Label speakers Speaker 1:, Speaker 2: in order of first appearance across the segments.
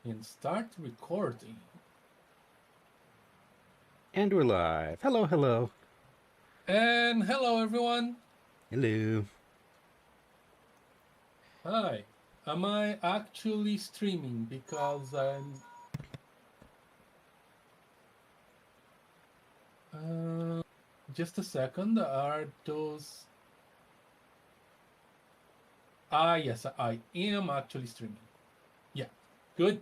Speaker 1: And start recording.
Speaker 2: And we're live. Hello, hello.
Speaker 1: And hello, everyone.
Speaker 2: Hello.
Speaker 1: Hi. Am I actually streaming? Because I'm. Uh, just a second. Are those. Yes, I am actually streaming. Yeah, good.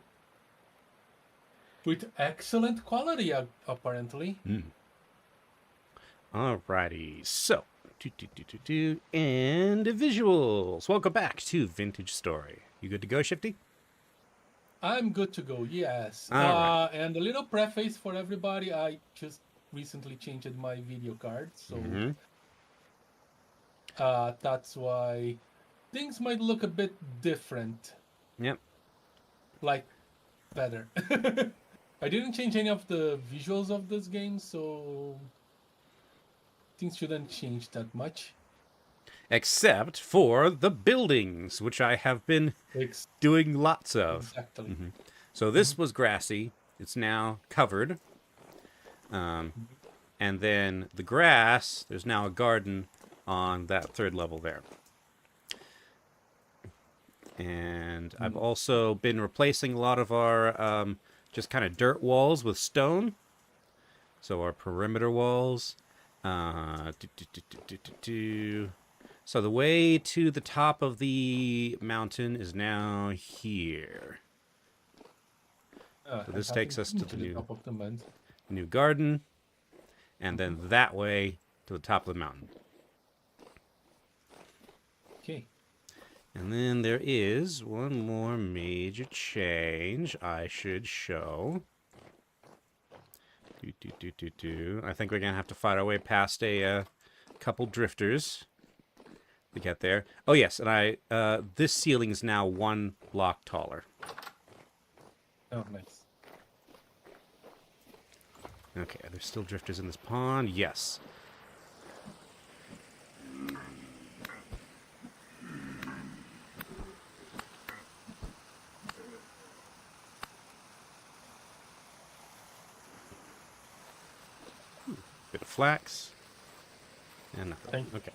Speaker 1: With excellent quality, apparently.
Speaker 2: Alrighty. So, and visuals. Welcome back to Vintage Story. You good to go, Shifty?
Speaker 1: I'm good to go, yes.
Speaker 2: Alrighty.
Speaker 1: And a little preface for everybody. I just recently changed my video card, so
Speaker 2: Mm-hmm.
Speaker 1: that's why things might look a bit different,
Speaker 2: Yep.
Speaker 1: like better. I didn't change any of the visuals of this game, so things shouldn't change that much.
Speaker 2: Except for the buildings, which I have been
Speaker 1: Ex-
Speaker 2: doing lots of.
Speaker 1: exactly.
Speaker 2: So
Speaker 1: Mhm.
Speaker 2: this was grassy. It's now covered. And then the grass, there's now a garden on that third level there. And I've also been replacing a lot of our just kind of dirt walls with stone. So our perimeter walls. So the way to the top of the mountain is now here. So
Speaker 1: I
Speaker 2: this takes
Speaker 1: haven't
Speaker 2: us
Speaker 1: been
Speaker 2: to the
Speaker 1: to the top of the mountain.
Speaker 2: new garden, and then that way to the top of the mountain.
Speaker 1: Okay.
Speaker 2: And then there is one more major change I should show. I think we're going to have to fight our way past a couple drifters to get there. Oh, yes, and this ceiling is now 1 block taller.
Speaker 1: Oh, nice.
Speaker 2: Okay, are there still drifters in this pond? Yes. Bit of flax. And nothing.
Speaker 1: Thank you.
Speaker 2: Okay.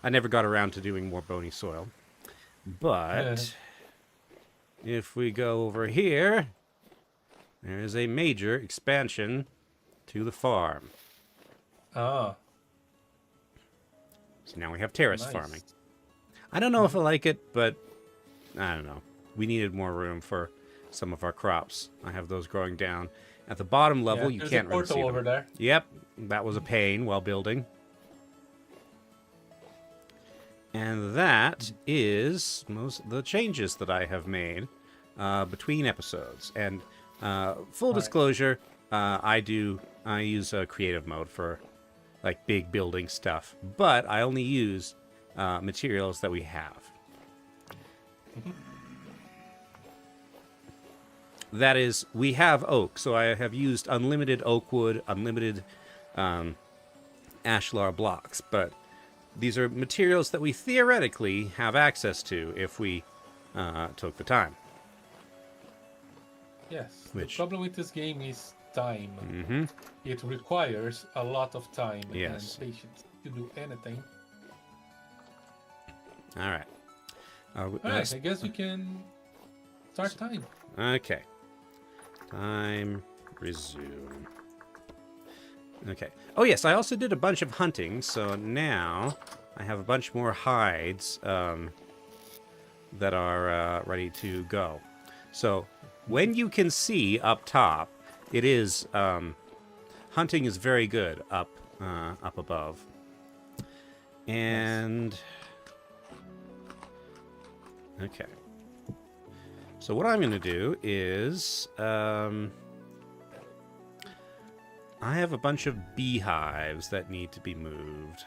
Speaker 2: I never got around to doing more bony soil. But if we go over here, there is a major expansion to the farm.
Speaker 1: Ah,
Speaker 2: So now we have terrace farming.
Speaker 1: nice.
Speaker 2: I don't know if I like it, but I don't know. We needed more room for some of our crops. I have those growing down. At the bottom level,
Speaker 1: Yeah,
Speaker 2: you
Speaker 1: there's a
Speaker 2: can't really see
Speaker 1: portal
Speaker 2: them.
Speaker 1: over there.
Speaker 2: Yep, that was a pain while building. And that is most of the changes that I have made between episodes. And full
Speaker 1: All right.
Speaker 2: disclosure, I use creative mode for like big building stuff, but I only use materials that we have. That is, we have oak, so I have used unlimited oak wood, unlimited ashlar blocks, but these are materials that we theoretically have access to if we took the time.
Speaker 1: Yes, the
Speaker 2: Which,
Speaker 1: problem with this game is time.
Speaker 2: mm-hmm,
Speaker 1: It requires a lot of time and
Speaker 2: yes.
Speaker 1: patience to do anything.
Speaker 2: All right.
Speaker 1: All right, I guess we can start time.
Speaker 2: Okay. Time resume. Okay. Oh, yes, I also did a bunch of hunting, so now I have a bunch more hides that are ready to go. So when you can see up top, it is hunting is very good up above. And okay. So what I'm going to do is I have a bunch of beehives that need to be moved.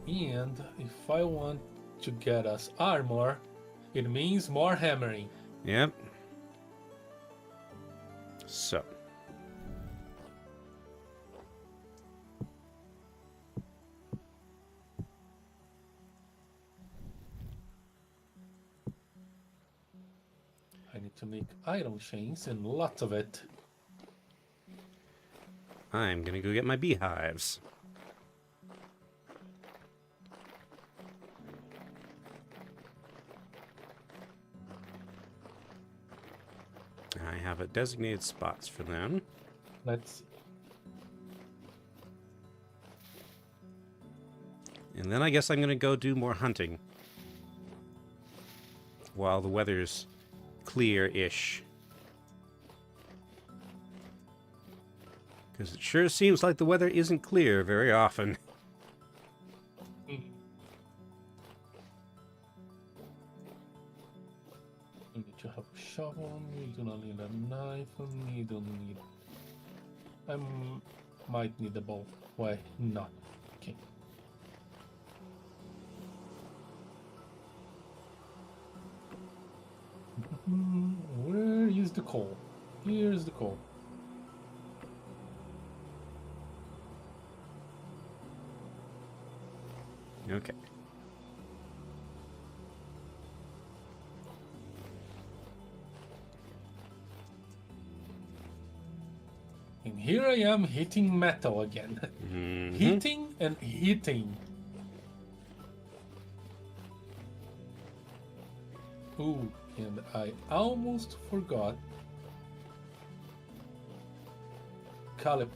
Speaker 1: And if I want to get us armor, it means more hammering.
Speaker 2: Yep. So.
Speaker 1: to make iron chains and lots of it.
Speaker 2: I'm gonna go get my beehives. I have a designated spots for them.
Speaker 1: Let's.
Speaker 2: And then I guess I'm gonna go do more hunting. While the weather's clear-ish. Because it sure seems like the weather isn't clear very often.
Speaker 1: You need to have a shovel. You do not need a knife. You don't need. I might need a bow. Why not? Okay. Where is the coal? Here's the coal.
Speaker 2: Okay.
Speaker 1: And here I am hitting metal again.
Speaker 2: Mm-hmm.
Speaker 1: Hitting and hitting. Ooh, and I almost forgot caliper.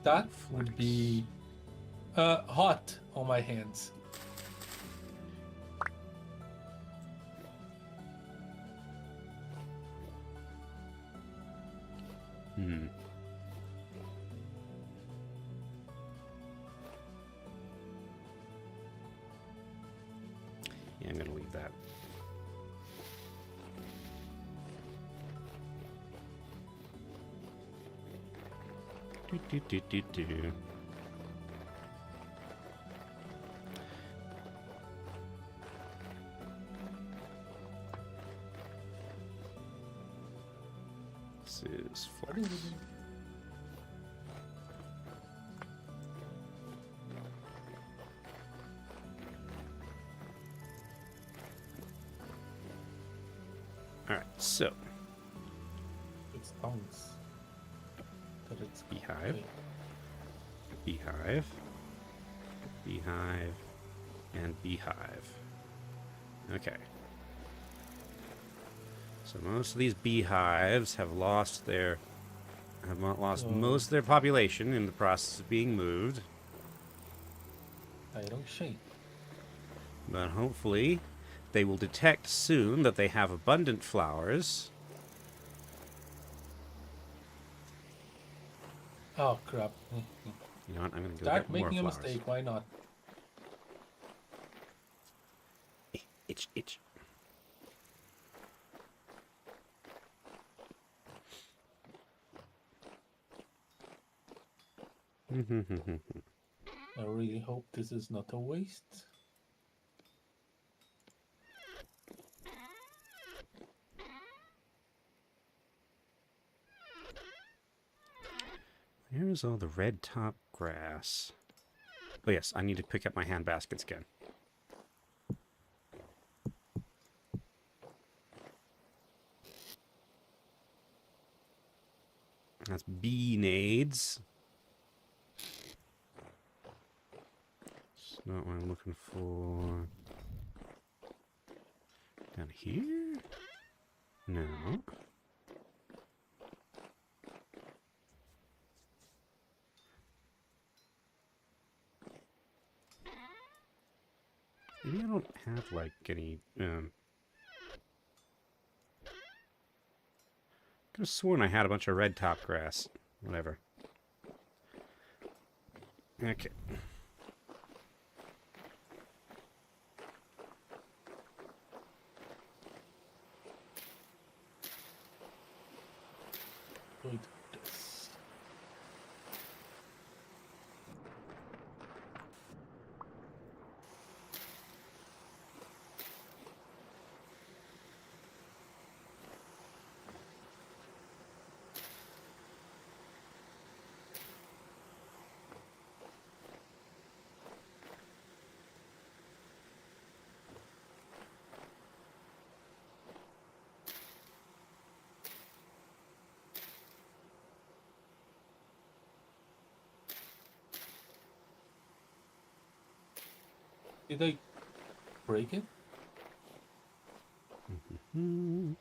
Speaker 1: That would be hot on my hands.
Speaker 2: Hmm. Yeah, I'm gonna leave that. Do. This is
Speaker 1: What is it?
Speaker 2: all right. So
Speaker 1: It's tongues. That it's
Speaker 2: beehive,
Speaker 1: okay.
Speaker 2: beehive, beehive, and beehive. Okay. So most of these beehives have lost most of their population in the process of being moved.
Speaker 1: Iron chain.
Speaker 2: But hopefully they will detect soon that they have abundant flowers.
Speaker 1: Oh crap.
Speaker 2: You know what? I'm going to go
Speaker 1: Start
Speaker 2: get more
Speaker 1: making a
Speaker 2: flowers.
Speaker 1: mistake, why not?
Speaker 2: Itch, itch.
Speaker 1: I really hope this is not a waste.
Speaker 2: Here's all the red top grass. Oh yes, I need to pick up my hand baskets again. That's bee nades. It's not what I'm looking for. Down here? No. Maybe I don't have, like, any, could have sworn I had a bunch of red top grass. Whatever. Okay.
Speaker 1: Wait, this. Did I break it?
Speaker 2: Hmm.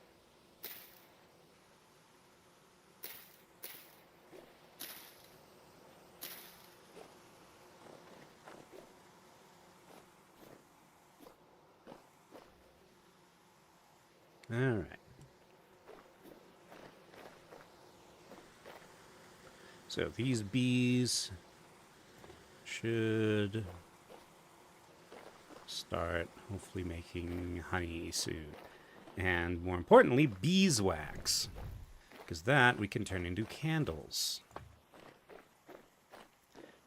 Speaker 2: All right. So these bees should start hopefully making honey soon. And more importantly, beeswax. Because that we can turn into candles.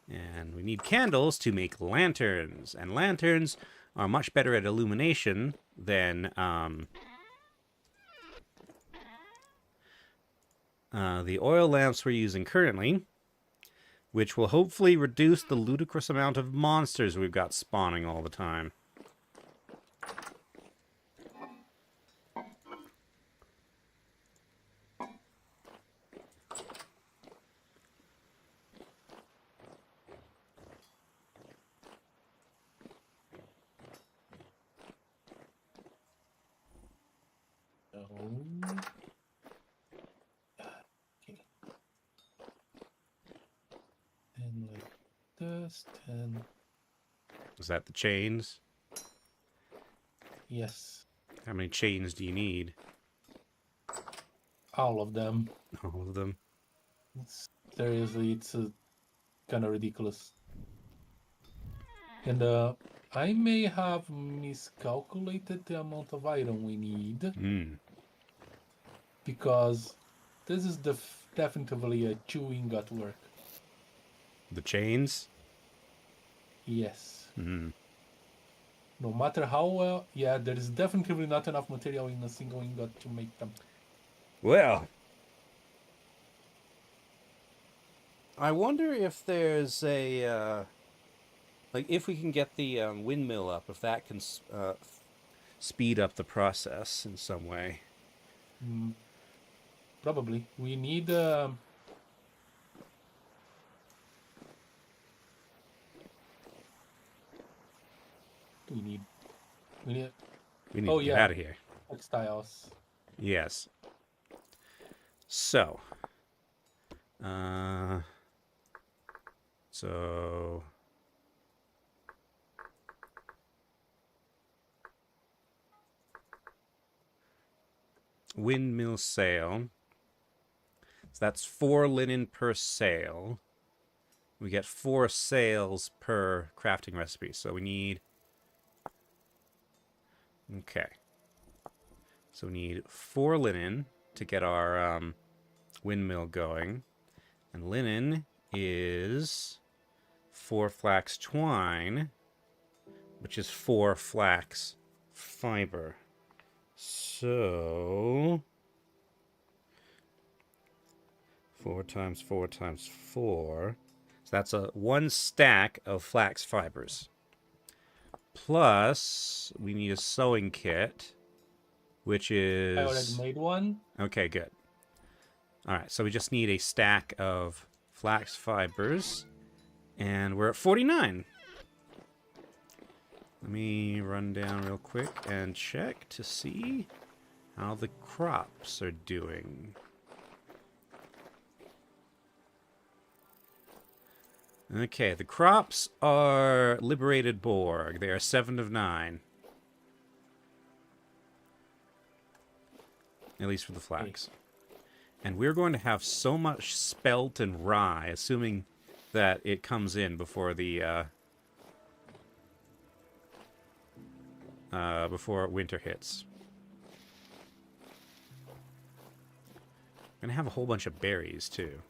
Speaker 2: And we need candles to make lanterns. And lanterns are much better at illumination than the oil lamps we're using currently, which will hopefully reduce the ludicrous amount of monsters we've got spawning all the time.
Speaker 1: No. Okay. And like this, 10.
Speaker 2: Is that the chains?
Speaker 1: Yes.
Speaker 2: How many chains do you need?
Speaker 1: All of them.
Speaker 2: All of them.
Speaker 1: Seriously, it's kind of ridiculous. And I may have miscalculated the amount of iron we need. Because this is definitively a chewing gut work.
Speaker 2: The chains?
Speaker 1: Yes.
Speaker 2: Mm.
Speaker 1: No matter how well, yeah, there is definitely not enough material in a single ingot to make them.
Speaker 2: Well, I wonder if there's a like if we can get the windmill up, if that can speed up the process in some way.
Speaker 1: Probably. We need we need
Speaker 2: to get out of here.
Speaker 1: Textiles.
Speaker 2: Yes. So. Windmill sail. So that's 4 linen per sail. We get 4 sails per crafting recipe. So we need... Okay. So we need 4 linen to get our windmill going. And linen is 4 flax twine, which is 4 flax fiber. So 4 times 4 times 4. So that's 1 stack of flax fibers. Plus, we need a sewing kit, which is...
Speaker 1: I already made one.
Speaker 2: Okay, good. Alright, so we just need a stack of flax fibers. And we're at 49. Let me run down real quick and check to see how the crops are doing. Okay, the crops are liberated Borg. They are 7 of 9. At least for the flax. And we're going to have so much spelt and rye, assuming that it comes in before the before winter hits. I'm gonna have a whole bunch of berries too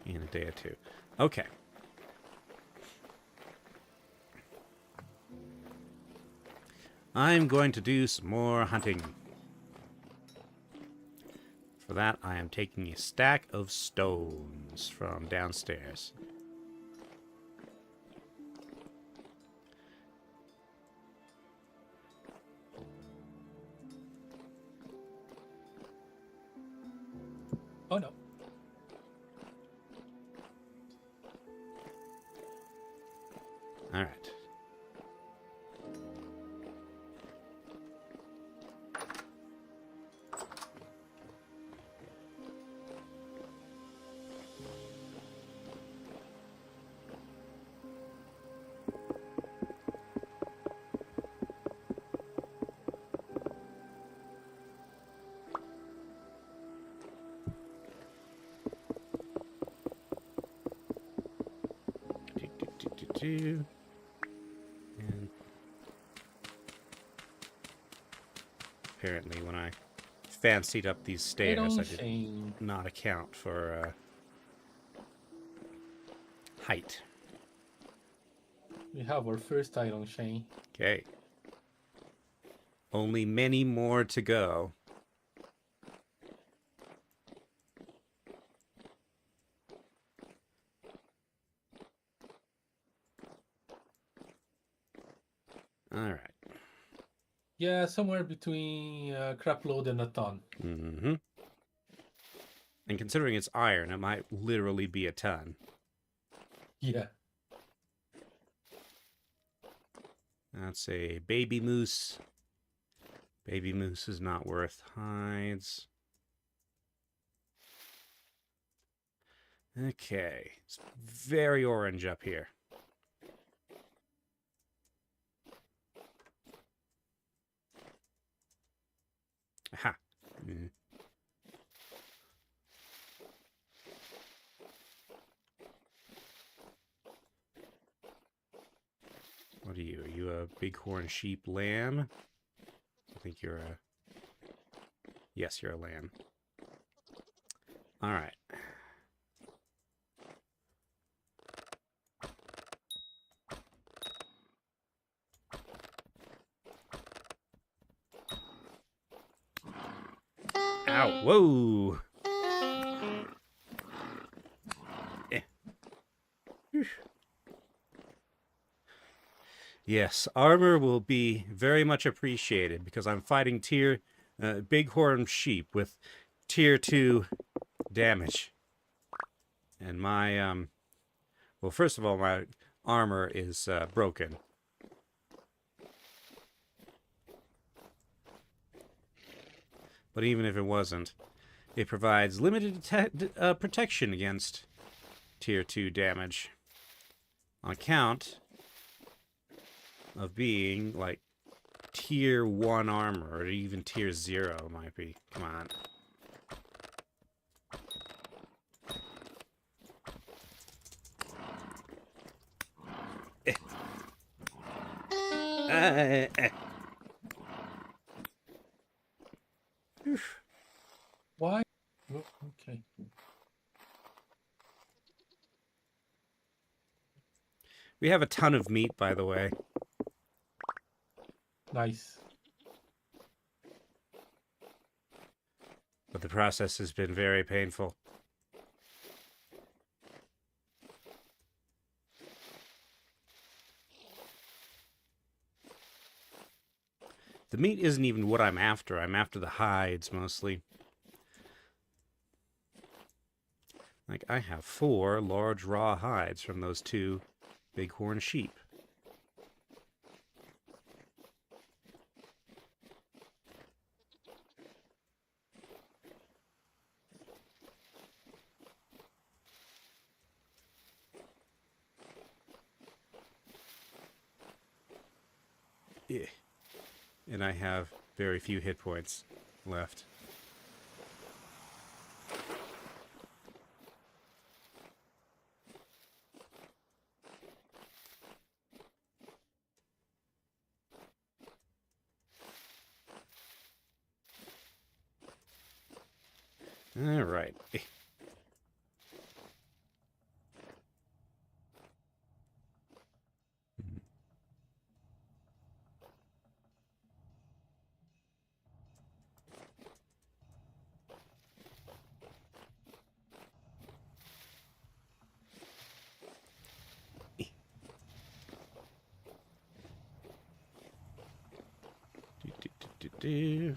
Speaker 2: in a day or two. Okay. I'm going to do some more hunting. For that, I am taking a stack of stones from downstairs.
Speaker 1: Oh no.
Speaker 2: Alright. And apparently when I fancied up these stairs, I did
Speaker 1: Shane.
Speaker 2: not account for height.
Speaker 1: We have our first item, Shane.
Speaker 2: Okay. Only many more to go. All right.
Speaker 1: Yeah, somewhere between crap load and a ton.
Speaker 2: Mm-hmm. And considering it's iron, it might literally be a ton.
Speaker 1: Yeah.
Speaker 2: That's a baby moose. Baby moose is not worth hides. Okay. It's very orange up here. Aha. Mm. What are you? Are you a bighorn sheep lamb? I think you're a... Yes, you're a lamb. All right. Ow. Whoa. Yes, armor will be very much appreciated because I'm fighting bighorn sheep with tier 2 damage. And my, well, first of all, my armor is broken. But even if it wasn't, it provides limited protection against tier 2 damage. On account of being, like, tier 1 armor, or even tier 0 might be. Come on.
Speaker 1: Why? Oh, okay.
Speaker 2: We have a ton of meat, by the way.
Speaker 1: Nice.
Speaker 2: But the process has been very painful. The meat isn't even what I'm after. I'm after the hides, mostly. Like, I have 4 large raw hides from those 2 bighorn sheep. Yeah. And I have very few hit points left. All right. Do.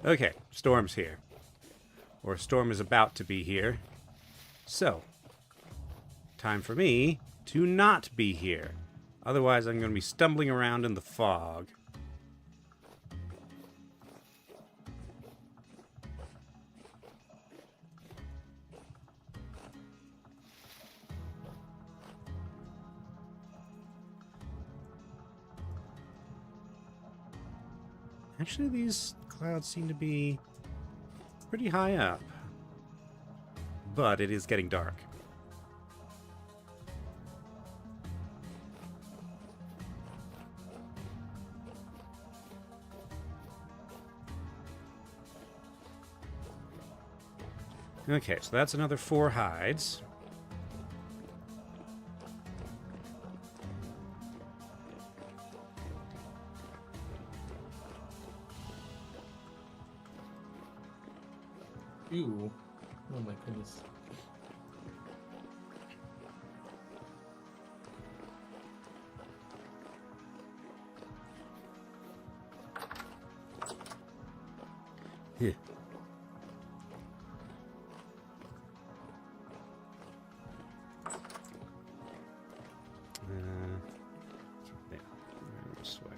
Speaker 2: Okay, storm's here. Or storm is about to be here. So, time for me to not be here. Otherwise, I'm going to be stumbling around in the fog. Actually, these clouds seem to be pretty high up. But it is getting dark. Okay, so that's another 4 hides.
Speaker 1: Ew. Oh my goodness.
Speaker 2: Yeah. There. This way.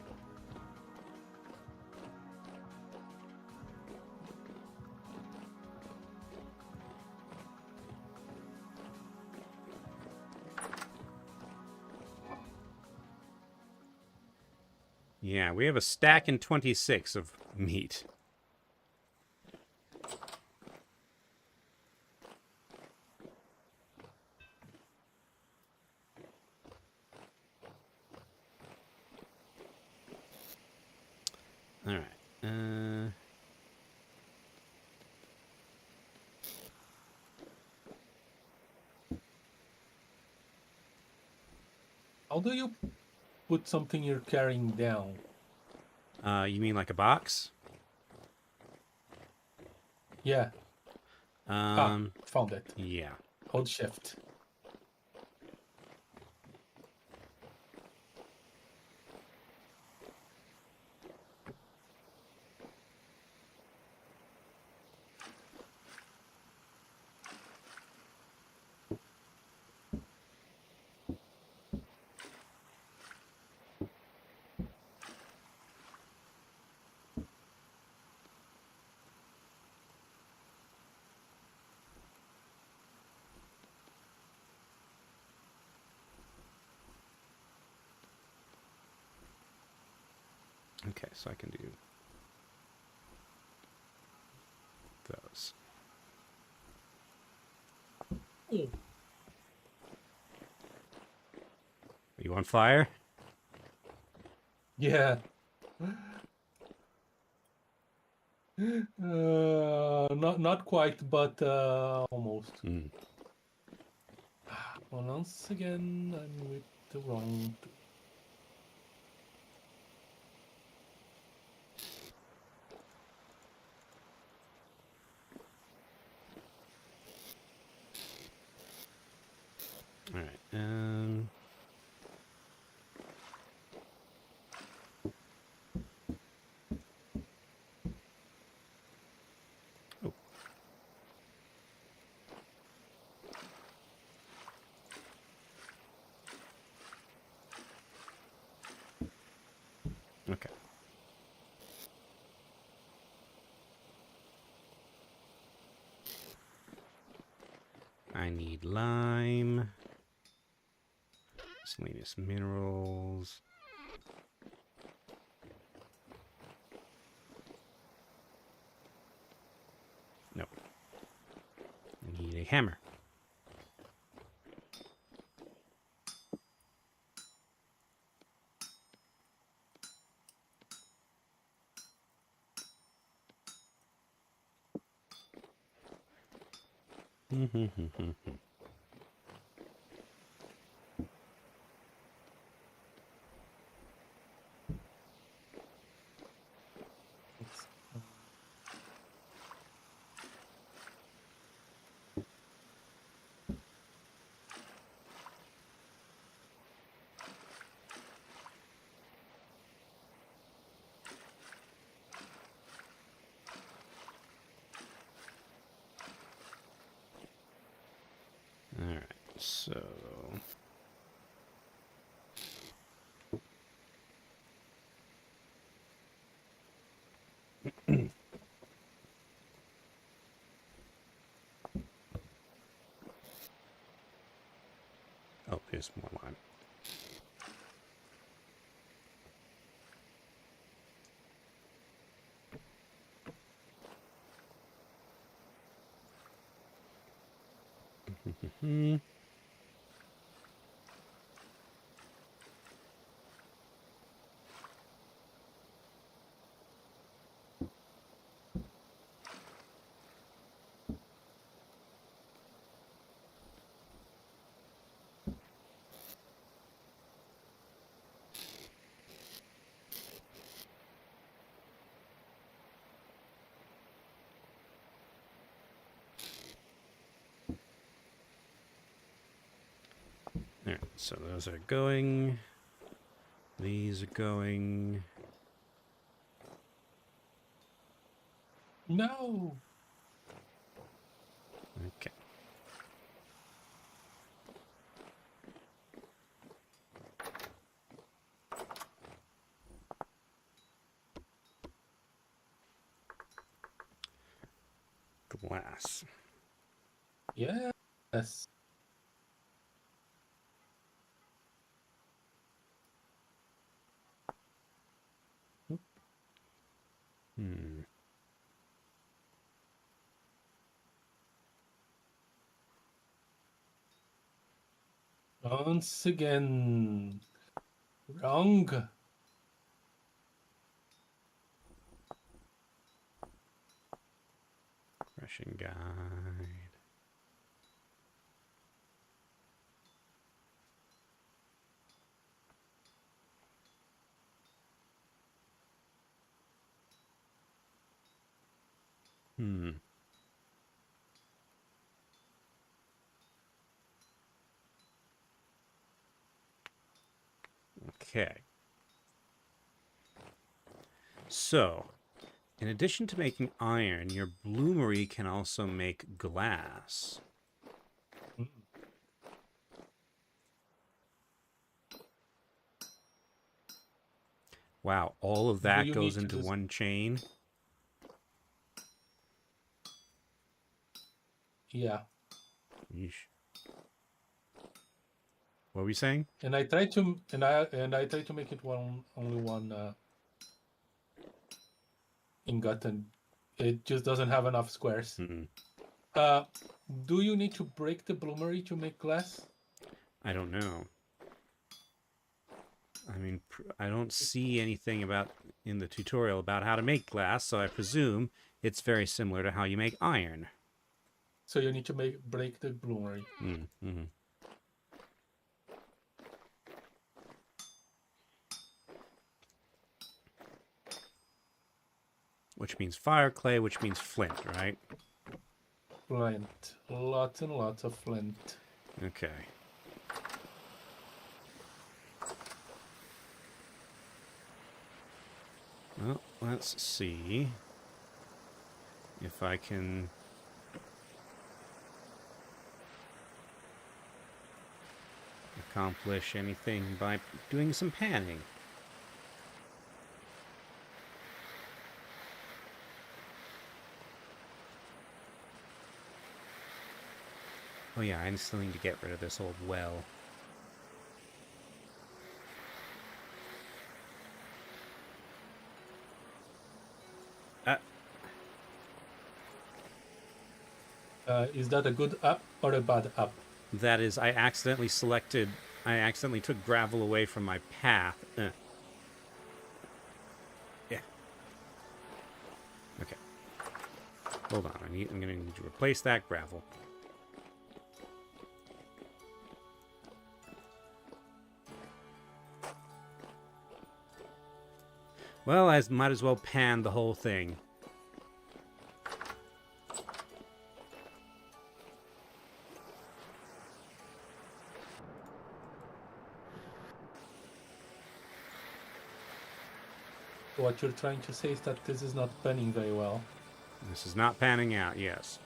Speaker 2: Yeah, we have a stack and 26 of meat. All right.
Speaker 1: How do you put something you're carrying down?
Speaker 2: You mean like a box?
Speaker 1: Yeah. Found it.
Speaker 2: Yeah.
Speaker 1: Hold shift.
Speaker 2: Okay, so I can do those.
Speaker 1: Oh.
Speaker 2: Are you on fire?
Speaker 1: Yeah. Not quite, but almost.
Speaker 2: Mm.
Speaker 1: Well, once again, I'm with the wrong.
Speaker 2: All right. Oh. Okay. I need lime. Miscellaneous minerals. No. I need a hammer. All right. So Oh, here's more lime. All right, so those are going. These are going.
Speaker 1: No.
Speaker 2: Okay. Glass.
Speaker 1: Yes.
Speaker 2: Hmm.
Speaker 1: Once again, wrong.
Speaker 2: Russian guide. Hmm. Okay. So, in addition to making iron, your bloomery can also make glass.
Speaker 1: Mm.
Speaker 2: Wow, all of
Speaker 1: Do
Speaker 2: that
Speaker 1: you
Speaker 2: goes
Speaker 1: need to
Speaker 2: into
Speaker 1: just?
Speaker 2: one chain?
Speaker 1: Yeah.
Speaker 2: Yeesh. What were we saying?
Speaker 1: And I try to make it only one ingot, and it just doesn't have enough squares.
Speaker 2: Hmm.
Speaker 1: Uh, do you need to break the bloomery to make glass?
Speaker 2: I don't know. I mean, I don't see anything about in the tutorial about how to make glass, so I presume it's very similar to how you make iron.
Speaker 1: So you need to break the bloomery.
Speaker 2: Mm-hmm. Which means fire clay, which means flint, right?
Speaker 1: Flint. Lots and lots of flint.
Speaker 2: Okay. Well, let's see if I can accomplish anything by doing some panning. Oh yeah, I still need to get rid of this old well.
Speaker 1: Is that a good up or a bad up?
Speaker 2: That is, I accidentally took gravel away from my path. Yeah. Okay. Hold on, I'm going to need to replace that gravel. Well, I might as well pan the whole thing.
Speaker 1: What you're trying to say is that this is not panning very well.
Speaker 2: This is not panning out, yes.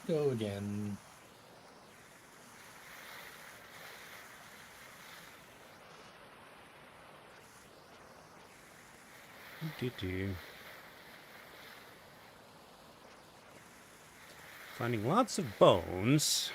Speaker 1: Go again.
Speaker 2: Finding lots of bones.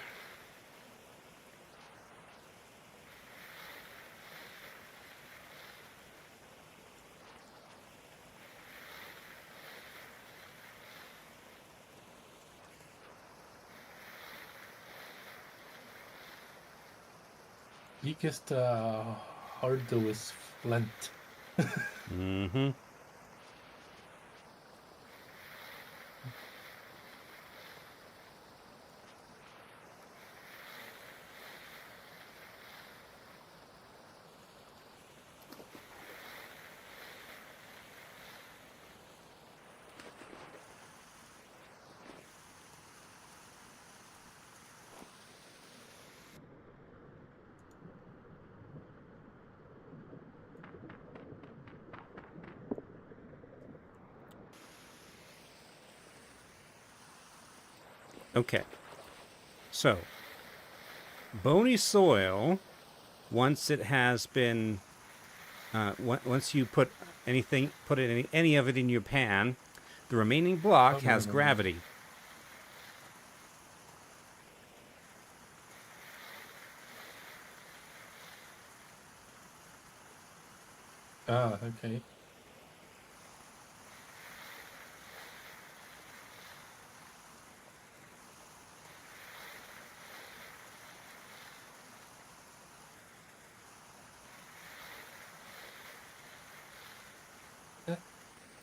Speaker 1: Weakest hard though is flint.
Speaker 2: Mm-hmm. Okay. So, bony soil, once it has been, once you put any of it in your pan, the remaining block has gravity.
Speaker 1: Ah, okay.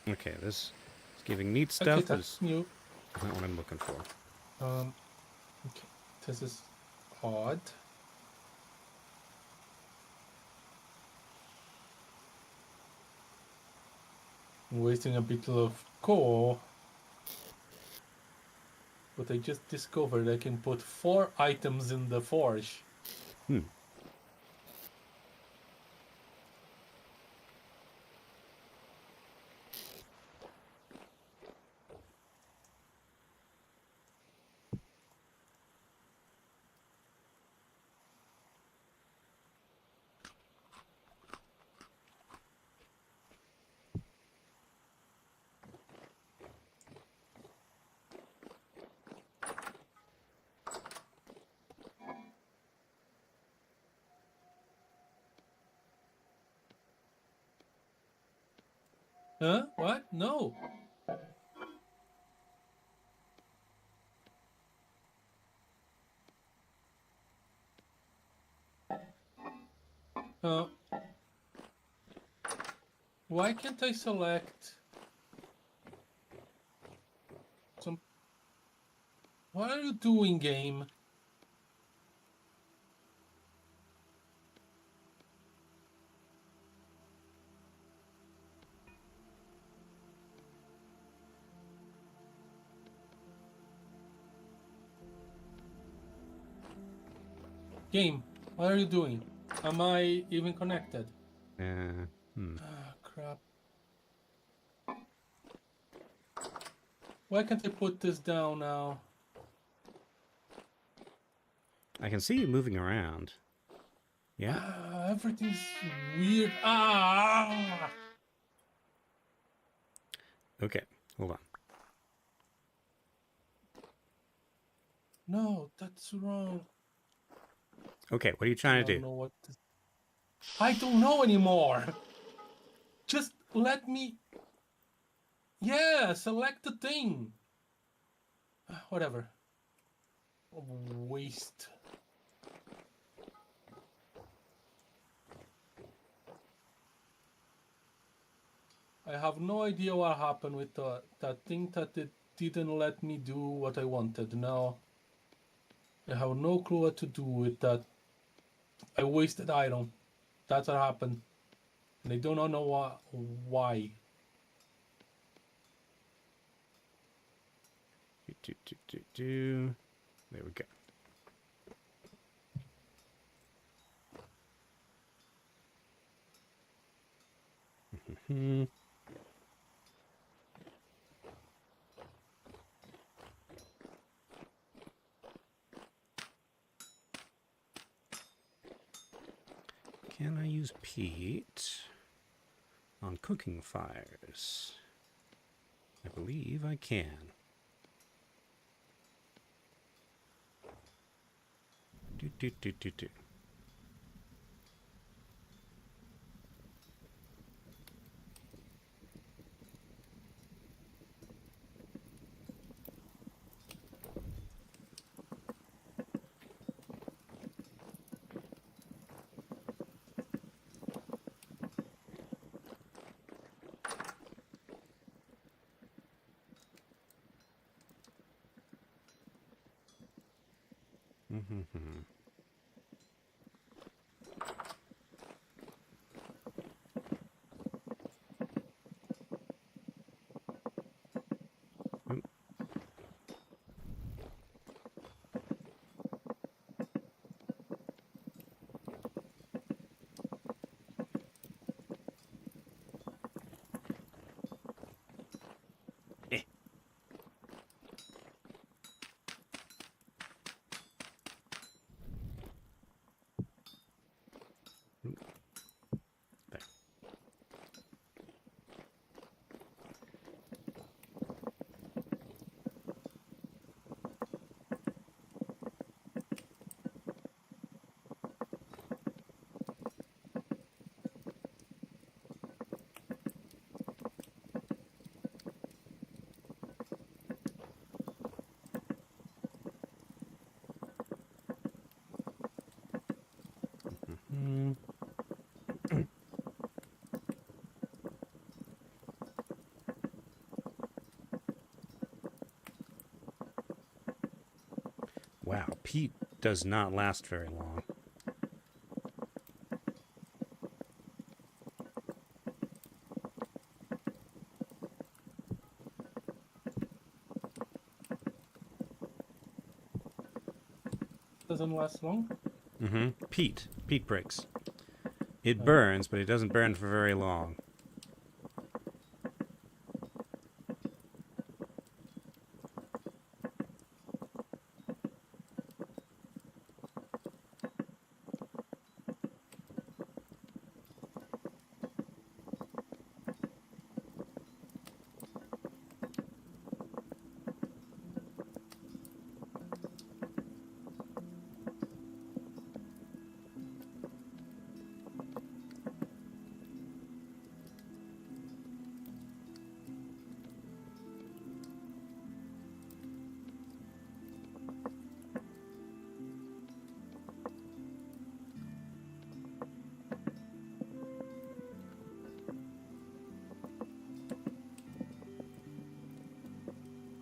Speaker 2: Okay, this is giving neat
Speaker 1: Okay,
Speaker 2: stuff, but
Speaker 1: that's
Speaker 2: it's
Speaker 1: new.
Speaker 2: not what I'm looking for.
Speaker 1: Okay, this is odd. I'm wasting a bit of coal. But I just discovered I can put 4 items in the forge. Huh? What? No. Uh, why can't I select some... What are you doing, game? Game, what are you doing? Am I even connected? Ah, crap. Why can't I put this down now?
Speaker 2: I can see you moving around. Yeah?
Speaker 1: Ah, everything's weird. Ah!
Speaker 2: Okay, hold on.
Speaker 1: No, that's wrong.
Speaker 2: Okay, what are you
Speaker 1: I
Speaker 2: trying to
Speaker 1: don't
Speaker 2: do?
Speaker 1: know what to... I don't know anymore. Just let me... Yeah, select the thing. Whatever. Waste. I have no idea what happened with that thing that it didn't let me do what I wanted. Now, I have no clue what to do with that. I wasted item. That's what happened. And I do not know why.
Speaker 2: There we go. Hmm. Can I use peat on cooking fires? I believe I can. Do, do, do, do, do. Mm-hmm. Eh. There. Mm. Wow, peat does not last very long.
Speaker 1: Doesn't last long.
Speaker 2: Mm-hmm. Peat bricks. It burns, but it doesn't burn for very long.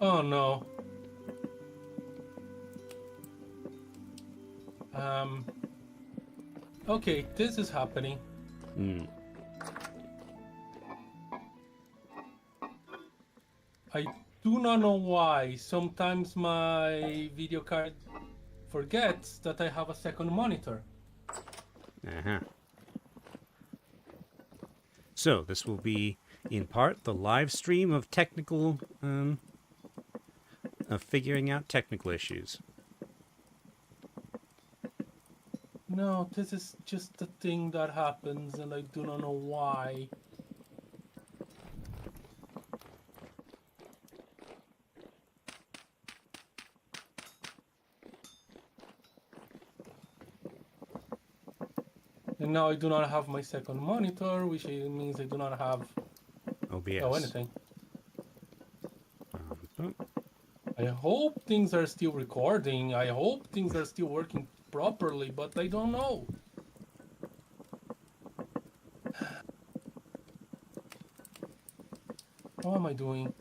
Speaker 1: Oh no. Okay, this is happening.
Speaker 2: Mm.
Speaker 1: I do not know why. Sometimes my video card forgets that I have a second monitor.
Speaker 2: Uh-huh. So, this will be, in part, the live stream of technical, of figuring out technical issues.
Speaker 1: No, this is just a thing that happens and I do not know why. And now I do not have my second monitor, which means I do not have
Speaker 2: OBS.
Speaker 1: anything.
Speaker 2: Boom.
Speaker 1: I hope things are still recording. I hope things are still working properly, but I don't know. How am I doing?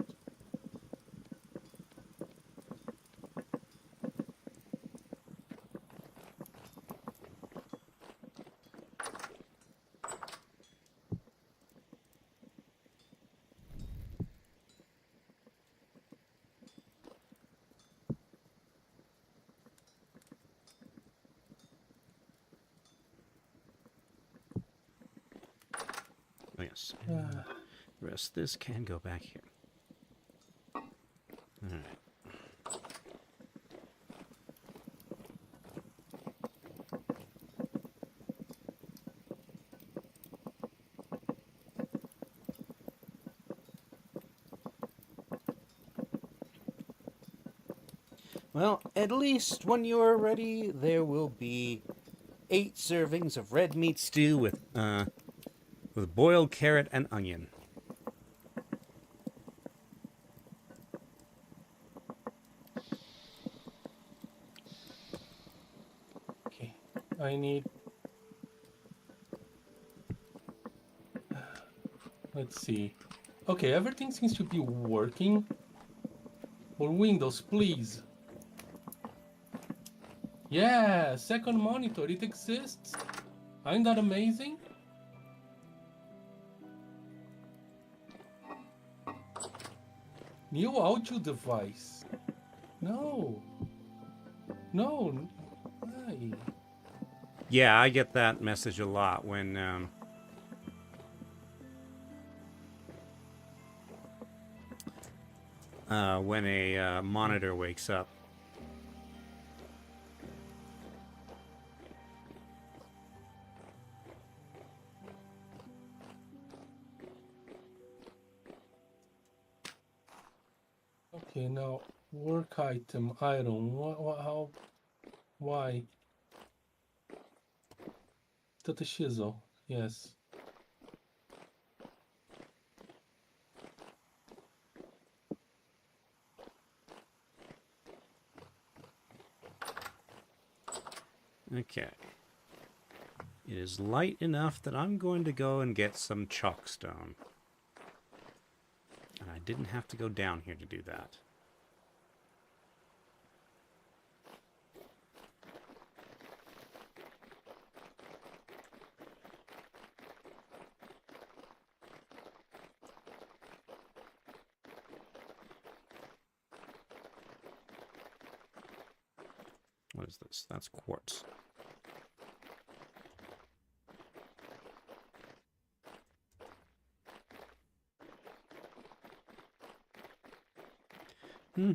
Speaker 2: Oh, yes. And the rest of this can go back here. All right. Well, at least when you are ready, there will be 8 servings of red meat stew with boiled carrot and onion.
Speaker 1: Okay, I need. Let's see. Okay, everything seems to be working. Or Windows, please. Yeah, second monitor, it exists. Ain't that amazing? New audio device. No. No. Why?
Speaker 2: Yeah, I get that message a lot when a monitor wakes up.
Speaker 1: Okay, now work item, iron. What, how, why? That a shizzle. Yes.
Speaker 2: Okay. It is light enough that I'm going to go and get some chalkstone. And I didn't have to go down here to do that. What is this? That's quartz.
Speaker 1: There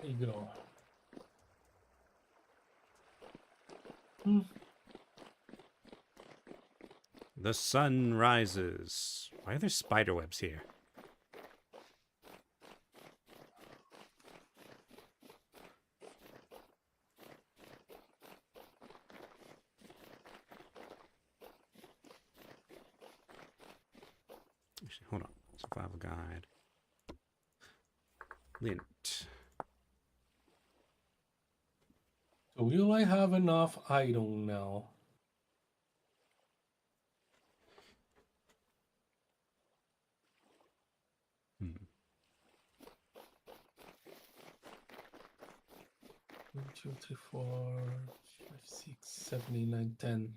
Speaker 1: we go.
Speaker 2: The sun rises. Why are there spider webs here? Actually, hold on. Survival guide. Lint.
Speaker 1: So will I have enough iron now?
Speaker 2: Hmm.
Speaker 1: 1, 2, 3, 4, 5, 6, 7, 8, 9, 10.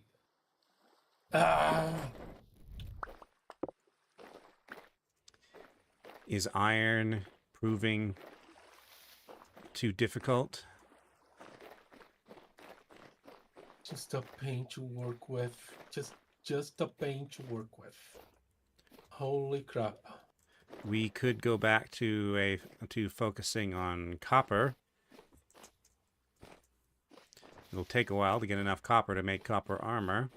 Speaker 1: Ah!
Speaker 2: Is iron proving too difficult?
Speaker 1: Just a pain to work with. Just a pain to work with. Holy crap.
Speaker 2: We could go back to focusing on copper. It'll take a while to get enough copper to make copper armor.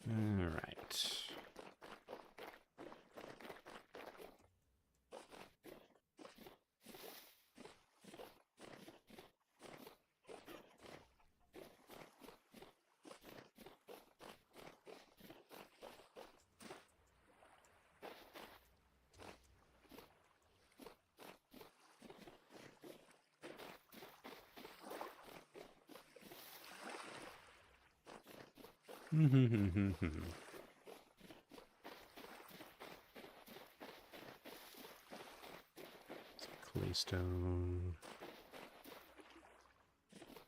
Speaker 2: All right. Claystone.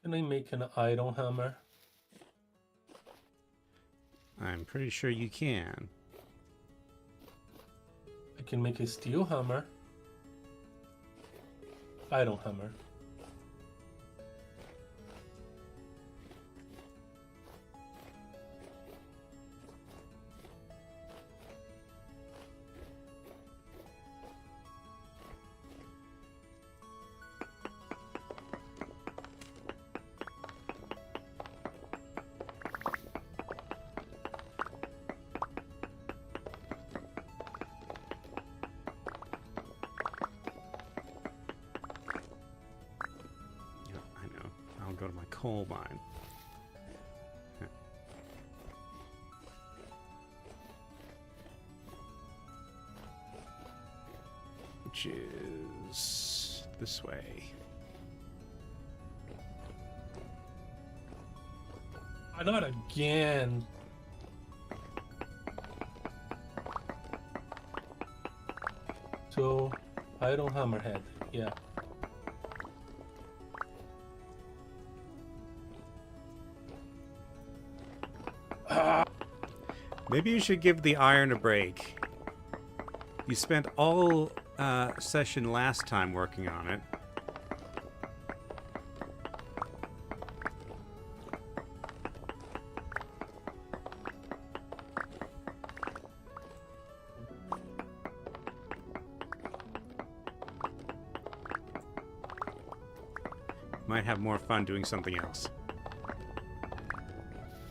Speaker 1: Can I make an iron hammer?
Speaker 2: I'm pretty sure you can.
Speaker 1: I can make a steel hammer. Iron hammer.
Speaker 2: Yeah, I know. I'll go to my coal mine. Which is this way.
Speaker 1: Not again. So, iron hammerhead. Yeah.
Speaker 2: Maybe you should give the iron a break. You spent all session last time working on it. Might have more fun doing something else.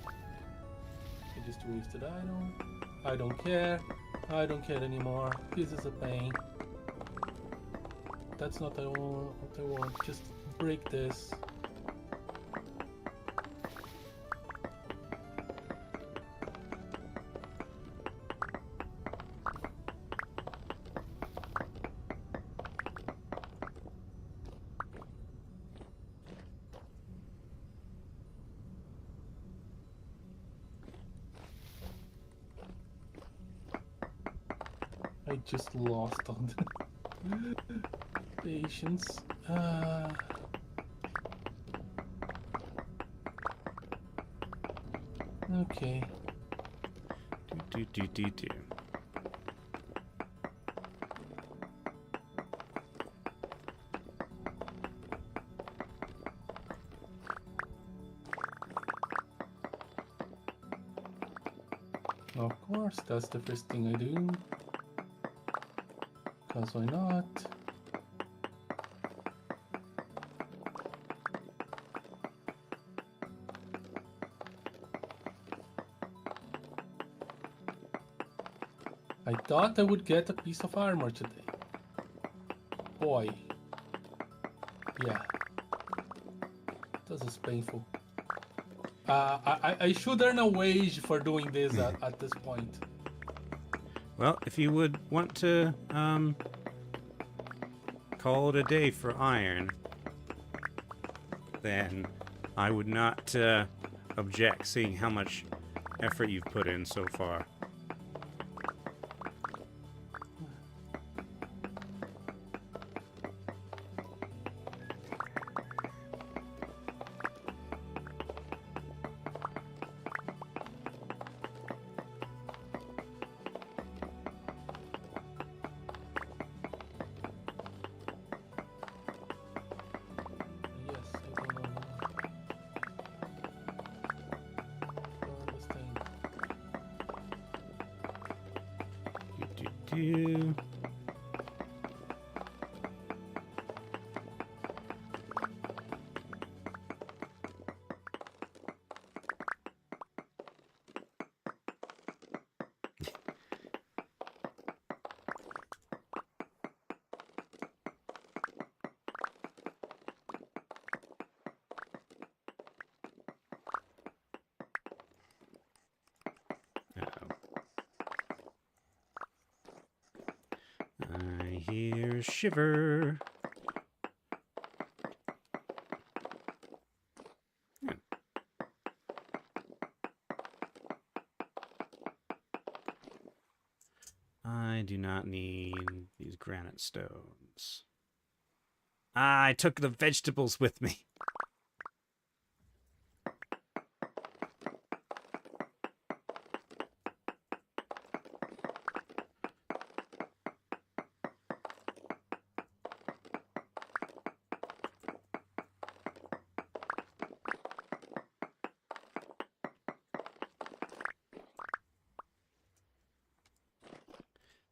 Speaker 1: I just wasted iron. I don't care. I don't care anymore. This is a pain. That's not what I want. Just break this. I just lost on the patience. Okay.
Speaker 2: Do.
Speaker 1: Of course, that's the first thing I do. Because why not? I thought I would get a piece of armor today. Boy. Yeah. This is painful. I should earn a wage for doing this at this point.
Speaker 2: Well, if you would want to call it a day for iron, then I would not object, seeing how much effort you've put in so far.
Speaker 1: Yes, I don't know.
Speaker 2: do. I hear a shiver. Yeah. I do not need these granite stones. Ah, I took the vegetables with me.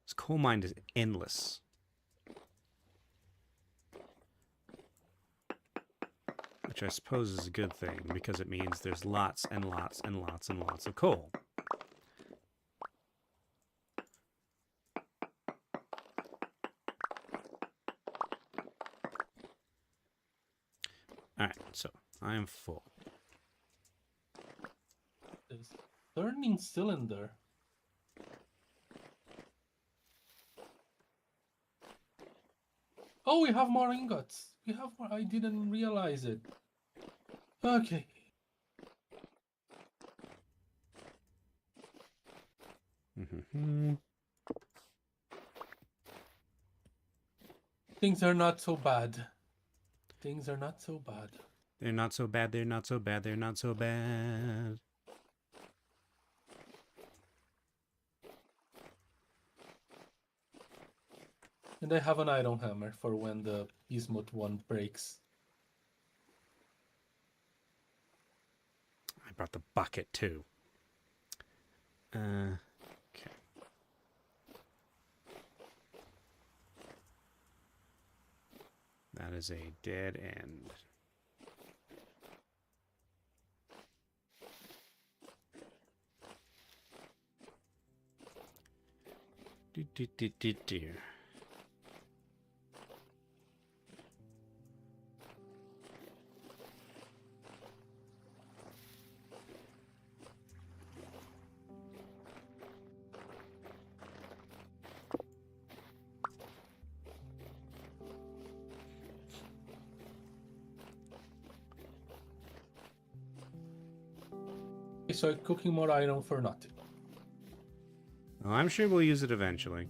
Speaker 2: This coal mine is endless. Which I suppose is a good thing, because it means there's lots and lots and lots and lots of coal. Alright, so I am full.
Speaker 1: There's turning cylinder. Oh, we have more ingots. We have more. I didn't realize it. Okay. Things are not so bad. Things are not so bad.
Speaker 2: They're not so bad, they're not so bad, they're not so bad.
Speaker 1: And I have an iron hammer for when the bismuth one breaks.
Speaker 2: I brought the bucket too. Okay. That is a dead end. Do.
Speaker 1: So I'm cooking more iron for nothing.
Speaker 2: Well, I'm sure we'll use it eventually.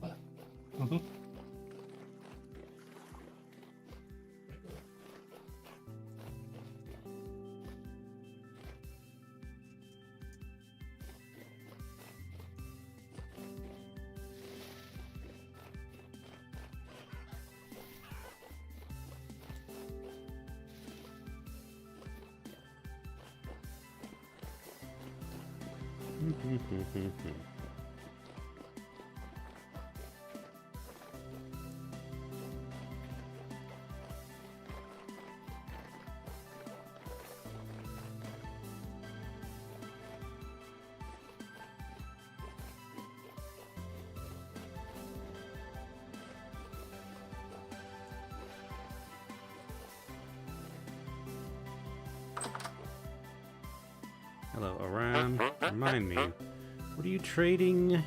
Speaker 2: Hello, Aram. Remind me, what are you trading?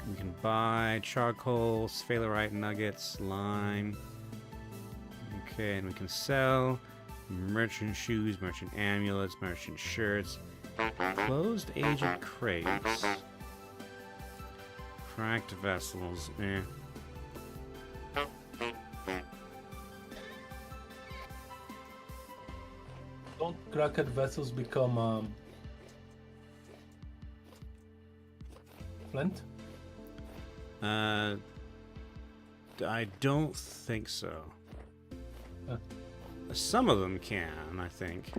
Speaker 2: We can buy charcoal, sphalerite nuggets, lime. Okay, and we can sell merchant shoes, merchant amulets, merchant shirts, closed aged crates, cracked vessels.
Speaker 1: Don't cracked vessels become flint?
Speaker 2: I don't think so.
Speaker 1: Huh.
Speaker 2: Some of them can, I think.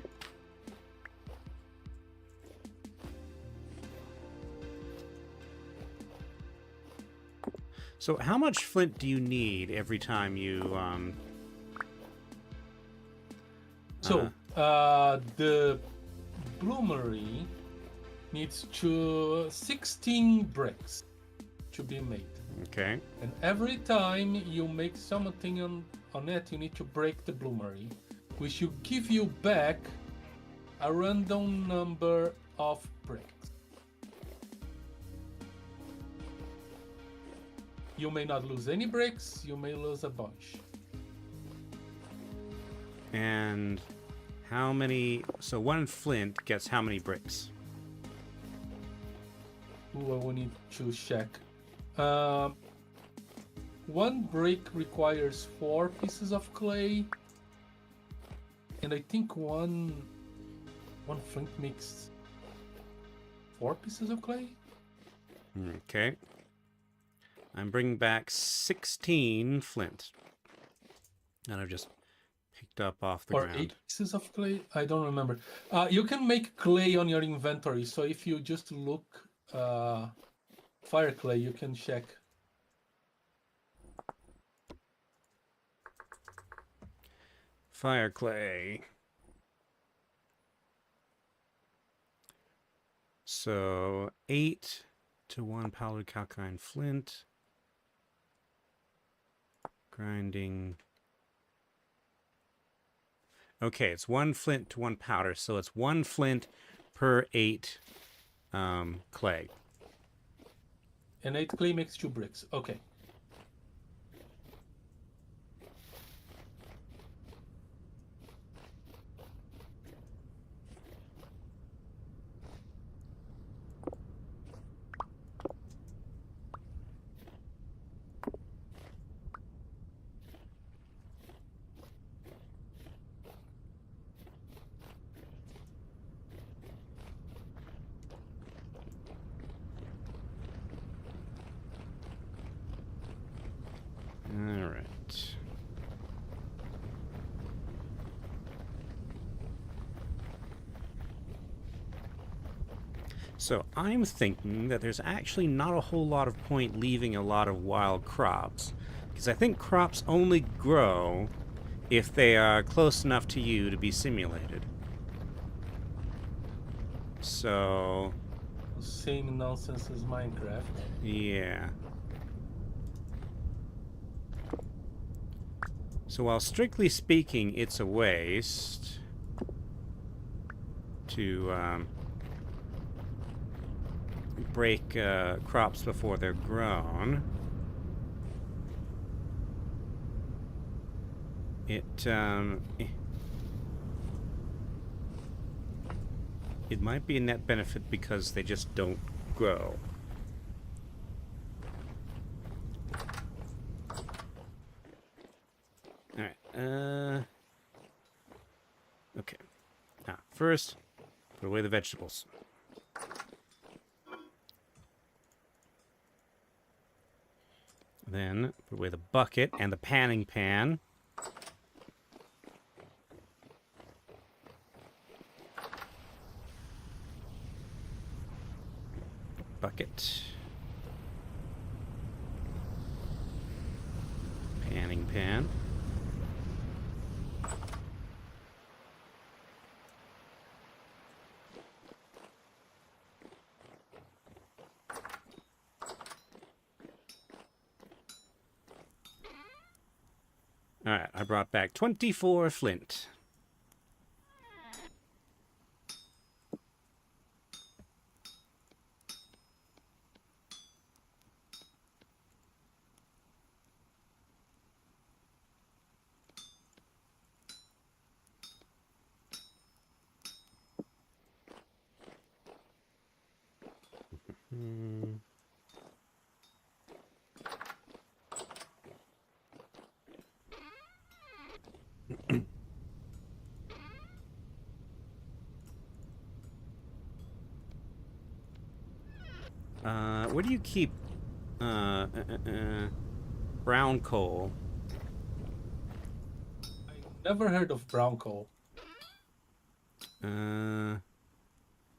Speaker 2: So how much flint do you need every time you
Speaker 1: So the bloomery needs 16 bricks to be made.
Speaker 2: Okay.
Speaker 1: And every time you make something on it, you need to break the bloomery, which will give you back a random number of bricks. You may not lose any bricks, you may lose a bunch.
Speaker 2: And how many... So one flint gets how many bricks?
Speaker 1: Ooh, I will need to check. One brick requires 4 pieces of clay. And I think one flint makes 4 pieces of clay?
Speaker 2: Okay. I'm bringing back 16 flint. And I've just picked up off the ground.
Speaker 1: 8 pieces of clay? I don't remember. You can make clay on your inventory. So if you just look fire clay, you can check.
Speaker 2: Fire clay. So 8 to 1 powdered calcine flint. Grinding. Okay, it's 1 flint to 1 powder, so it's 1 flint per 8 clay.
Speaker 1: And 8 clay makes 2 bricks. Okay.
Speaker 2: All right. So I'm thinking that there's actually not a whole lot of point leaving a lot of wild crops, because I think crops only grow if they are close enough to you to be simulated. So...
Speaker 1: Same nonsense as Minecraft.
Speaker 2: yeah. So while strictly speaking it's a waste to break crops before they're grown, it might be a net benefit because they just don't grow. Alright, okay. Now, first, put away the vegetables. Then, put away the bucket and the panning pan. Bucket. Panning pan. Alright, I brought back 24 flint. Where do you keep brown coal?
Speaker 1: I never heard of brown coal. Oh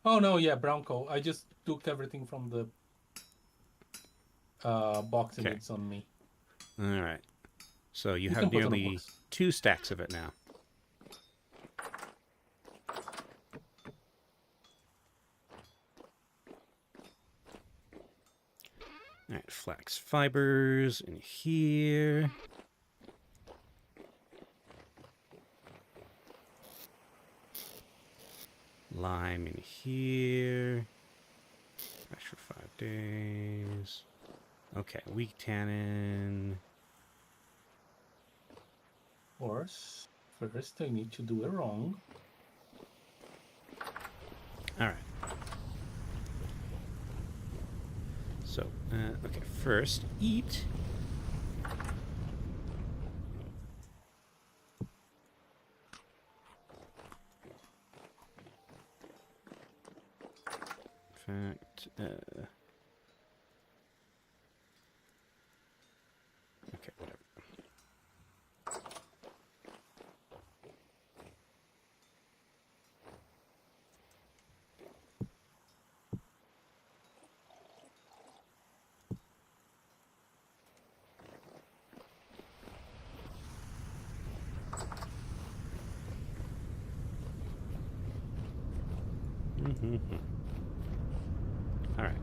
Speaker 1: no, yeah, brown coal. I just took everything from the... box it
Speaker 2: Okay.
Speaker 1: is on me.
Speaker 2: All right. So you
Speaker 1: You
Speaker 2: have
Speaker 1: can put on a
Speaker 2: nearly
Speaker 1: box.
Speaker 2: 2 stacks of it now. All right, flax fibers in here. Lime in here. Fresh for 5 days. Okay, weak tannin.
Speaker 1: Of course, first I need to do it wrong.
Speaker 2: All right. So, okay, first, eat. In fact, okay, whatever. All right.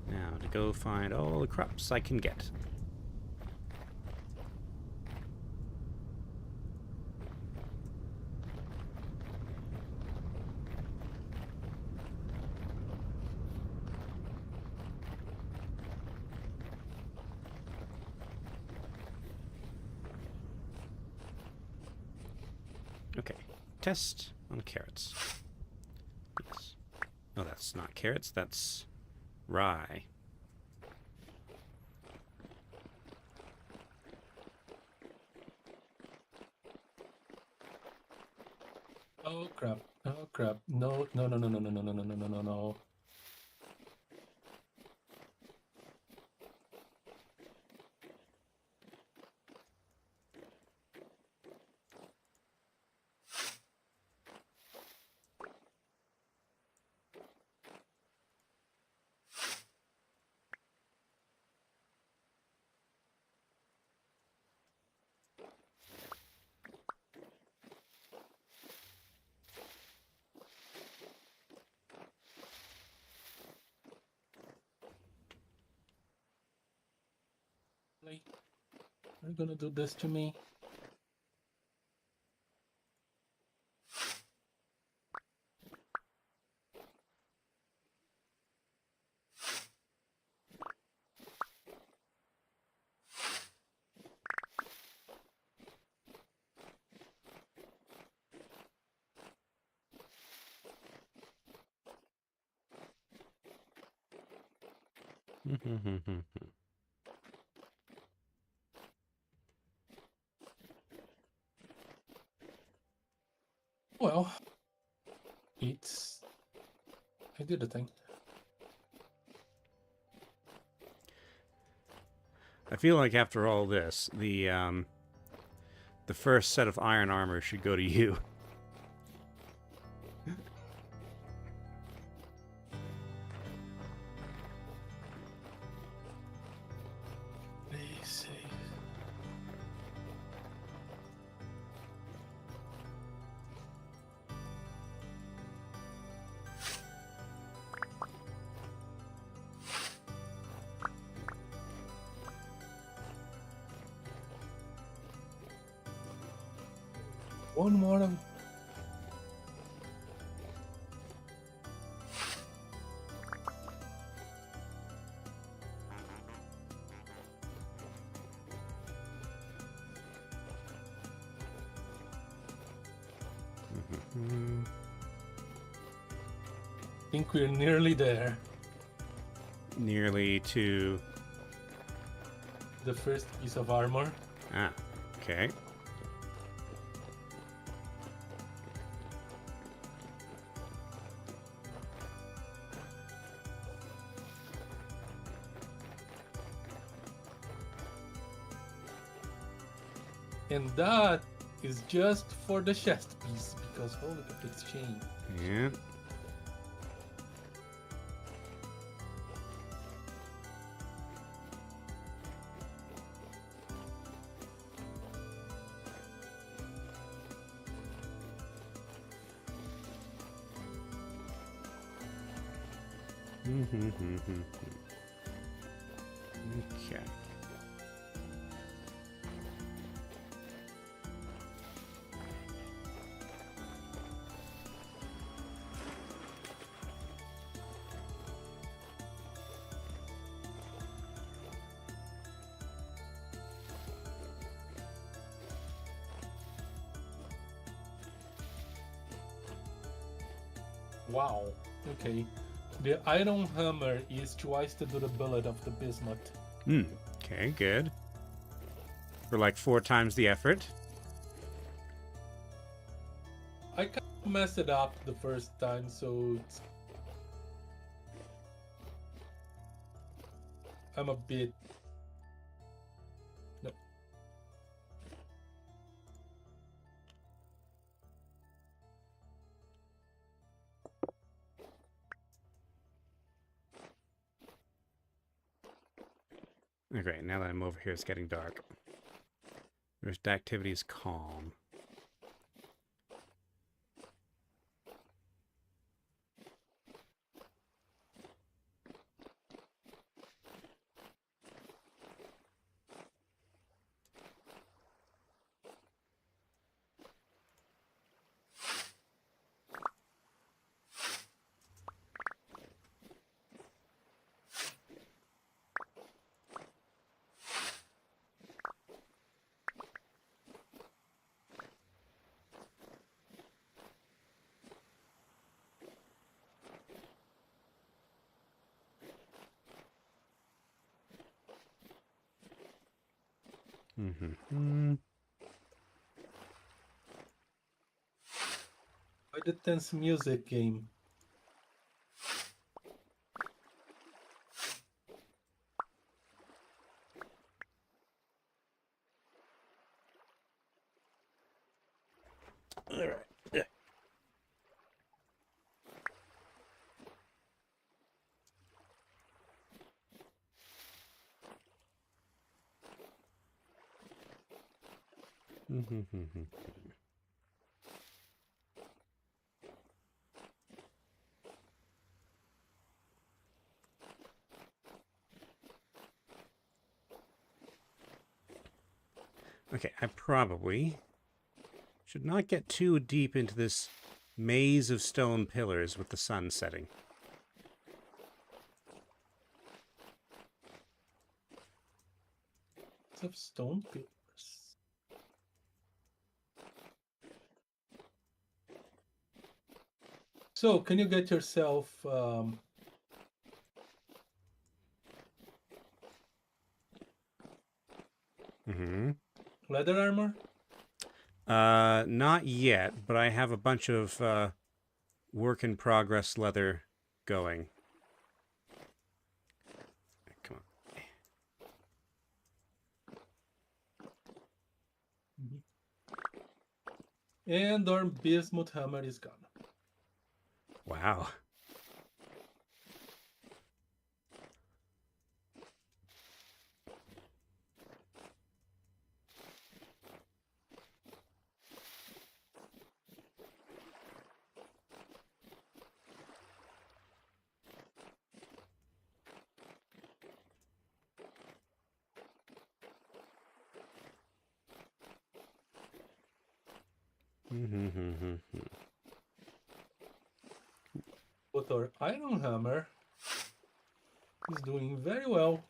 Speaker 2: Now to go find all the crops I can get. Okay, test on carrots. Yes. Oh, that's not carrots, that's rye.
Speaker 1: Oh crap! Oh crap! No! No! No! No! No! No! No! No! No! No! No! No! Are you gonna do this to me? Well, it's... I did a thing.
Speaker 2: I feel like after all this, the first set of iron armor should go to you.
Speaker 1: Please save. One more of... I think we're nearly there.
Speaker 2: Nearly to...
Speaker 1: The first piece of armor.
Speaker 2: Ah, okay.
Speaker 1: And that is just for the chest piece, because holy crap, it's chain.
Speaker 2: Yeah. Okay.
Speaker 1: Wow. Okay. The iron hammer is twice the durability of the bismuth.
Speaker 2: Okay, good. For like 4 times the effort.
Speaker 1: I kind of messed it up the first time, so I'm a bit. No.
Speaker 2: Okay, now that I'm over here, it's getting dark. Rift activity is calm.
Speaker 1: Why the tense music game?
Speaker 2: All right. Yeah. Okay, I probably should not get too deep into this maze of stone pillars with the sun setting.
Speaker 1: Of stone pillars. So, can you get yourself leather armor?
Speaker 2: Not yet, but I have a bunch of work in progress leather going. Come on.
Speaker 1: And our bismuth hammer is gone.
Speaker 2: Wow.
Speaker 1: But our iron hammer is doing very well.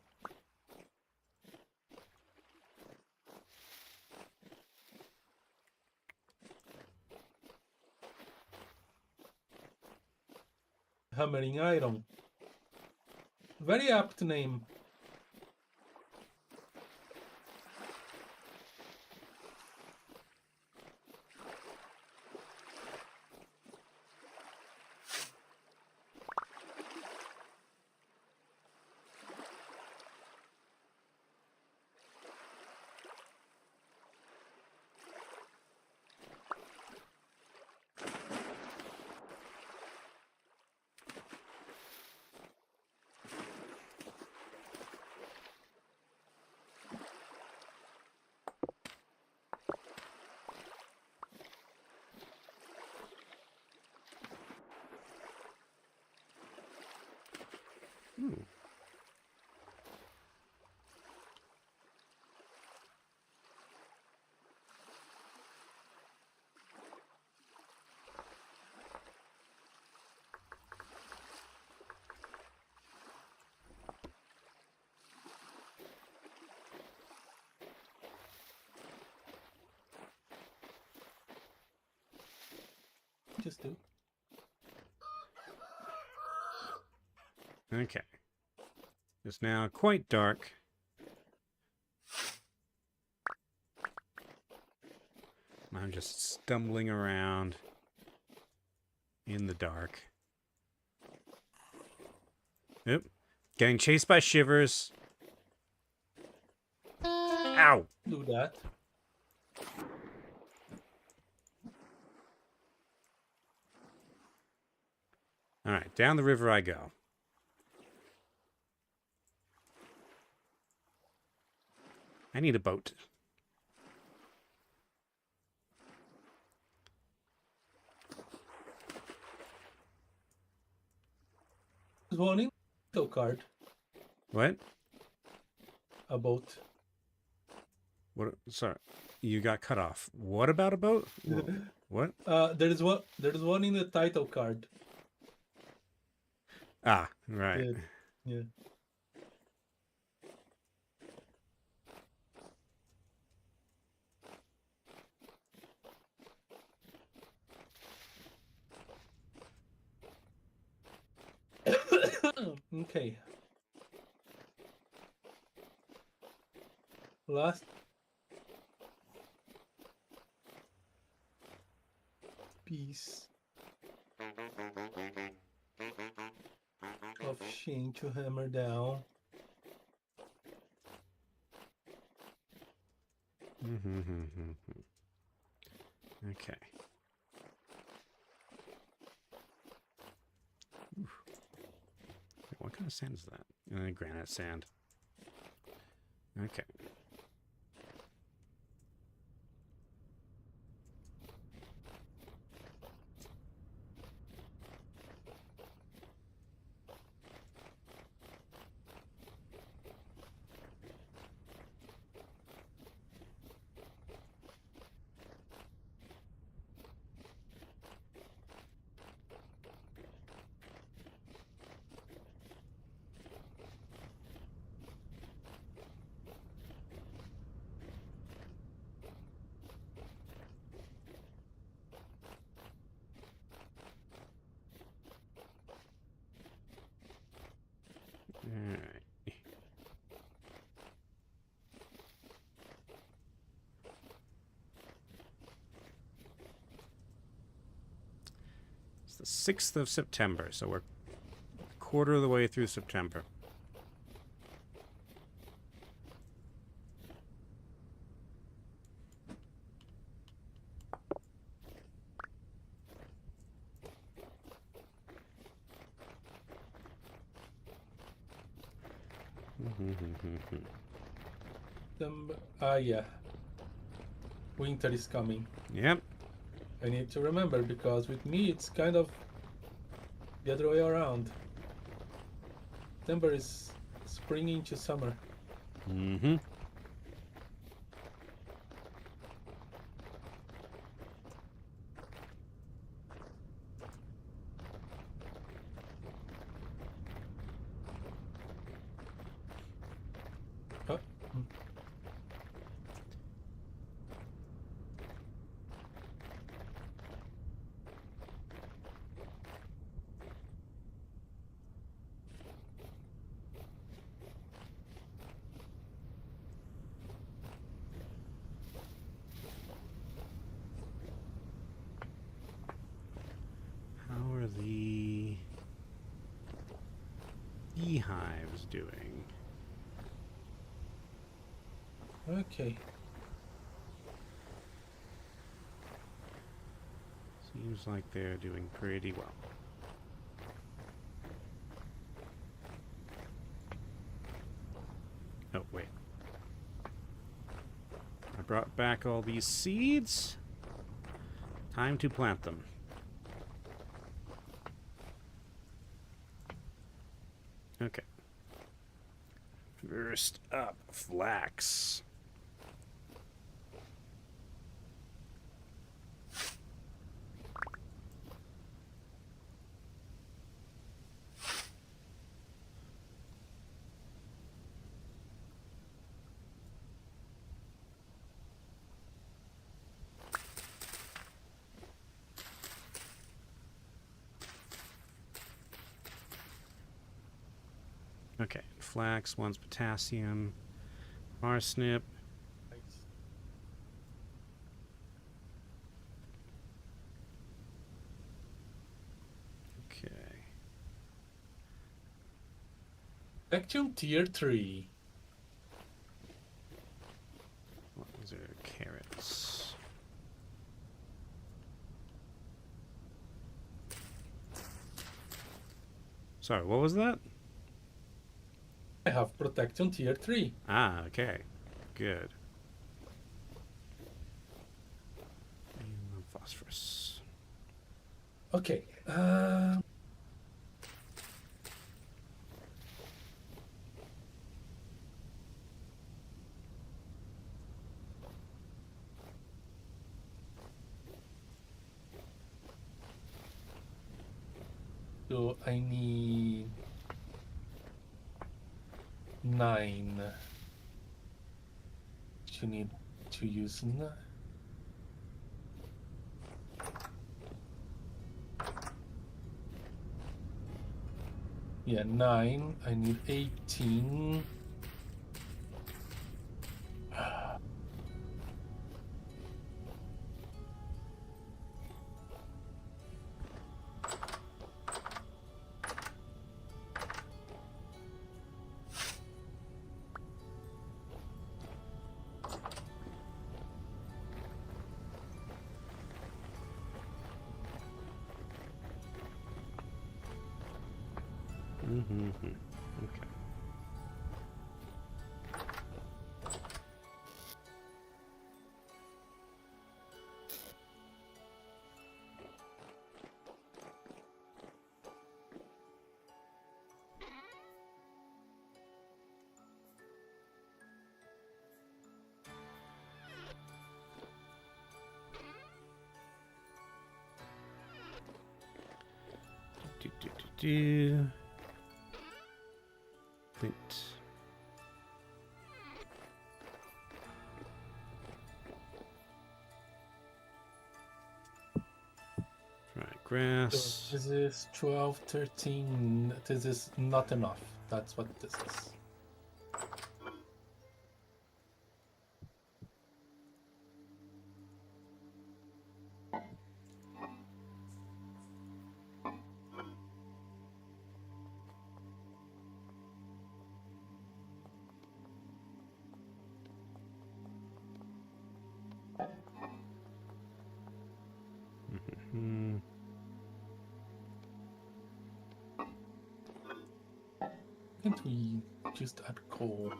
Speaker 1: Hammering iron. Very apt name.
Speaker 2: Ooh.
Speaker 1: Just do.
Speaker 2: Okay. It's now quite dark. I'm just stumbling around in the dark. Oop. Getting chased by shivers. Ow!
Speaker 1: Do that.
Speaker 2: Alright, down the river I go. I need a boat.
Speaker 1: There's one in the card.
Speaker 2: What?
Speaker 1: A boat.
Speaker 2: What? Sorry. You got cut off. What about a boat? What?
Speaker 1: There is one. There is one in the title card.
Speaker 2: Ah, right.
Speaker 1: Yeah. Okay. Last piece of sheen to hammer down.
Speaker 2: Okay. Oof. What kind of sand is that? Granite sand. Okay. Alright. It's the 6th of September, so we're a quarter of the way through September.
Speaker 1: Yeah. Winter is coming.
Speaker 2: Yep.
Speaker 1: I need to remember because with me it's kind of the other way around. September is spring into summer.
Speaker 2: Mm-hmm.
Speaker 1: Oh.
Speaker 2: How are the beehives doing?
Speaker 1: Okay.
Speaker 2: Seems like they're doing pretty well. Oh, wait. I brought back all these seeds. Time to plant them. Okay. First up, flax. Okay, flax wants potassium. Parsnip. Okay.
Speaker 1: Action tier 3.
Speaker 2: What was there? Carrots. Sorry, what was that?
Speaker 1: I have protection tier 3.
Speaker 2: Ah, okay. Good. And phosphorus.
Speaker 1: Okay. So I need 9. You need to use 9. Yeah, 9. I need 18.
Speaker 2: Mm-hmm. Okay. Do. Flint. Right,
Speaker 1: So
Speaker 2: grass.
Speaker 1: this is 12, 13. This is not enough. That's what this is.
Speaker 2: Hmm.
Speaker 1: Can't we just add coal?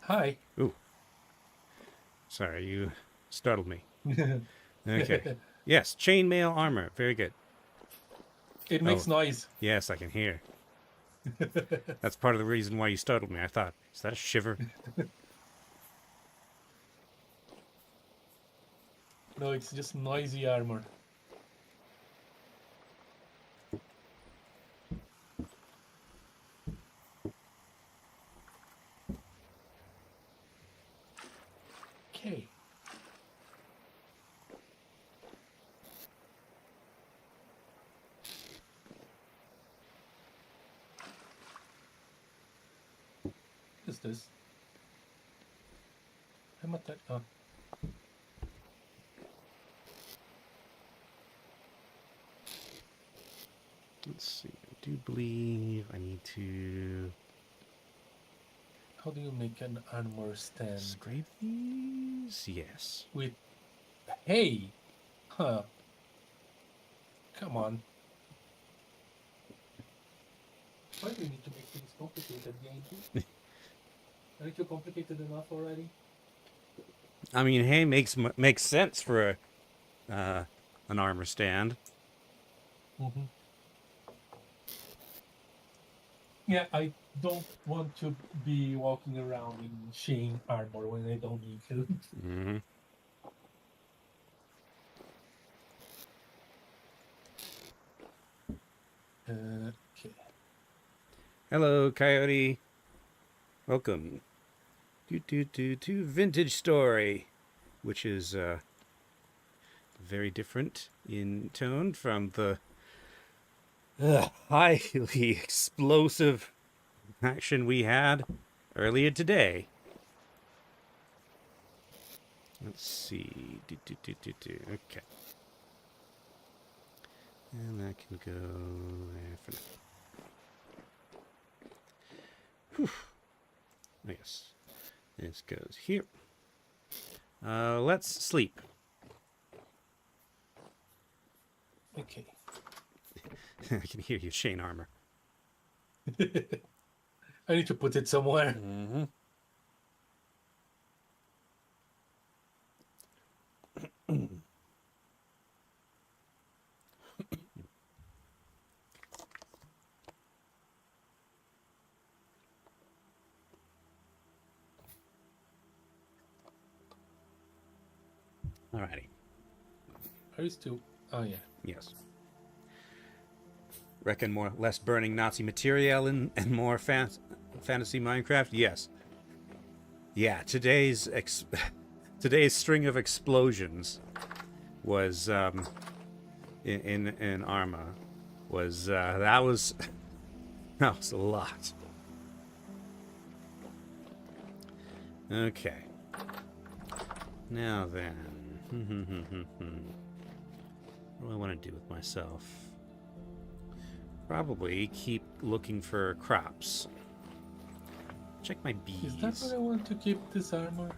Speaker 1: Hi.
Speaker 2: Ooh. Sorry, you startled me. Okay. Yes, chainmail armor. Very good.
Speaker 1: It
Speaker 2: Oh,
Speaker 1: makes noise.
Speaker 2: yes, I can hear. That's part of the reason why you startled me. I thought, is that a shiver?
Speaker 1: No, it's just noisy armor. Okay. What is this? Hematite. Oh.
Speaker 2: Let's see. I do believe I need to
Speaker 1: How do you make an armor stand?
Speaker 2: scrape these. Things, yes.
Speaker 1: with hay. Huh. Come on. Why do you need to make things complicated, Yankee? Aren't you complicated enough already?
Speaker 2: I mean, hay makes sense for an armor stand.
Speaker 1: Mm-hmm. Yeah, I don't want to be walking around in chain armor when I don't need to.
Speaker 2: Mm-hmm.
Speaker 1: Okay.
Speaker 2: Hello, Coyote. Welcome to Vintage Story, which is very different in tone from the highly explosive action we had earlier today. Let's see. Okay. And that can go there for now. Whew. Yes. This goes here. Let's sleep.
Speaker 1: Okay.
Speaker 2: I can hear you, Shane Armor.
Speaker 1: I need to put it somewhere.
Speaker 2: Mm-hmm. Alrighty.
Speaker 1: I used to. Oh yeah.
Speaker 2: Yes. Reckon less burning Nazi material and more fantasy Minecraft? Yes. Yeah, today's string of explosions was in Arma was that was a lot. Okay. Now then. What do I want to do with myself? Probably keep looking for crops. Check my bees.
Speaker 1: Is that what I want to keep this armor?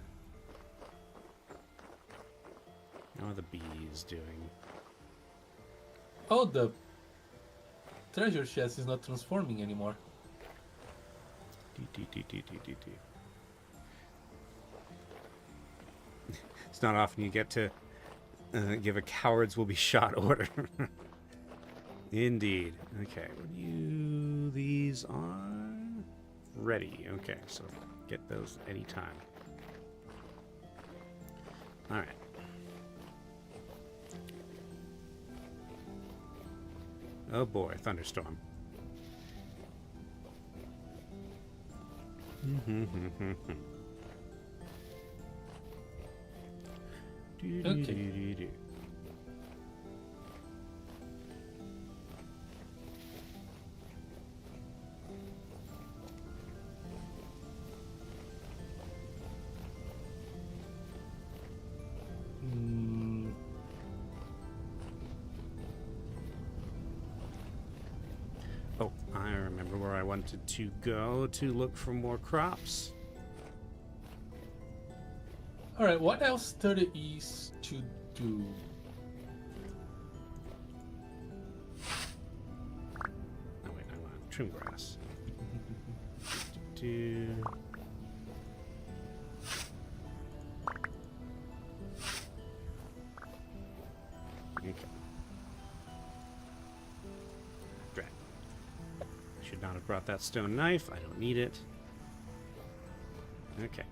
Speaker 2: How are the bees doing?
Speaker 1: Oh, the treasure chest is not transforming anymore.
Speaker 2: It's not often you get to give a cowards will be shot order. Indeed. Okay, these are ready. Okay, so get those anytime. All right. Oh boy, thunderstorm.
Speaker 1: Okay.
Speaker 2: Oh, I remember where I wanted to go to look for more crops.
Speaker 1: Alright, what else there is to do?
Speaker 2: Oh wait, I want trim grass. Okay. Drat. Should not have brought that stone knife. I don't need it. Okay.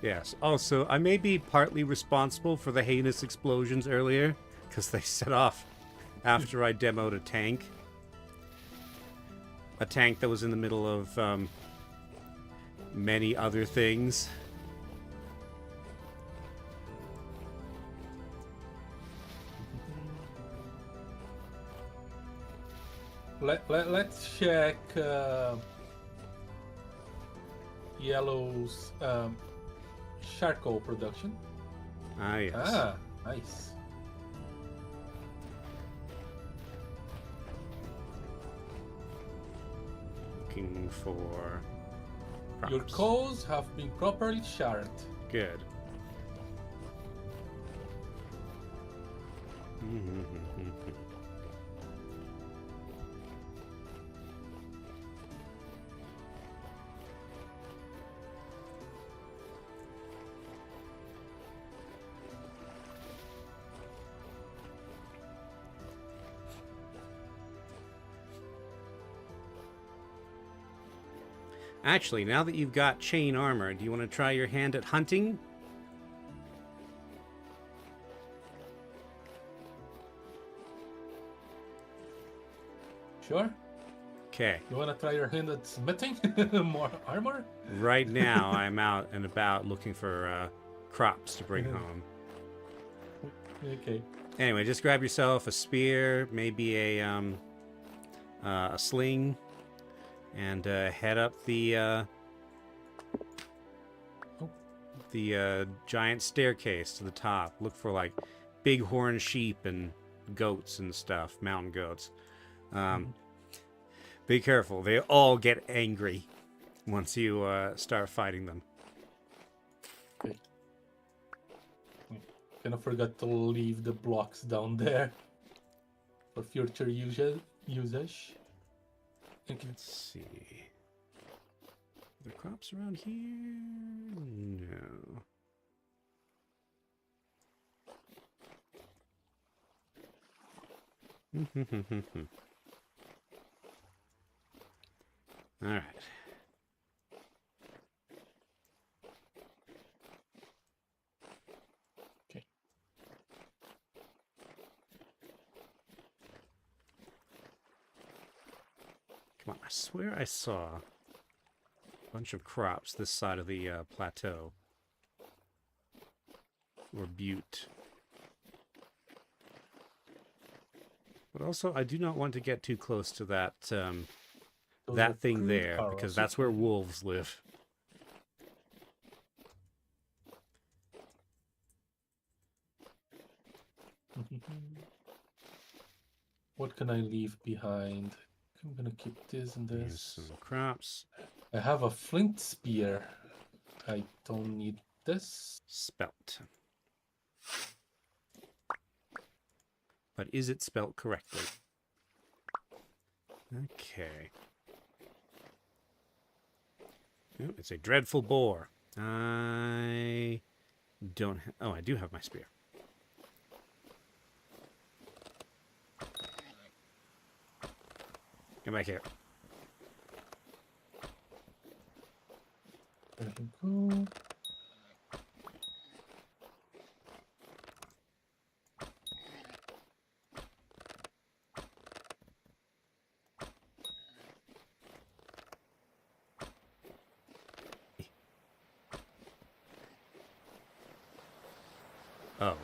Speaker 2: Yes, also, I may be partly responsible for the heinous explosions earlier, because they set off after I demoed a tank. A tank that was in the middle of many other things.
Speaker 1: Let's check Yellow's charcoal production.
Speaker 2: Ah, yes.
Speaker 1: Ah, nice.
Speaker 2: looking for crops.
Speaker 1: Your cows have been properly shared.
Speaker 2: Good. Actually, now that you've got chain armor, do you want to try your hand at hunting?
Speaker 1: Sure.
Speaker 2: Okay.
Speaker 1: You want to try your hand at smelting? More armor?
Speaker 2: Right now, I'm out and about looking for crops to bring home.
Speaker 1: Okay.
Speaker 2: Anyway, just grab yourself a spear, maybe a sling, and head up the giant staircase to the top. Look for like bighorn sheep and goats and stuff, mountain goats. Be careful; they all get angry once you start fighting them.
Speaker 1: Okay. Gonna forget to leave the blocks down there for future usage. Okay.
Speaker 2: Let's see. Are there crops around here? No. All right.
Speaker 1: Okay.
Speaker 2: Come on, I swear I saw a bunch of crops this side of the plateau. Or butte. But also, I do not want to get too close to that that thing there, because that's where wolves live.
Speaker 1: What can I leave behind? I'm gonna keep this and
Speaker 2: Here's
Speaker 1: this.
Speaker 2: some crops.
Speaker 1: I have a flint spear. I don't need this.
Speaker 2: Spelt. But is it spelt correctly? Okay. Oh, it's a dreadful boar. I don't oh, I do have my spear. Come back here.
Speaker 1: There we go.
Speaker 2: Oh.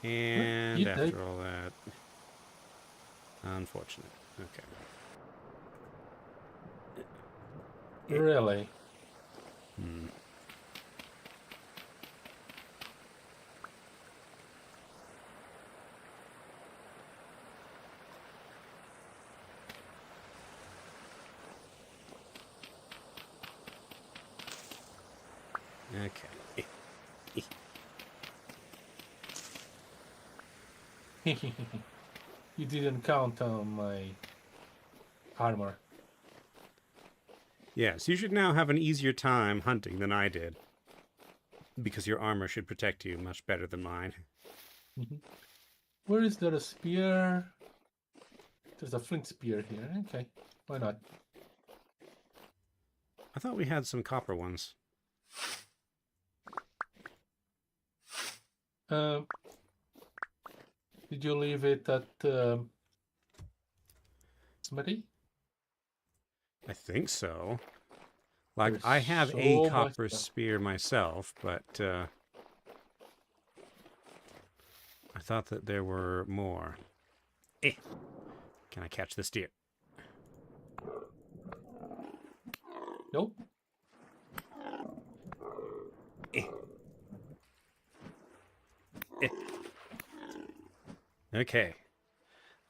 Speaker 2: And after all that, unfortunate. Okay.
Speaker 1: Really?
Speaker 2: Hmm. Okay.
Speaker 1: You didn't count on my armor.
Speaker 2: Yes, you should now have an easier time hunting than I did. Because your armor should protect you much better than mine.
Speaker 1: Where is there a spear? There's a flint spear here. Okay, why not?
Speaker 2: I thought we had some copper ones.
Speaker 1: Did you leave it at Smithy?
Speaker 2: I think so. Like,
Speaker 1: There's
Speaker 2: I have
Speaker 1: so
Speaker 2: a
Speaker 1: much
Speaker 2: copper
Speaker 1: stuff.
Speaker 2: spear myself, but I thought that there were more. Can I catch this deer?
Speaker 1: Nope.
Speaker 2: Okay.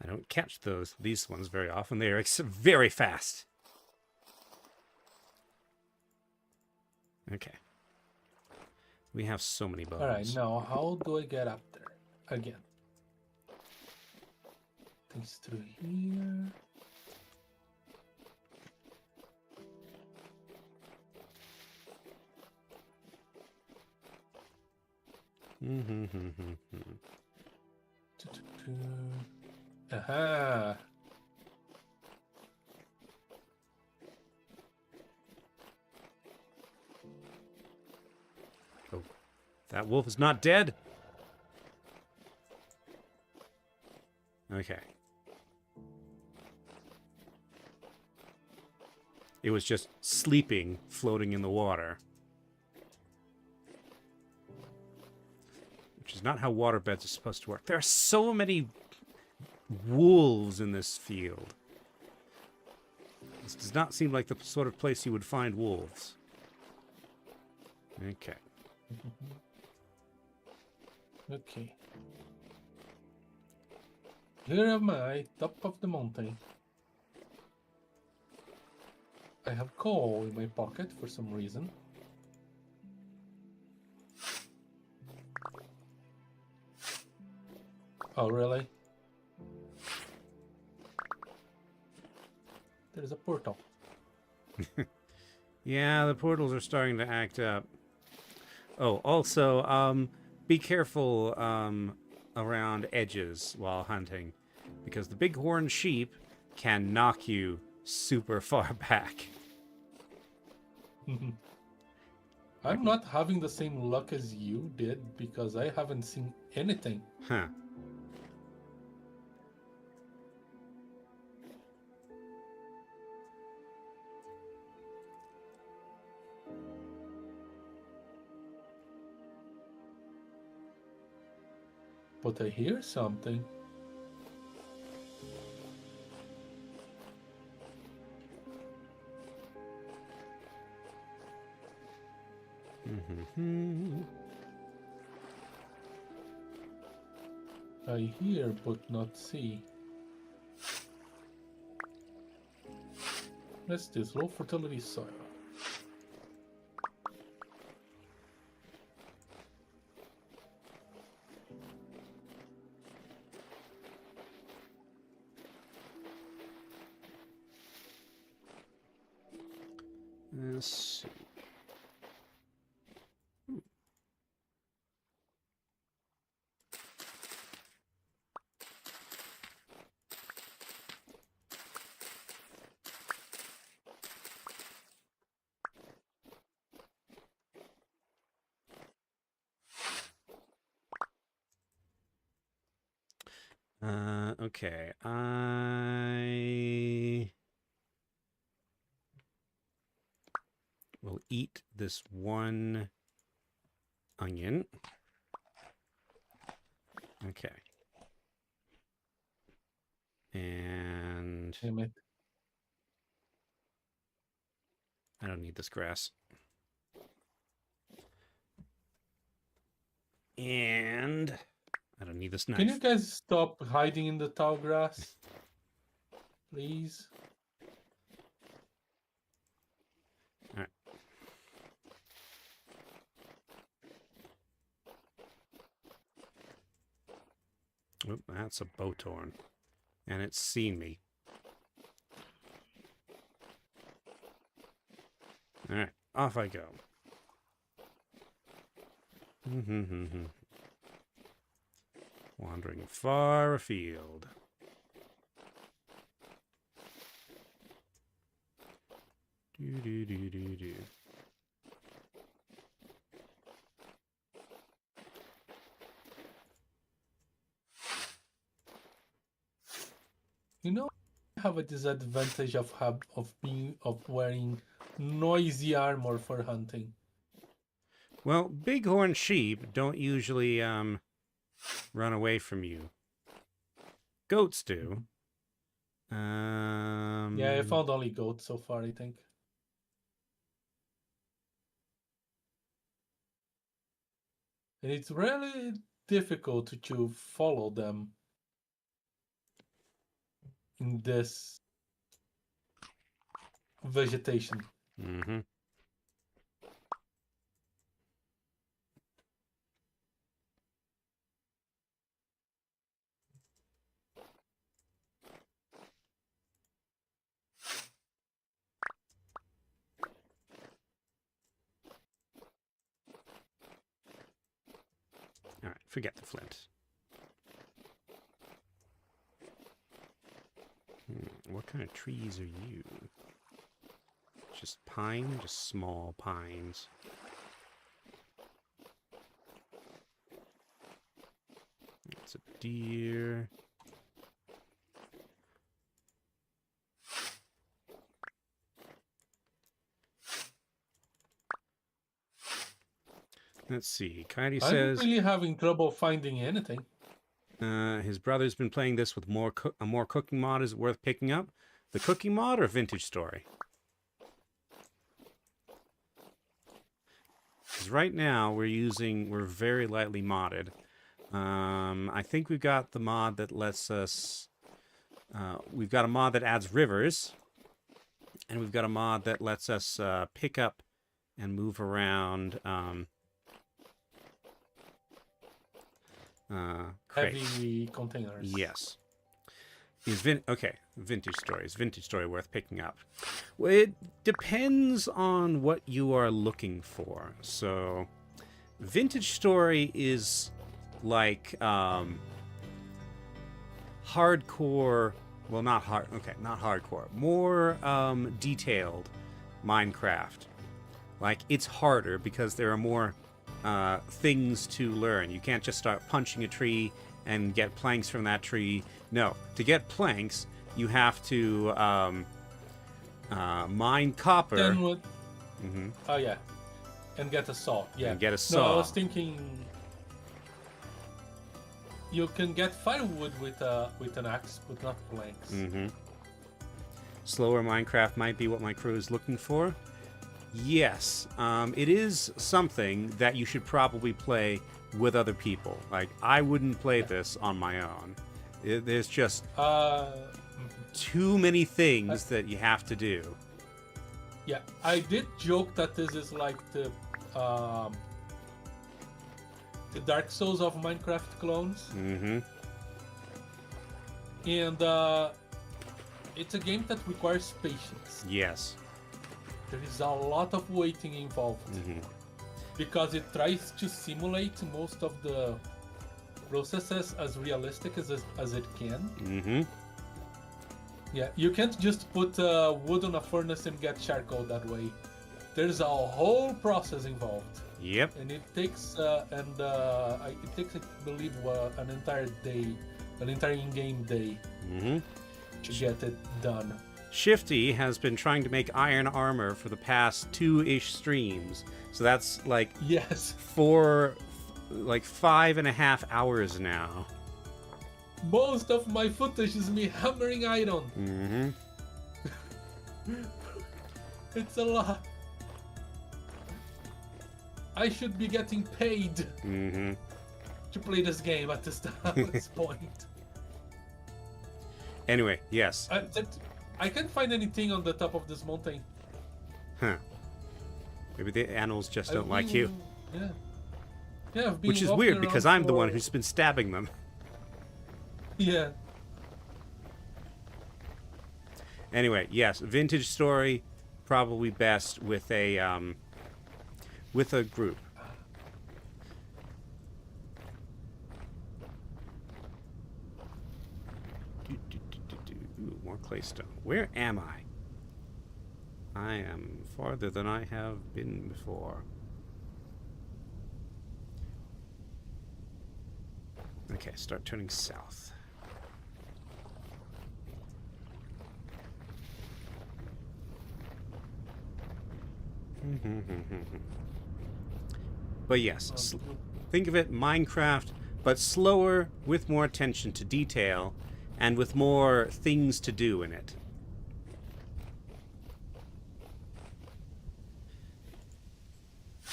Speaker 2: I don't catch these ones very often. They are very fast. Okay. We have so many bones.
Speaker 1: All right, now how do I get up there again? Things through here. Aha.
Speaker 2: Oh, that wolf is not dead? Okay. It was just sleeping, floating in the water. Which is not how waterbeds are supposed to work. There are so many wolves in this field. This does not seem like the sort of place you would find wolves. Okay.
Speaker 1: Okay. Here am I, top of the mountain. I have coal in my pocket for some reason. Oh, really? There's a portal.
Speaker 2: Yeah, the portals are starting to act up. Oh, also, be careful around edges while hunting, because the bighorn sheep can knock you super far back.
Speaker 1: I'm not having the same luck as you did because I haven't seen anything.
Speaker 2: Huh.
Speaker 1: But I hear something. I hear but not see. What's this? Low fertility soil.
Speaker 2: Let's see. Okay. I will eat this one onion. Okay. And
Speaker 1: Damn it.
Speaker 2: I don't need this grass. And I don't need this knife.
Speaker 1: Can you guys stop hiding in the tall grass? Please?
Speaker 2: All right. Oop, that's a bowthorn. And it's seen me. Alright, off I go. Wandering far afield. Do.
Speaker 1: You know, I have a disadvantage of wearing noisy armor for hunting.
Speaker 2: Well, bighorn sheep don't usually run away from you. Goats do.
Speaker 1: Yeah, I found only goats so far, I think. And it's really difficult to follow them in this vegetation.
Speaker 2: Mm-hmm. All right, forget the flint. What kind of trees are you? Just pine? Just small pines. It's a deer. Let's see. Coyote
Speaker 1: I'm
Speaker 2: says
Speaker 1: really having trouble finding anything.
Speaker 2: his brother's been playing this with a more cooking mod. Is it worth picking up? The cooking mod or Vintage Story? Because right now we're very lightly modded. I think we've got the mod that lets us. We've got a mod that adds rivers, and we've got a mod that lets us pick up and move around.
Speaker 1: Heavy containers.
Speaker 2: Yes. Vintage Story. Is Vintage Story worth picking up? Well, it depends on what you are looking for. So, Vintage Story is like hardcore. Well, not hardcore. More detailed Minecraft. Like, it's harder because there are more things to learn. You can't just start punching a tree and get planks from that tree. No, to get planks, you have to mine copper.
Speaker 1: Then what? Oh yeah, and get a saw. Yeah,
Speaker 2: and get a saw.
Speaker 1: No, I was thinking you can get firewood with an axe, but not planks.
Speaker 2: Slower Minecraft might be what my crew is looking for. Yes, it is something that you should probably play with other people. Like, I wouldn't play this on my own. There's just too many things that you have to do.
Speaker 1: Yeah, I did joke that this is like the Dark Souls of Minecraft clones. And it's a game that requires patience.
Speaker 2: Yes.
Speaker 1: There is a lot of waiting involved. Because it tries to simulate most of the processes as realistic as it can. Yeah, you can't just put wood on a furnace and get charcoal that way. There's a whole process involved.
Speaker 2: Yep.
Speaker 1: And it takes, I believe, an entire day, an entire in-game day to get it done.
Speaker 2: Shifty has been trying to make iron armor for the past 2-ish streams. So that's like 5.5 hours now.
Speaker 1: Most of my footage is me hammering iron. It's a lot. I should be getting paid to play this game at this point.
Speaker 2: Anyway, yes.
Speaker 1: I can't find anything on the top of this mountain.
Speaker 2: Huh. Maybe the animals just don't like you.
Speaker 1: Yeah. Yeah, I've been
Speaker 2: Which is weird because I'm the one who's been stabbing them.
Speaker 1: Yeah.
Speaker 2: Anyway, yes, Vintage Story probably best with a group. Ooh, more claystone. Where am I? I am farther than I have been before. Okay, start turning south. But yes, think of it Minecraft, but slower, with more attention to detail, and with more things to do in it.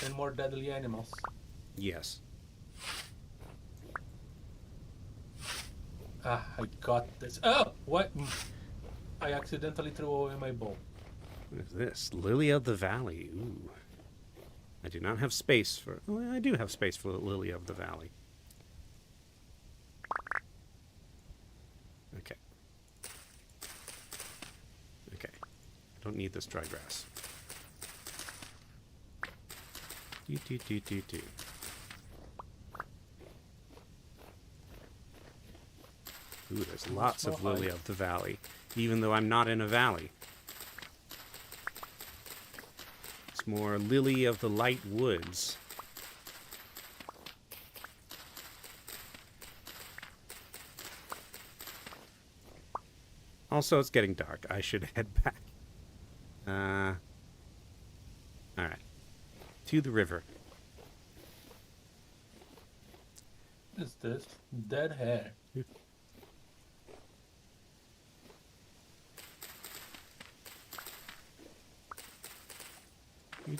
Speaker 1: And more deadly animals.
Speaker 2: Yes.
Speaker 1: Ah, I got this. Oh, what? I accidentally threw away my bow.
Speaker 2: What is this? Lily of the Valley. Ooh. I do not have space for... Oh, I do have space for Lily of the Valley. Okay. Okay. I don't need this dry grass. Do. Ooh, there's lots of Lily of the Valley, even though I'm not in a valley. It's more Lily of the Light Woods. Also, it's getting dark. I should head back. Alright. To the river.
Speaker 1: What is this? Dead hair.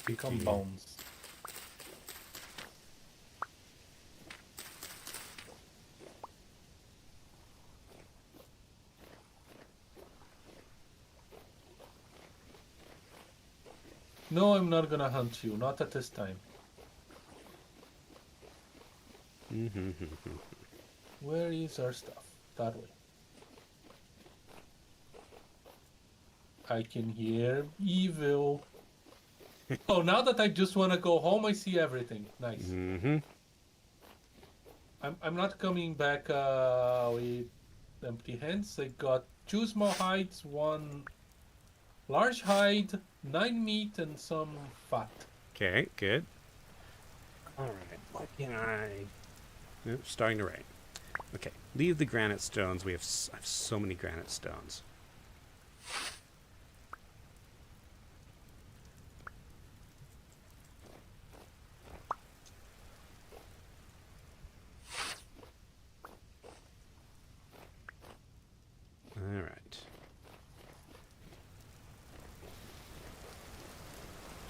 Speaker 1: Become bones. No, I'm not gonna hunt you. Not at this time. Where is our stuff? That way. I can hear evil. Oh, now that I just want to go home, I see everything. Nice. I'm not coming back with empty hands. I got 2 small hides, 1 large hide, 9 meat, and some fat.
Speaker 2: Okay, good. Alright, what can I... Nope, starting to rain. Okay, leave the granite stones. I have so many granite stones. Alright.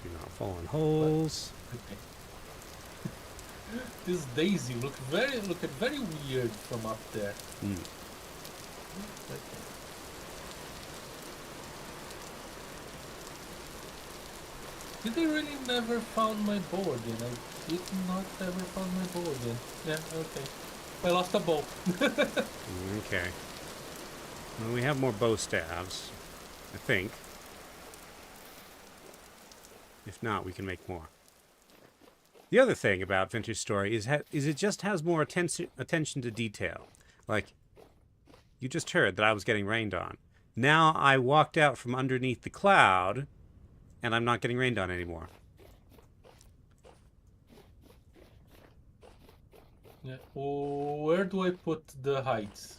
Speaker 2: Do not fall in holes.
Speaker 1: Okay. This daisy look very weird from up there. Okay. Did I really never found my bow again? I did not ever found my bow again. Yeah, okay. I lost a bow.
Speaker 2: Okay. Well, we have more bow staves, I think. If not, we can make more. The other thing about Vintage Story is it just has more attention to detail. Like, you just heard that I was getting rained on. Now I walked out from underneath the cloud, and I'm not getting rained on anymore.
Speaker 1: Yeah. Where do I put the hides?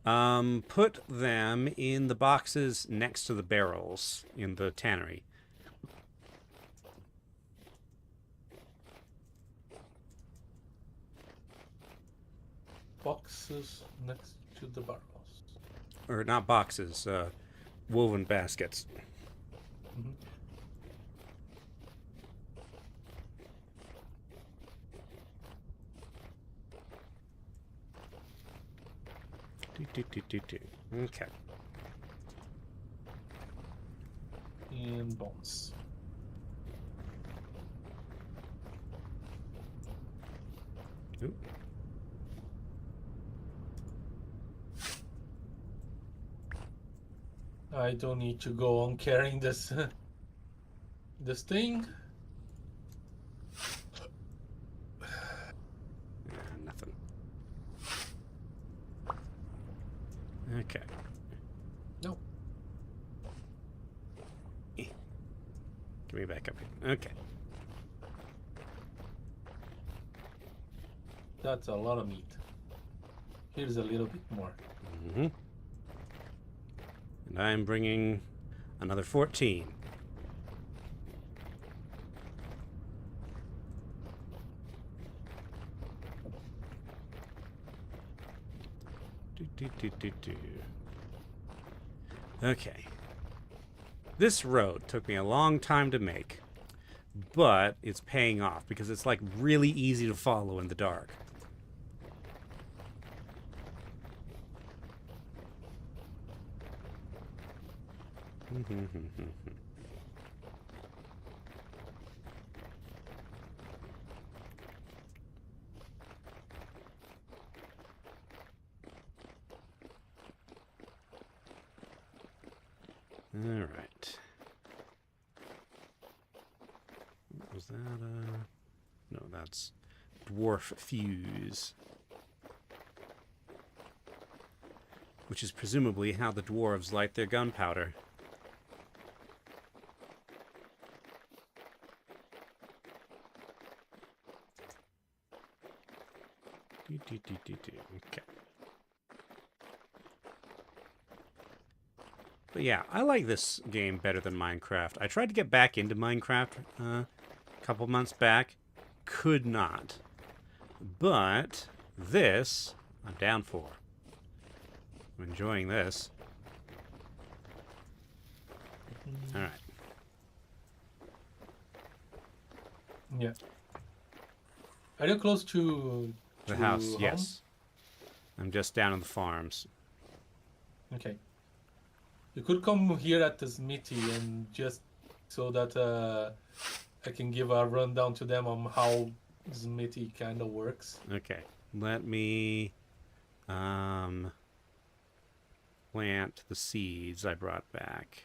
Speaker 2: Put them in the boxes next to the barrels in the tannery.
Speaker 1: Boxes next to the barrels.
Speaker 2: Or not boxes, woven baskets. Okay.
Speaker 1: And bones.
Speaker 2: Oop.
Speaker 1: I don't need to go on carrying this this thing.
Speaker 2: Nothing. Okay.
Speaker 1: No.
Speaker 2: Give me back up here. Okay.
Speaker 1: That's a lot of meat. Here's a little bit more.
Speaker 2: And I'm bringing another 14. Okay. This road took me a long time to make, but it's paying off because it's like really easy to follow in the dark. All right. What was that? No, that's dwarf fuse. Which is presumably how the dwarves light their gunpowder. Okay. But yeah, I like this game better than Minecraft. I tried to get back into Minecraft a couple months back. Could not. But this, I'm down for. I'm enjoying this. All right.
Speaker 1: Yeah. Are you close to
Speaker 2: The house,
Speaker 1: home?
Speaker 2: yes. I'm just down in the farms.
Speaker 1: Okay. You could come here at the smithy and just so that I can give a rundown to them on how smithy kind of works.
Speaker 2: Okay. Let me plant the seeds I brought back.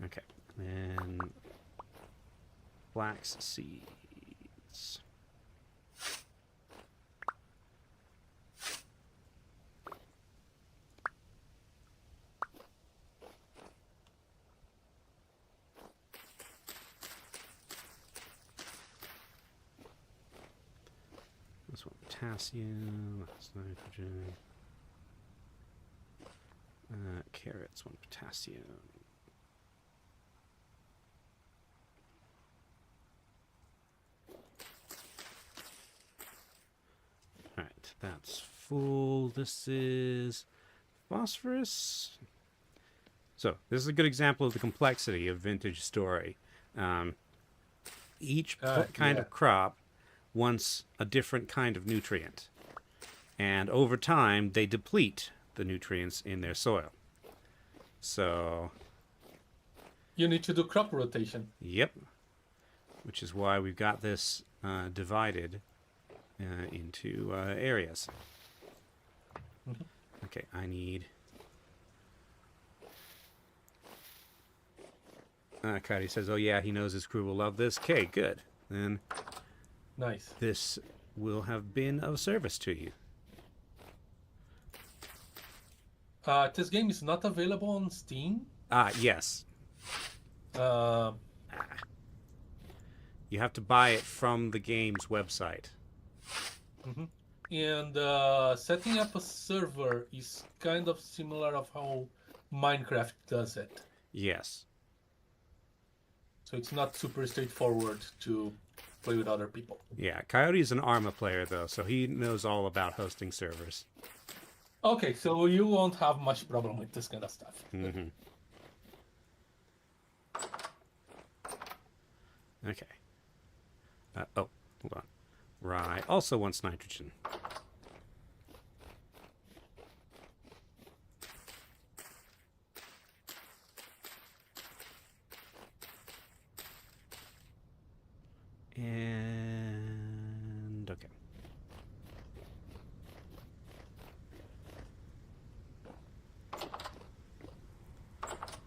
Speaker 2: Okay. And flax seeds. This one potassium, that's nitrogen. Carrots, one potassium. Alright, that's full. This is phosphorus. So, this is a good example of the complexity of vintage story. Each kind of crop wants a different kind of nutrient. And over time, they deplete the nutrients in their soil. So...
Speaker 1: You need to do crop rotation.
Speaker 2: Yep. Which is why we've got this divided into areas.
Speaker 1: Mm-hmm.
Speaker 2: Okay, I need... Coyote says, oh yeah, he knows his crew will love this. Okay, good. Then
Speaker 1: nice.
Speaker 2: This will have been of service to you.
Speaker 1: This game is not available on Steam.
Speaker 2: Yes.
Speaker 1: Uh,
Speaker 2: You have to buy it from the game's website.
Speaker 1: mm-hmm. And setting up a server is kind of similar of how Minecraft does it.
Speaker 2: Yes.
Speaker 1: So it's not super straightforward to play with other people.
Speaker 2: Yeah, Coyote's an Arma player, though, so he knows all about hosting servers.
Speaker 1: Okay, so you won't have much problem with this kind of stuff.
Speaker 2: Mm-hmm. Okay. Oh, hold on. Rye also wants nitrogen. And okay.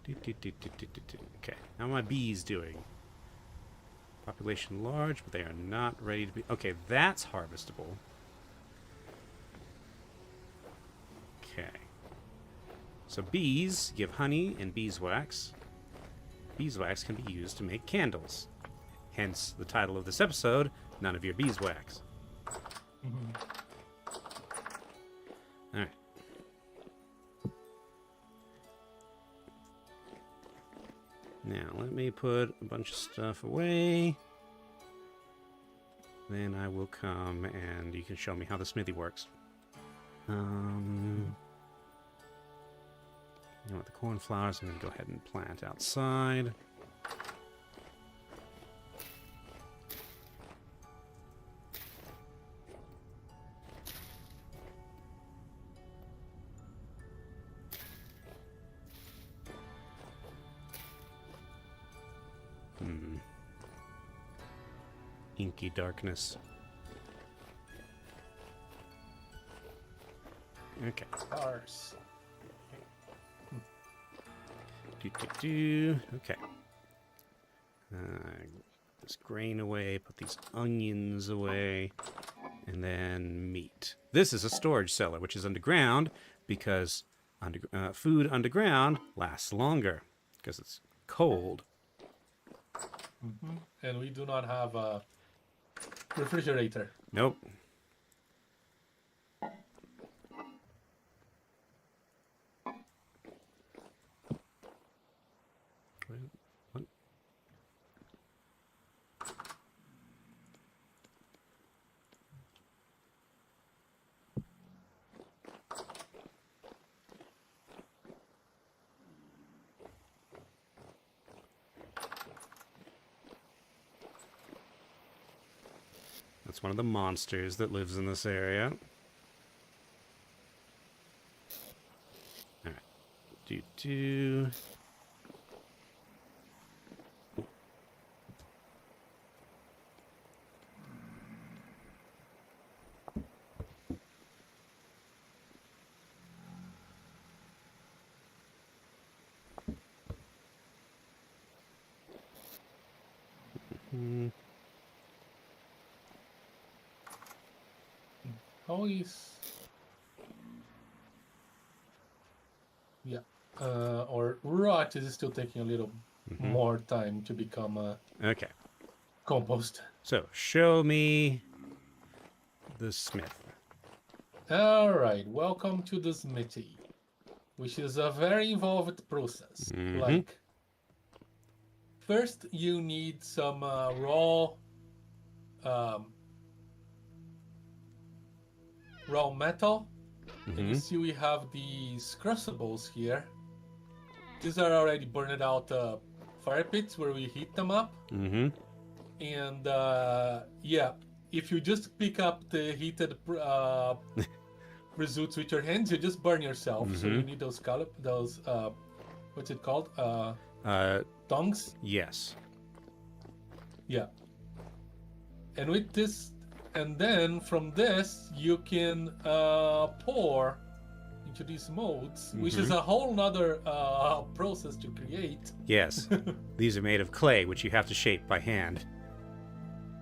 Speaker 2: Okay, how are my bees doing? Population large, but they are not ready to be... Okay, that's harvestable. Okay. So bees give honey and beeswax. Beeswax can be used to make candles. Hence the title of this episode, None of Your Beeswax.
Speaker 1: Mm-hmm.
Speaker 2: Alright. Now, let me put a bunch of stuff away. Then I will come and you can show me how the smithy works. You know what, the cornflowers I'm going to go ahead and plant outside. Inky darkness. Okay.
Speaker 1: Stars.
Speaker 2: Okay. This grain away, put these onions away, and then meat. This is a storage cellar, which is underground because food underground lasts longer because it's cold.
Speaker 1: And we do not have a refrigerator.
Speaker 2: Nope. What? That's one of the monsters that lives in this area. Alright. Do.
Speaker 1: How is... Yeah. Or rot is still taking a little more time to become
Speaker 2: Okay.
Speaker 1: compost.
Speaker 2: So, show me the smith.
Speaker 1: Alright, welcome to the smithy, which is a very involved process. Like, first you need some raw metal. And you see we have these crucibles here. These are already burned out fire pits where we heat them up. And yeah, if you just pick up the heated results with your hands, you just burn yourself. So you need those what's it called? Tongs?
Speaker 2: Yes.
Speaker 1: Yeah. And with this, and then from this, you can pour into these molds, which is a whole nother process to create.
Speaker 2: Yes. These are made of clay, which you have to shape by hand.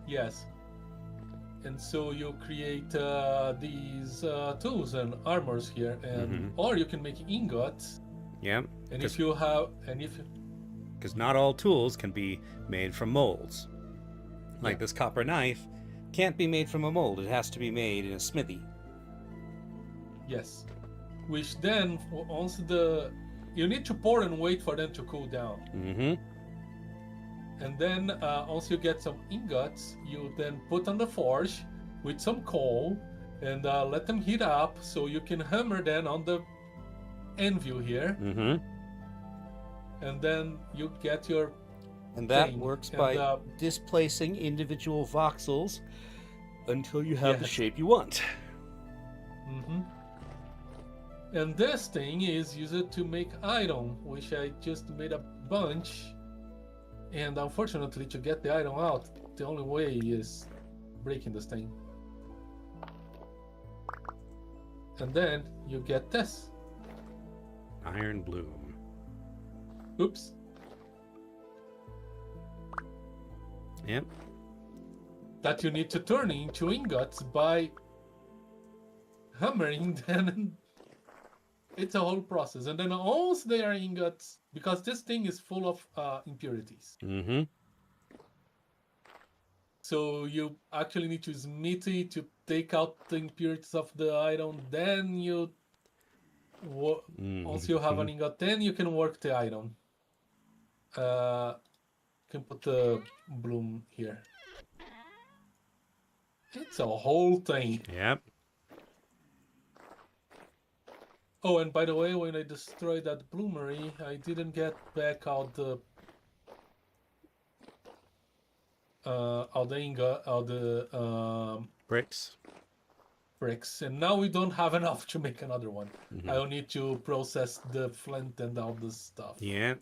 Speaker 1: Yes. And so you create these tools and armors here, and or you can make ingots.
Speaker 2: Yeah.
Speaker 1: And if you have,
Speaker 2: because not all tools can be made from molds. Like this copper knife can't be made from a mold. It has to be made in a smithy.
Speaker 1: Yes. Which then, once you need to pour and wait for them to cool down. And then once you get some ingots, you then put on the forge with some coal and let them heat up so you can hammer them on the anvil here. And then you get your
Speaker 2: And that
Speaker 1: thing.
Speaker 2: works
Speaker 1: And,
Speaker 2: by displacing individual voxels until you have the shape you want.
Speaker 1: And this thing is used to make iron, which I just made a bunch. And unfortunately, to get the iron out, the only way is breaking this thing. And then you get this.
Speaker 2: Iron bloom.
Speaker 1: Oops.
Speaker 2: Yep.
Speaker 1: That you need to turn into ingots by hammering them. It's a whole process. And then once they are ingots, because this thing is full of impurities. So you actually need to smithy to take out the impurities of the iron. Then you, once you have an ingot, then you can work the iron. Can put the bloom here. It's a whole thing.
Speaker 2: Yep.
Speaker 1: Oh, and by the way, when I destroyed that bloomery, I didn't get back out the
Speaker 2: Bricks.
Speaker 1: bricks, and now we don't have enough to make another one. I'll need to process the flint and all this stuff.
Speaker 2: Yeah.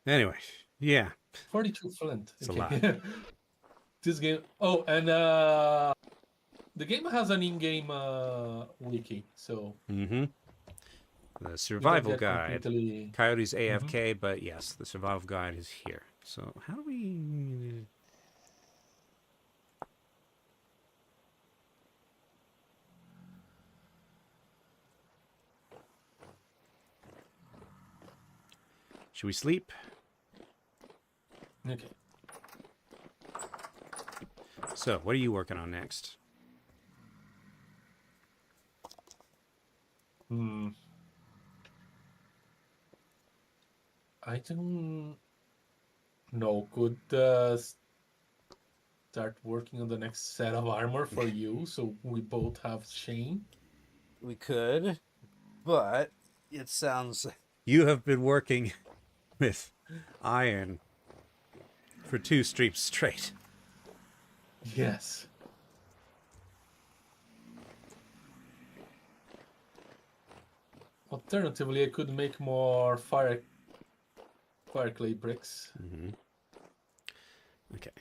Speaker 2: Anyway, yeah,
Speaker 1: 42 flint.
Speaker 2: it's a lot.
Speaker 1: Okay. This game. Oh, and the game has an in-game wiki, so
Speaker 2: Mm-hmm. The
Speaker 1: you don't
Speaker 2: survival
Speaker 1: get
Speaker 2: guide.
Speaker 1: completely.
Speaker 2: Coyote's
Speaker 1: Mhm.
Speaker 2: AFK, but yes, the survival guide is here. So how do we... Should we sleep?
Speaker 1: Okay.
Speaker 2: So, what are you working on next?
Speaker 1: Hmm. I don't know. Could start working on the next set of armor for you, so we both have Shane.
Speaker 3: We could, but it sounds.
Speaker 2: You have been working with iron for 2 streams straight.
Speaker 1: Yes. Alternatively, I could make more fire clay bricks.
Speaker 2: Mm-hmm. Okay.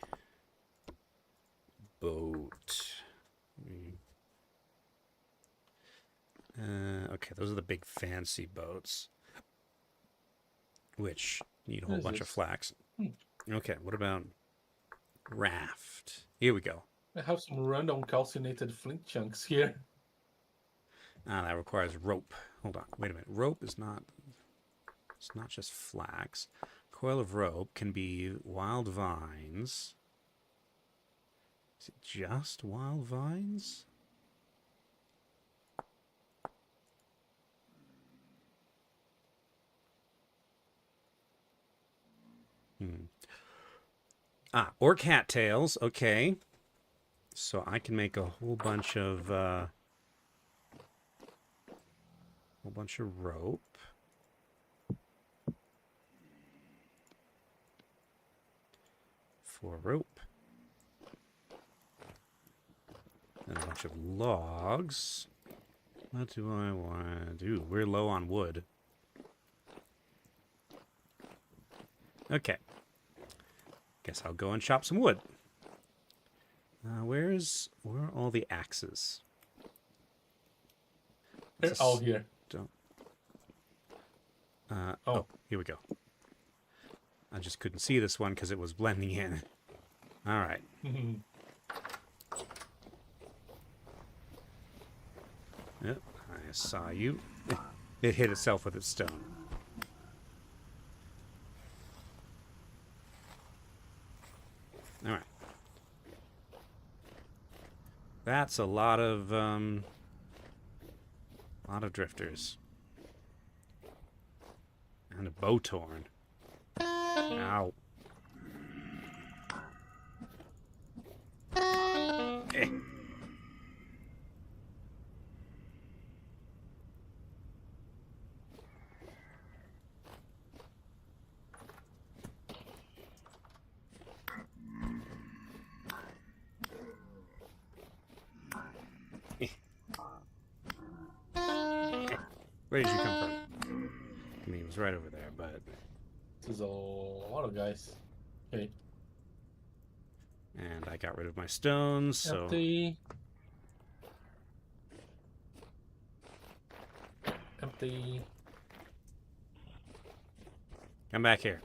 Speaker 2: Boat. Okay, those are the big fancy boats, which need a
Speaker 1: What
Speaker 2: whole
Speaker 1: is
Speaker 2: bunch of
Speaker 1: this?
Speaker 2: flax. Okay, what about raft? Here we go.
Speaker 1: I have some random calcinated flint chunks here.
Speaker 2: Ah, that requires rope. Hold on, wait a minute. Rope is not... It's not just flax. Coil of rope can be wild vines. Is it just wild vines? Ah, or cattails. Okay. So I can make a whole bunch of rope. For rope. And a bunch of logs. What do I want to do? We're low on wood. Okay. Guess I'll go and chop some wood. Where are all the axes?
Speaker 1: They're all here.
Speaker 2: Don't.
Speaker 1: Oh.
Speaker 2: Oh, here we go. I just couldn't see this one because it was blending in. All right. Yep, I saw you. It hit itself with its stone. All right. That's a lot of drifters. And a bowtorn. Ow. Eh. Where did you come from? I mean, it was right over there, but...
Speaker 1: There's a lot of guys. Okay.
Speaker 2: And I got rid of my stones, so...
Speaker 1: Empty. Empty.
Speaker 2: Come back here.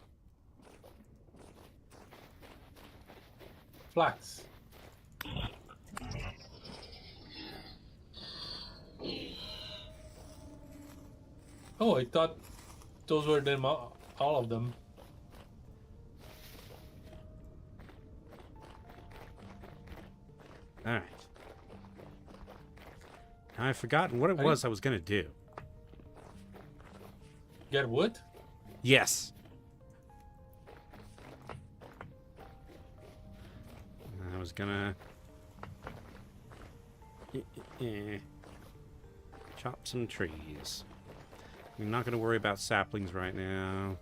Speaker 1: Flax. Oh, I thought those were them, all of them.
Speaker 2: Alright. Now I've forgotten what it was I was going to do.
Speaker 1: Get wood?
Speaker 2: Yes. I was gonna... chop some trees. I'm not gonna worry about saplings right now.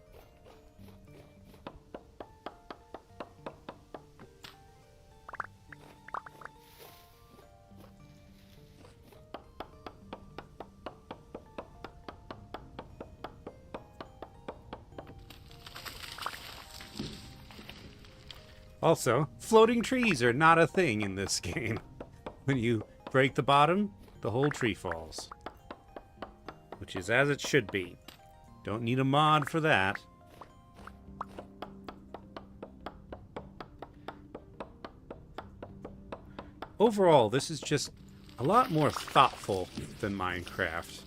Speaker 2: Also, floating trees are not a thing in this game. When you break the bottom, the whole tree falls. Which is as it should be. Don't need a mod for that. Overall, this is just a lot more thoughtful than Minecraft.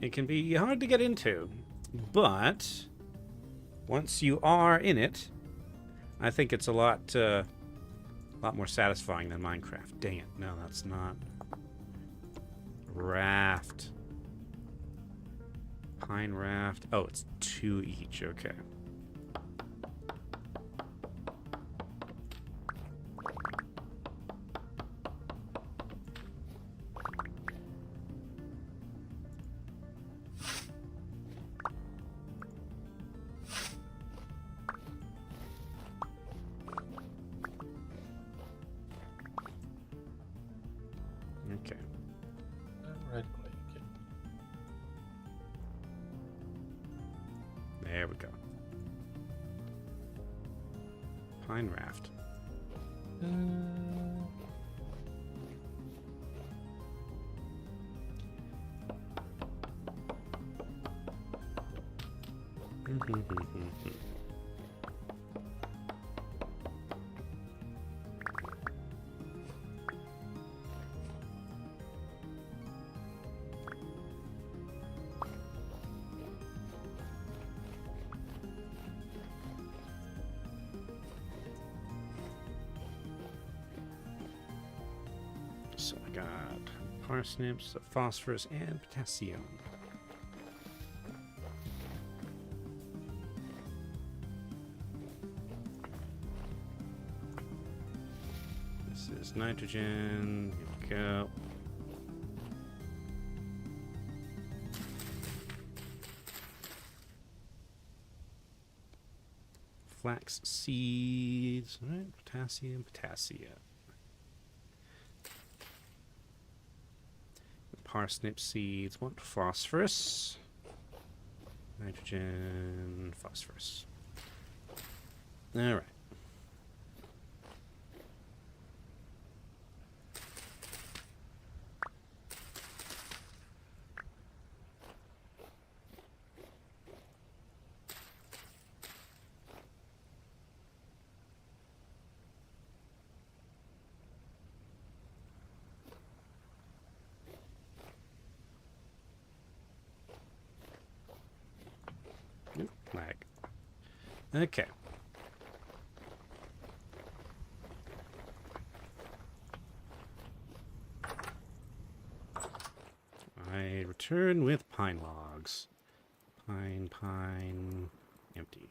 Speaker 2: It can be hard to get into, but once you are in it, I think it's a lot more satisfying than Minecraft. Dang it! No, that's not. Raft. Pine raft. Oh, it's 2 each. Okay. Okay.
Speaker 1: Right click.
Speaker 2: There we go. Pine raft. So I got parsnips, phosphorus, and potassium. This is nitrogen. Here we go. Flax seeds. All right, potassium. Parsnip seeds want phosphorus. Nitrogen, phosphorus. All right. Lag. Okay. I return with pine logs. Pine, empty.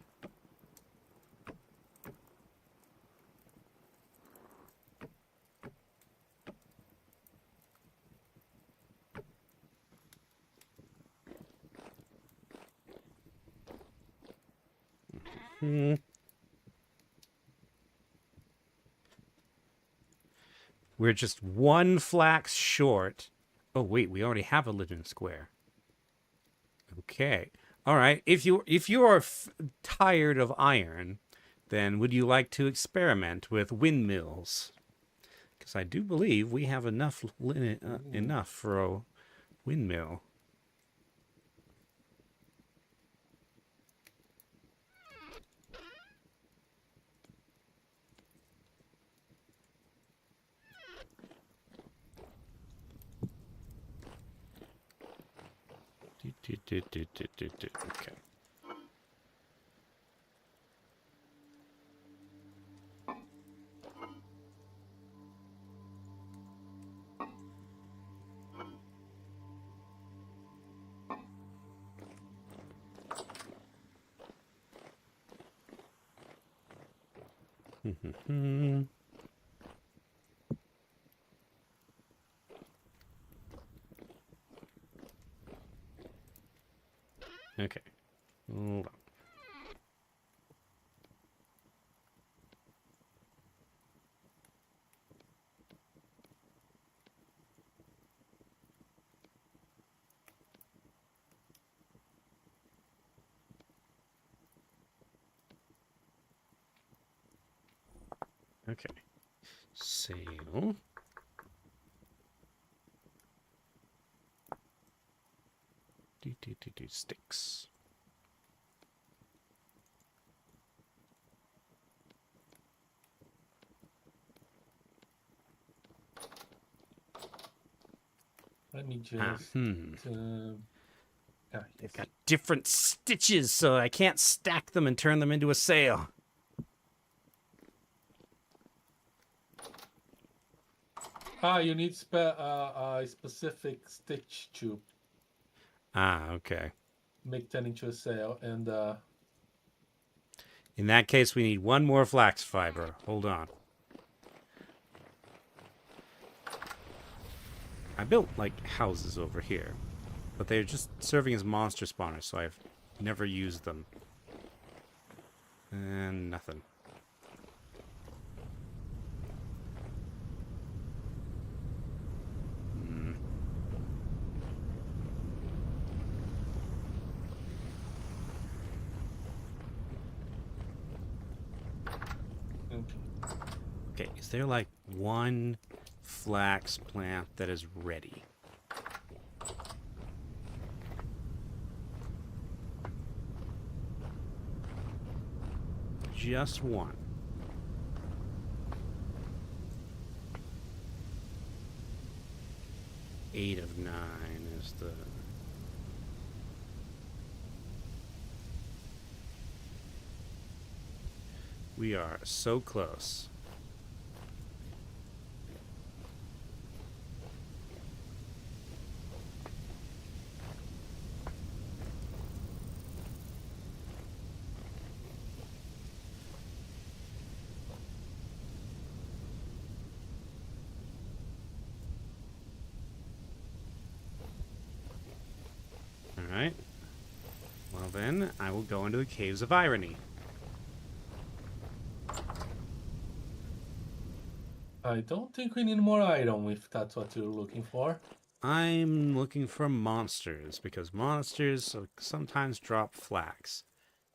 Speaker 2: We're just 1 flax short. Oh wait, we already have a living square. Okay. All right. If you are tired of iron, then would you like to experiment with windmills? Because I do believe we have enough for a windmill. Okay. Okay. Hold on. Okay. Sail. Sticks.
Speaker 1: Let me just.
Speaker 2: They've got different stitches, so I can't stack them and turn them into a sail.
Speaker 1: You need a specific stitch to
Speaker 2: Okay.
Speaker 1: make that into a sail, and
Speaker 2: In that case, we need one more flax fiber. Hold on. I built, like, houses over here, but they're just serving as monster spawners, so I've never used them. And nothing. Okay, is there like one flax plant that is ready? Just one. Eight of 9 is the... We are so close. Alright. Well then, I will go into the Caves of Irony.
Speaker 1: I don't think we need more iron if that's what you're looking for.
Speaker 2: I'm looking for monsters, because monsters sometimes drop flax.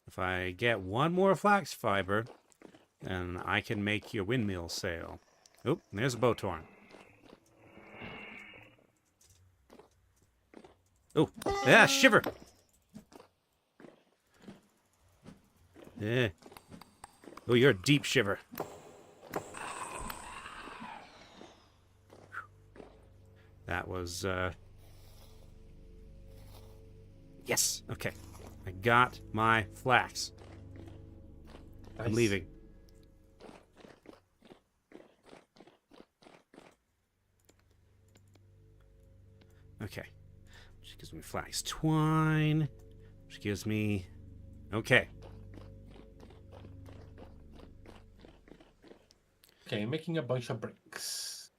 Speaker 2: If I get one more flax fiber, then I can make your windmill sail. Oop, there's a bowtorn. Oh, yeah, shiver! Yeah. Oh, you're a deep shiver. That was, Yes! Okay. I got my flax.
Speaker 1: Nice.
Speaker 2: I'm leaving. Okay. Which gives me flax twine. Which gives me... Okay.
Speaker 1: Okay, making a bunch of bricks.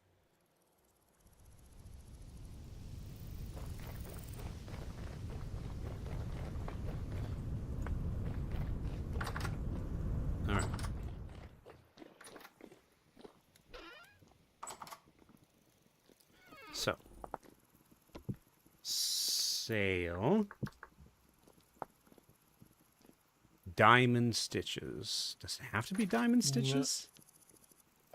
Speaker 2: Alright. So. Sail. Diamond stitches. Does it have to be diamond stitches?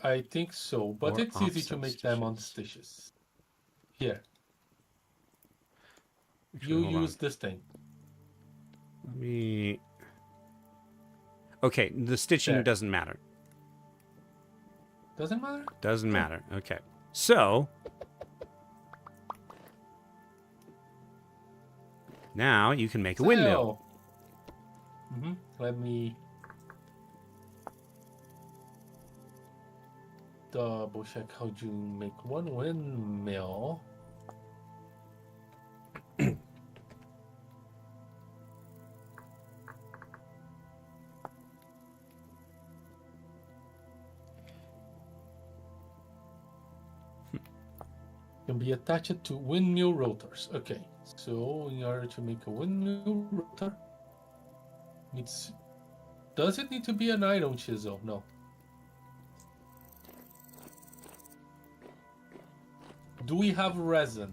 Speaker 1: I think so, but
Speaker 2: Or
Speaker 1: it's easy to
Speaker 2: offset
Speaker 1: make them on
Speaker 2: stitches.
Speaker 1: stitches. Here,
Speaker 2: Actually,
Speaker 1: you
Speaker 2: hold on.
Speaker 1: use this thing.
Speaker 2: Let me... Okay, the stitching
Speaker 1: There.
Speaker 2: doesn't matter.
Speaker 1: Doesn't matter?
Speaker 2: Doesn't matter. Okay. So... Now you can make a windmill.
Speaker 1: Let me double check how you make one windmill. Can be attached to windmill rotors. Okay, so in order to make a windmill rotor, does it need to be an iron chisel? No. Do we have resin?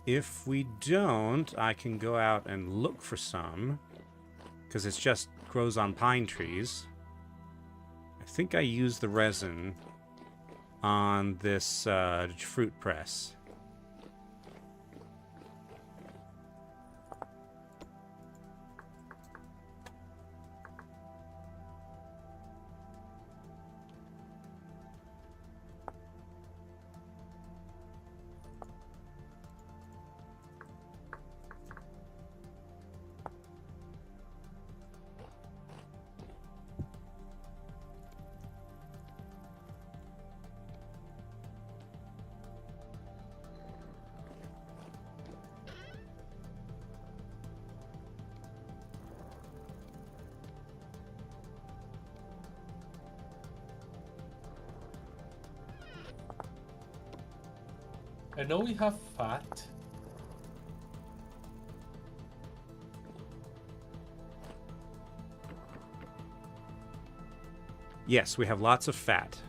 Speaker 2: If we don't, I can go out and look for some. Because it just grows on pine trees. I think I used the resin on this fruit press.
Speaker 1: I know we have fat.
Speaker 2: Yes, we have lots of fat.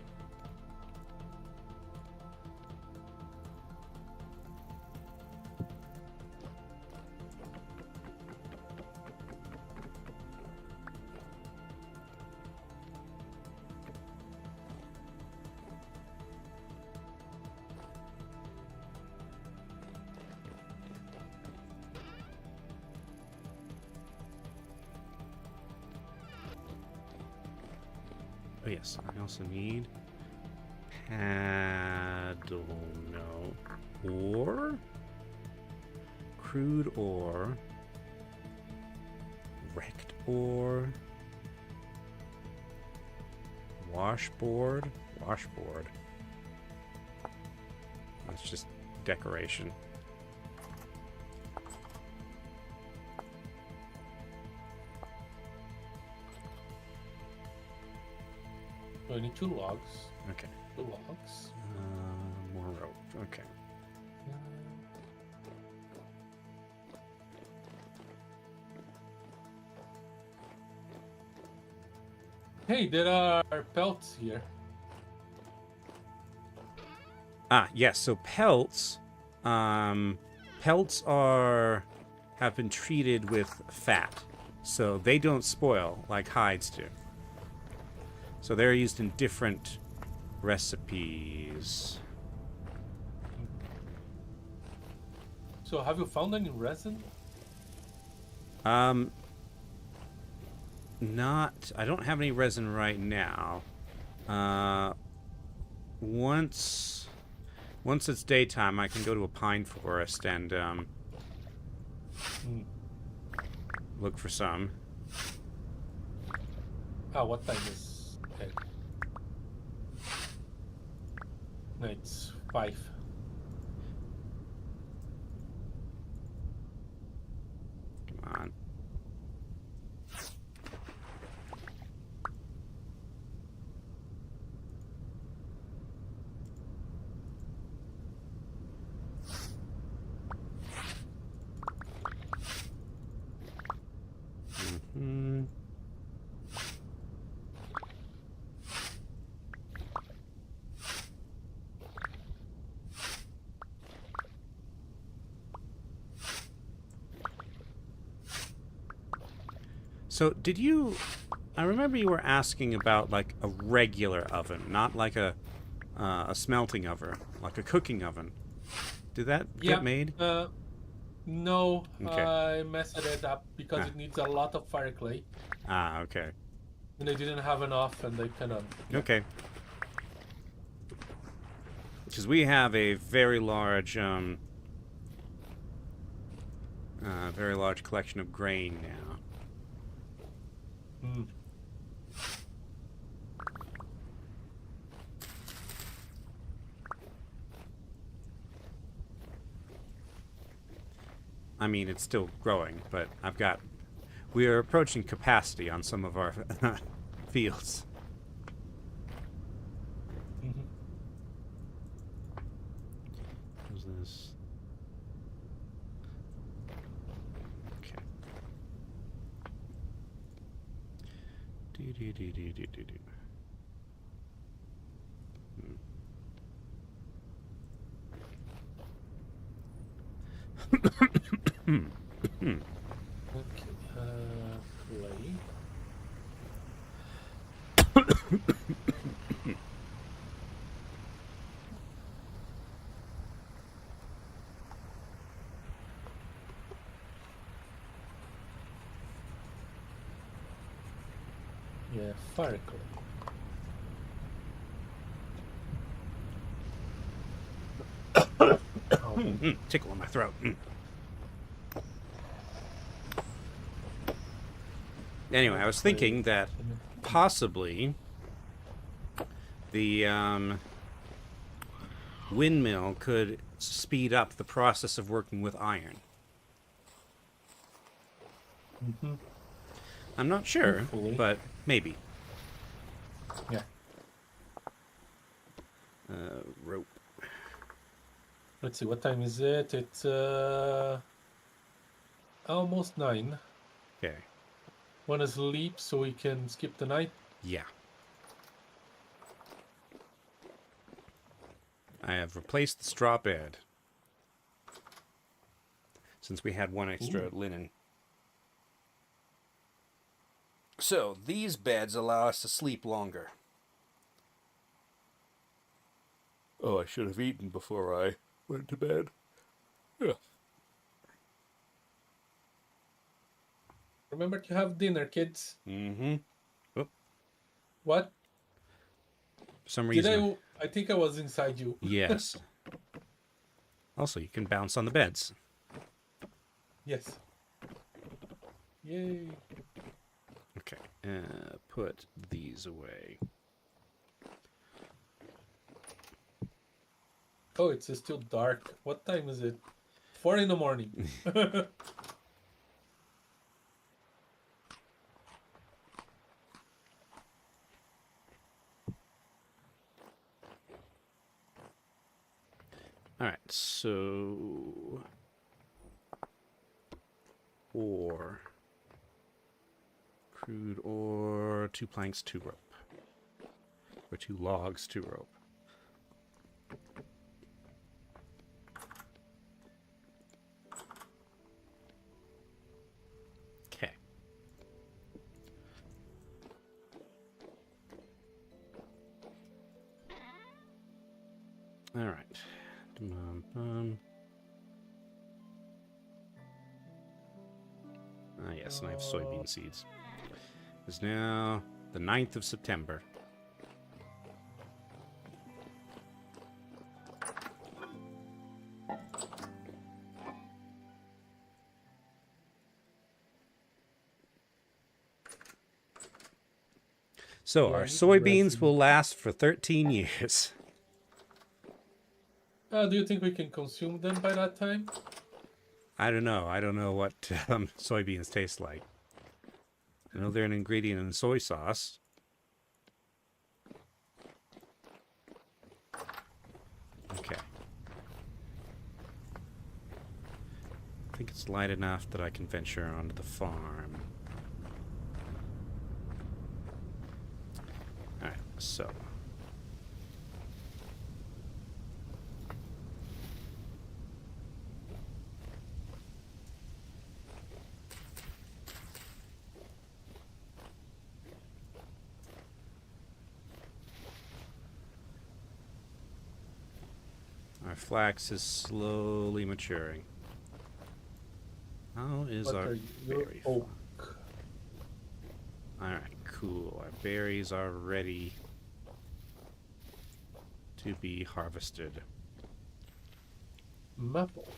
Speaker 2: Oh yes, I also need paddle, no, ore, crude ore, wrecked ore, washboard. That's just decoration.
Speaker 1: I need 2 logs.
Speaker 2: Okay.
Speaker 1: 2 logs.
Speaker 2: More rope. Okay.
Speaker 1: Hey, there are pelts here.
Speaker 2: Ah, yes. So pelts, pelts have been treated with fat, so they don't spoil like hides do. So they're used in different recipes.
Speaker 1: So have you found any resin?
Speaker 2: I don't have any resin right now. Once it's daytime, I can go to a pine forest and look for some.
Speaker 1: What time is it? No, it's 5.
Speaker 2: Come on. So, did you... I remember you were asking about, like, a regular oven, not like a smelting oven, like a cooking oven. Did that get made?
Speaker 1: No,
Speaker 2: Okay.
Speaker 1: I messed it up because it needs a lot of fire clay.
Speaker 2: Ah, okay.
Speaker 1: And they didn't have enough, and they kind of...
Speaker 2: Okay. Because we have a very large collection of grain now. I mean, it's still growing, but we are approaching capacity on some of our fields. What's this? Okay. Do.
Speaker 1: Okay, clay. Yeah, fire clay.
Speaker 2: Tickle in my throat. Anyway, I was thinking that possibly the windmill could speed up the process of working with iron.
Speaker 1: Mm-hmm.
Speaker 2: I'm not sure,
Speaker 1: Hopefully.
Speaker 2: but maybe.
Speaker 1: Yeah.
Speaker 2: Rope.
Speaker 1: Let's see, what time is it? It's almost 9.
Speaker 2: Okay.
Speaker 1: Wanna sleep so we can skip the night?
Speaker 2: Yeah. I have replaced the straw bed. Since we had one extra linen.
Speaker 3: So, these beds allow us to sleep longer. Oh, I should have eaten before I went to bed. Yeah.
Speaker 1: Remember to have dinner, kids.
Speaker 2: Mm-hmm. Oh,
Speaker 1: What?
Speaker 2: for some
Speaker 1: Did
Speaker 2: reason.
Speaker 1: I think I was inside you.
Speaker 2: Yes. Also, you can bounce on the beds.
Speaker 1: Yes. Yay.
Speaker 2: Okay. Put these away.
Speaker 1: Oh, it's still dark. What time is it? 4 in the morning.
Speaker 2: Alright, so... Ore. Crude ore, 2 planks, 2 rope. Or 2 logs, 2 rope. Okay. Alright. Ah, yes, and I have soybean seeds. It's now the 9th of September. So
Speaker 1: Yeah,
Speaker 2: our
Speaker 1: you can
Speaker 2: soybeans
Speaker 1: resin.
Speaker 2: will last for 13 years.
Speaker 1: Do you think we can consume them by that time?
Speaker 2: I don't know. I don't know what soybeans taste like. I know they're an ingredient in soy sauce. Okay. I think it's light enough that I can venture onto the farm. Alright, so... Our flax is slowly maturing. How is
Speaker 1: What
Speaker 2: our
Speaker 1: are your
Speaker 2: berry?
Speaker 1: oak?
Speaker 2: Alright, cool. Our berries are ready to be harvested.
Speaker 1: Maple.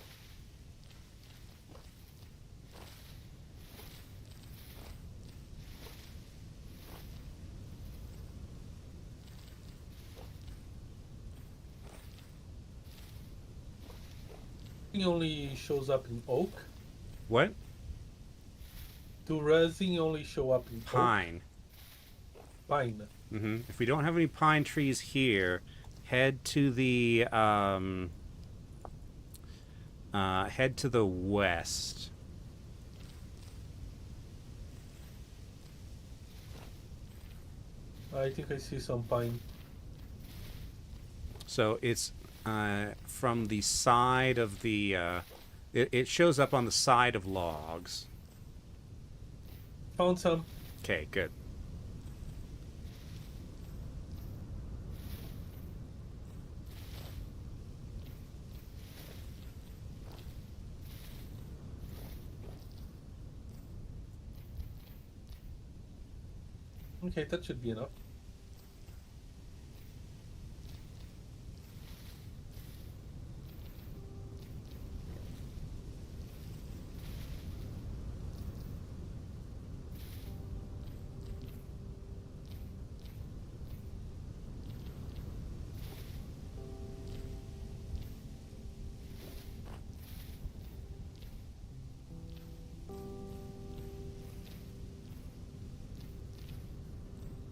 Speaker 1: It only shows up in oak.
Speaker 2: What?
Speaker 1: Do resin only show up in
Speaker 2: Pine.
Speaker 1: oak? Pine.
Speaker 2: If we don't have any pine trees here, head to the west.
Speaker 1: I think I see some pine.
Speaker 2: So it's from the side of the. It shows up on the side of logs.
Speaker 1: Found some.
Speaker 2: Okay, good.
Speaker 1: Okay, that should be enough.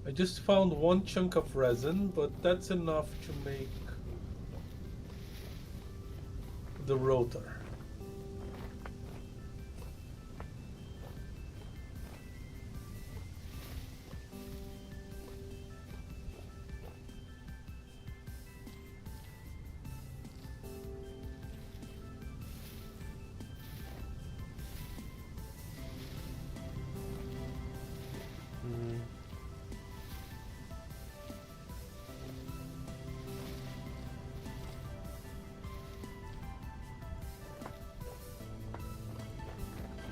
Speaker 1: I just found one chunk of resin, but that's enough to make the rotor.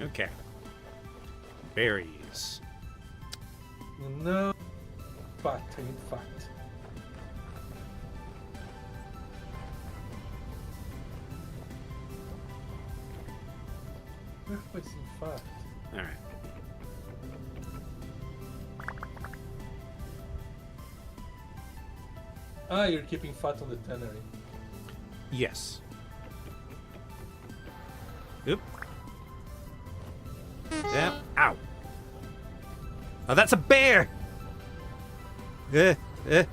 Speaker 2: Okay. Berries.
Speaker 1: No, fat, I need fat. Where have I seen fat?
Speaker 2: Alright.
Speaker 1: Ah, you're keeping fat on the tannery.
Speaker 2: Yes. Oop. Yeah. Ow. Oh, that's a bear! Eh, eh.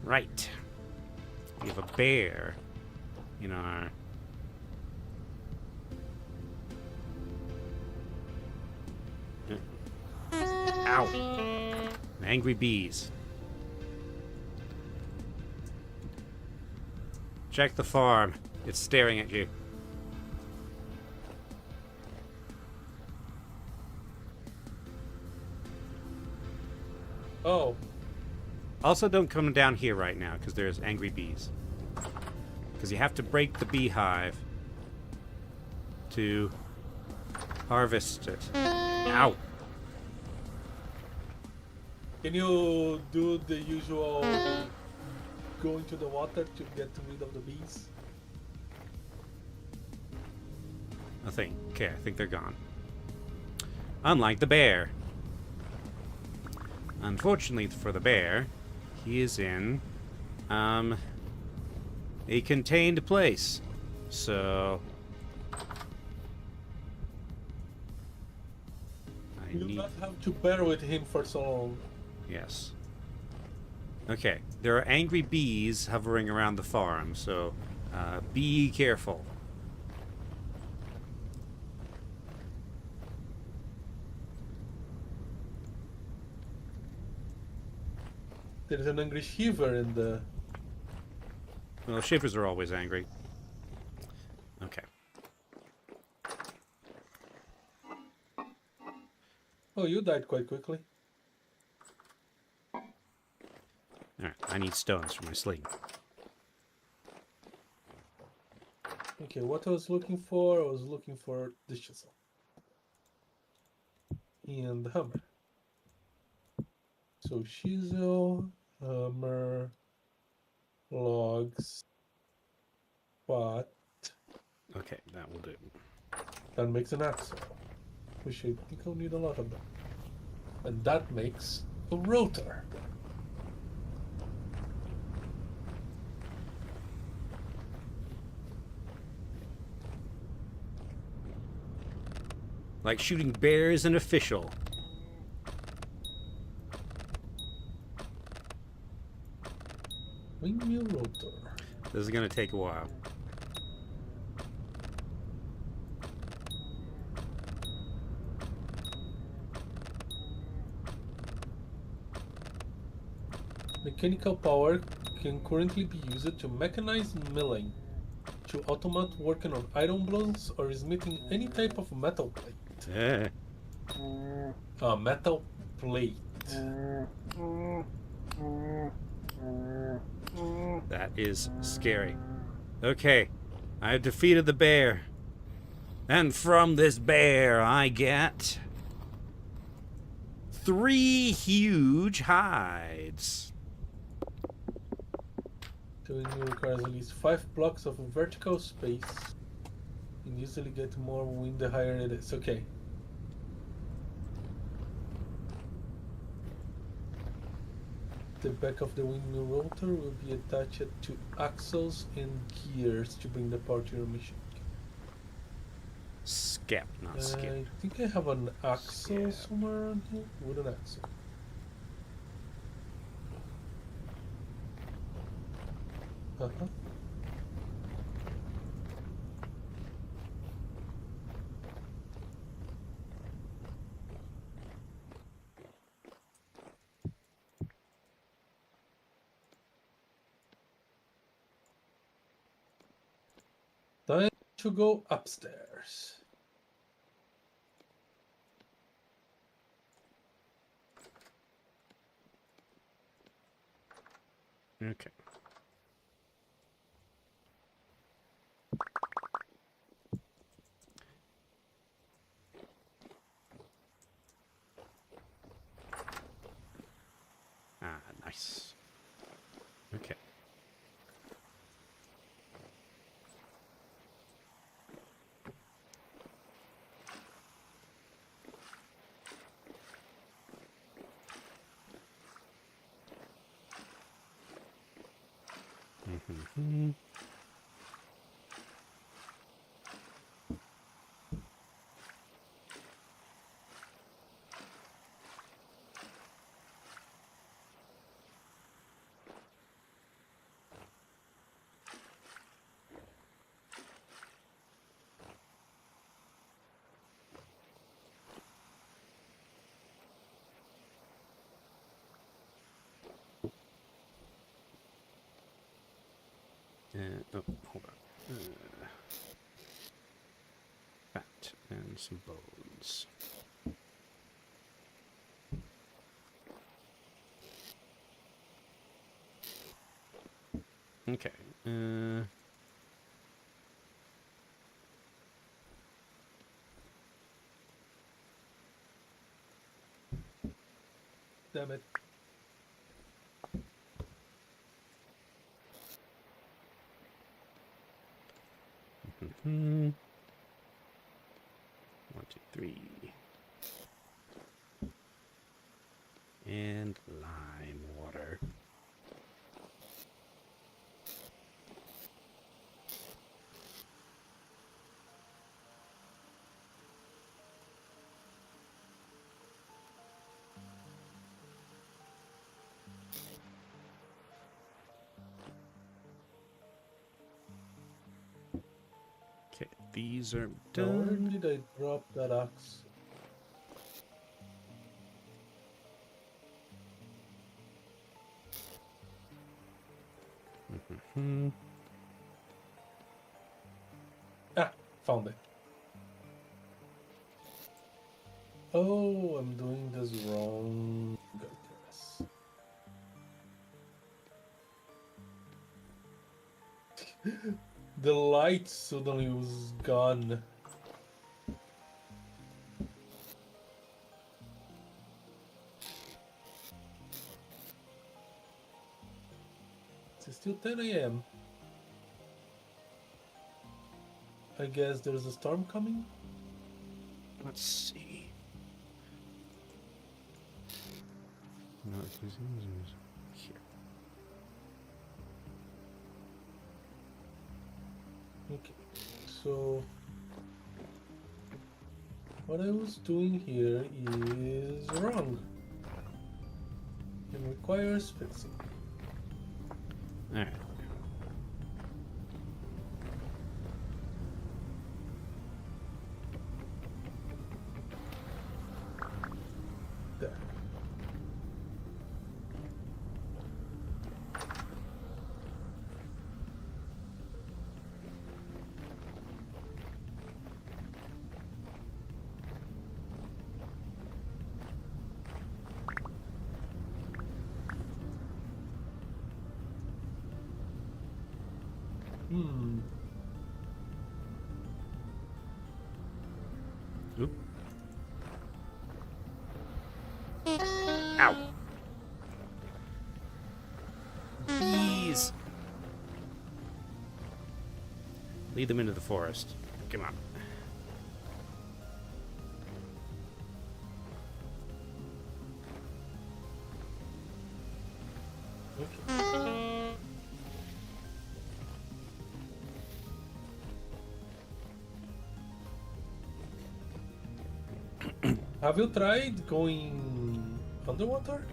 Speaker 2: Right. We have a bear in our... Ow. Angry bees. Check the farm. It's staring at you.
Speaker 1: Oh,
Speaker 2: Also, don't come down here right now, because there's angry bees. Because you have to break the beehive to harvest it. Ow!
Speaker 1: can you do the usual go into the water to get rid of the bees?
Speaker 2: Nothing. Okay, I think they're gone. Unlike the bear. Unfortunately for the bear, he is in a contained place. So I
Speaker 1: You
Speaker 2: need...
Speaker 1: not have to bear with him for so long.
Speaker 2: Yes. Okay, there are angry bees hovering around the farm, so be careful.
Speaker 1: There's an angry shiver in the...
Speaker 2: Well, shivers are always angry. Okay.
Speaker 1: Oh, you died quite quickly.
Speaker 2: Alright, I need stones for my sling.
Speaker 1: Okay, what I was looking for the chisel. And the hammer. So chisel, hammer, logs, pot.
Speaker 2: Okay, that will do.
Speaker 1: That makes an axe. Which I think I'll need a lot of them. And that makes a rotor.
Speaker 2: Like shooting bears and official.
Speaker 1: Windmill rotor.
Speaker 2: This is gonna take a while.
Speaker 1: Mechanical power can currently be used to mechanize milling, to automate working on iron blocks or smithing any type of metal plate.
Speaker 2: Eh.
Speaker 1: Metal plate.
Speaker 2: That is scary. Okay, I have defeated the bear. And from this bear, I get 3 huge hides.
Speaker 1: Doing requires at least 5 blocks of vertical space. You usually get more wind the higher it is. Okay. The back of the windmill rotor will be attached to axles and gears to bring the power to your machine.
Speaker 2: Skep, not skip.
Speaker 1: I think I have an axle
Speaker 2: Yeah.
Speaker 1: somewhere around here. Wooden axle. Uh-huh. Time to go upstairs.
Speaker 2: Okay. Ah, nice. Okay. Mm-hmm. Oh, hold on. Fat and some bones. Okay.
Speaker 1: Damn it.
Speaker 2: Hmm. 1, 2, 3. And lime water. Okay, these are
Speaker 1: Now, where
Speaker 2: done.
Speaker 1: did I drop that axe?
Speaker 2: Hmm.
Speaker 1: Ah, found it. Oh, I'm doing this wrong. I guess. The light suddenly was gone. It's still 10 a.m. I guess there's a storm coming.
Speaker 2: Let's see. No, here.
Speaker 1: Okay, so what I was doing here is wrong and requires fixing.
Speaker 2: All right.
Speaker 1: There. Hmm.
Speaker 2: Oop. Ow. Bees. Lead them into the forest. Come on.
Speaker 1: Okay. Have you tried going underwater?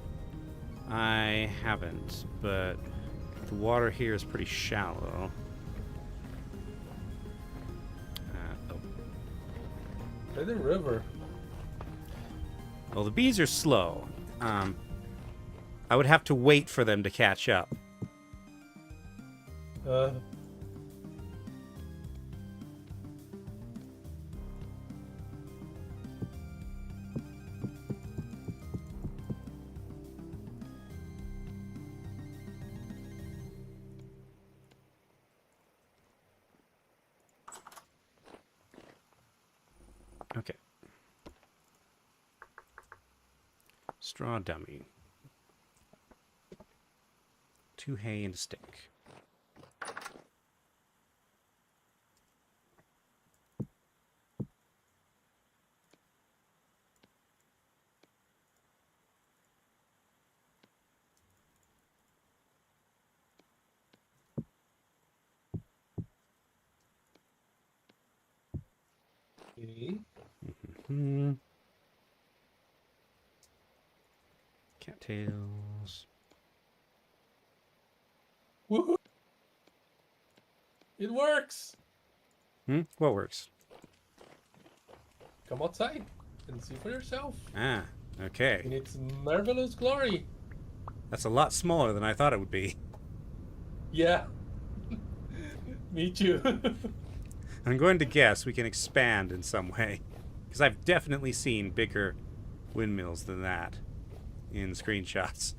Speaker 2: I haven't, but the water here is pretty shallow. Oh.
Speaker 1: By the river.
Speaker 2: Well, the bees are slow. I would have to wait for them to catch up.
Speaker 1: Uh,
Speaker 2: Okay. Straw dummy. 2 hay and a stick.
Speaker 1: okay.
Speaker 2: Hmm. Cattails.
Speaker 1: Woohoo! It works!
Speaker 2: What works?
Speaker 1: Come outside and see for yourself
Speaker 2: Ah, okay.
Speaker 1: in its marvelous glory.
Speaker 2: That's a lot smaller than I thought it would be.
Speaker 1: Yeah. Me too.
Speaker 2: I'm going to guess we can expand in some way. Because I've definitely seen bigger windmills than that in screenshots.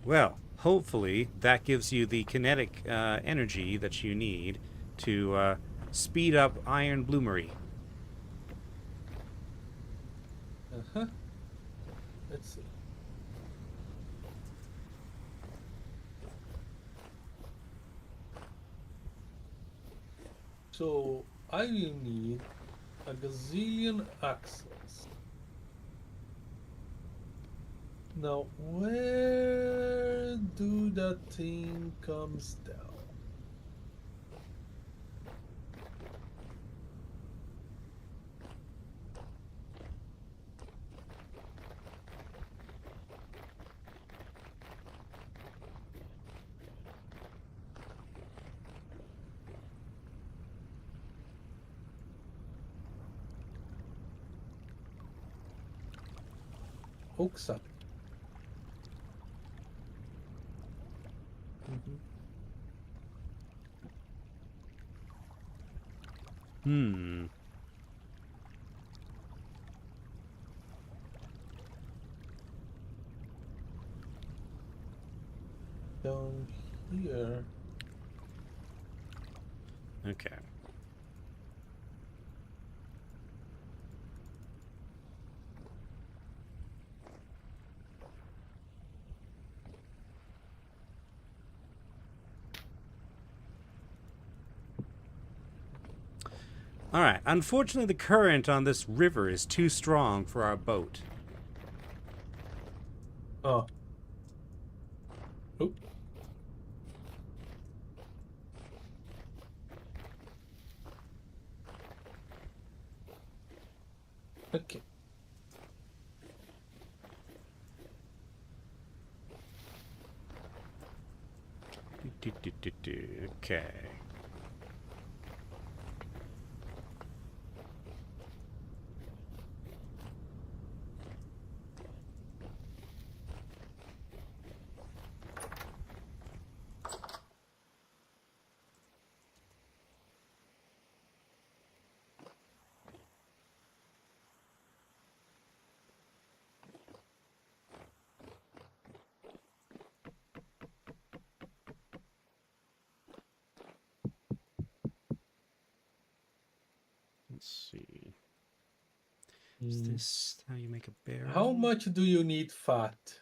Speaker 2: Well, hopefully that gives you the kinetic energy that you need to speed up iron bloomery.
Speaker 1: Uh-huh. Let's see. So I will need a gazillion axes. Now, where do that thing comes down? Oak sap.
Speaker 2: Hmm.
Speaker 1: Down here.
Speaker 2: Okay. Alright, unfortunately the current on this river is too strong for our boat.
Speaker 1: Oh. Oop. Okay.
Speaker 2: Okay. Is this how you make a barrel?
Speaker 1: How much do you need fat?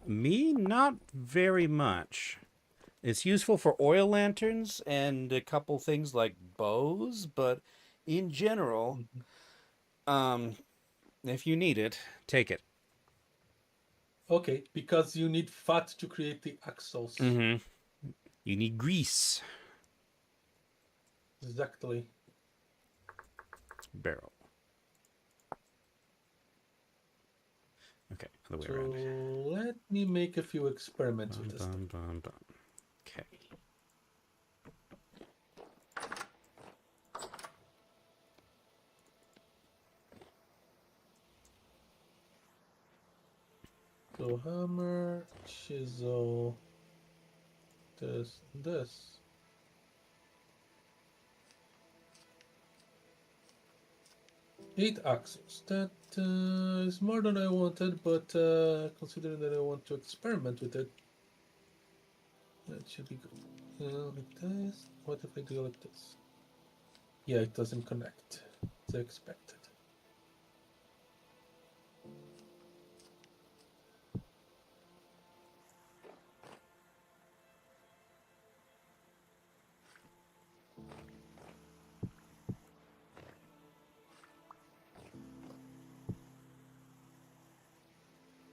Speaker 2: Me? Not very much. It's useful for oil lanterns and a couple things like bows, but in general, if you need it, take it.
Speaker 1: Okay, because you need fat to create the axles.
Speaker 2: You need grease.
Speaker 1: Exactly.
Speaker 2: Barrel. Okay, other way
Speaker 1: So
Speaker 2: around.
Speaker 1: let me make a few experiments with this.
Speaker 2: Okay.
Speaker 1: So hammer, chisel, this. 8 axles. That is more than I wanted, but considering that I want to experiment with it, that should be good. Like this. What if I do like this? Yeah, it doesn't connect as I expected.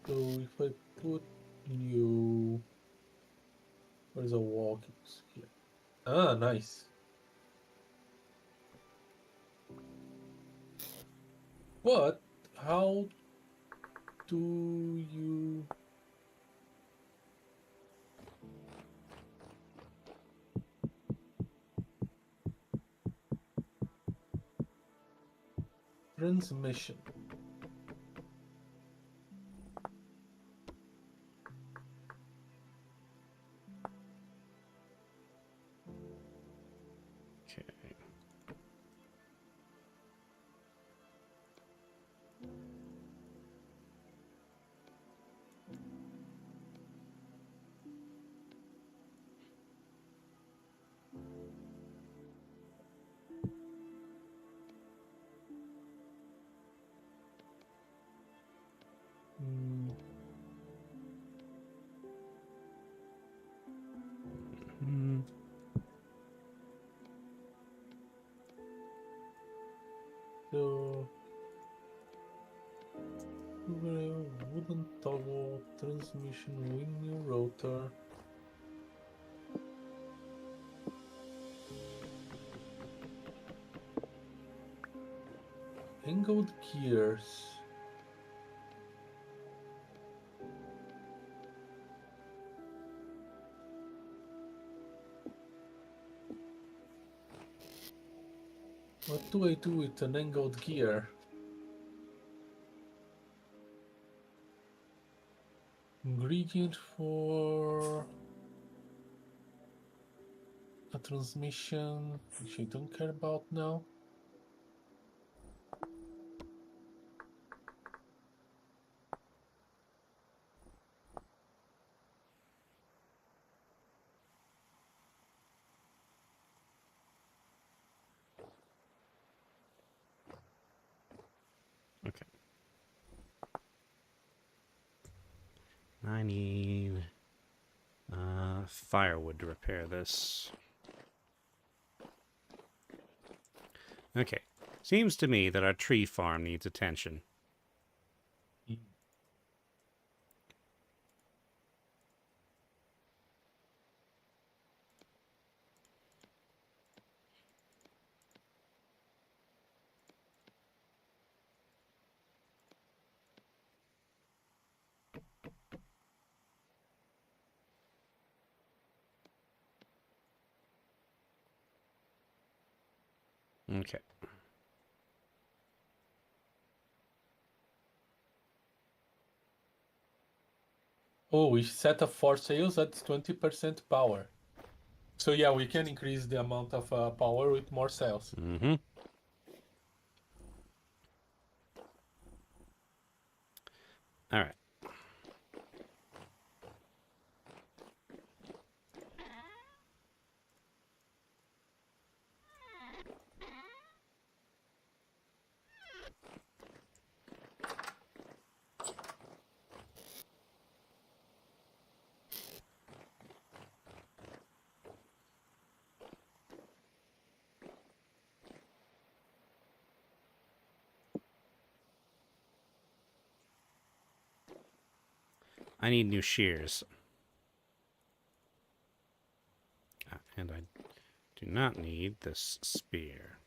Speaker 1: So if I put you, where's a wall? Here. Ah, nice. But how do you? Transmission.
Speaker 2: Okay.
Speaker 1: So wooden toggle, transmission, windmill rotor. Angled gears. What do I do with an angled gear? Ingredient for a transmission, which I don't care about now.
Speaker 2: Okay. I need firewood to repair this. Okay. Seems to me that our tree farm needs attention. Okay.
Speaker 1: Oh, we set up 4 sails, that's 20% power. So yeah, we can increase the amount of power with more sails.
Speaker 2: All right. I need new shears. And I do not need this spear.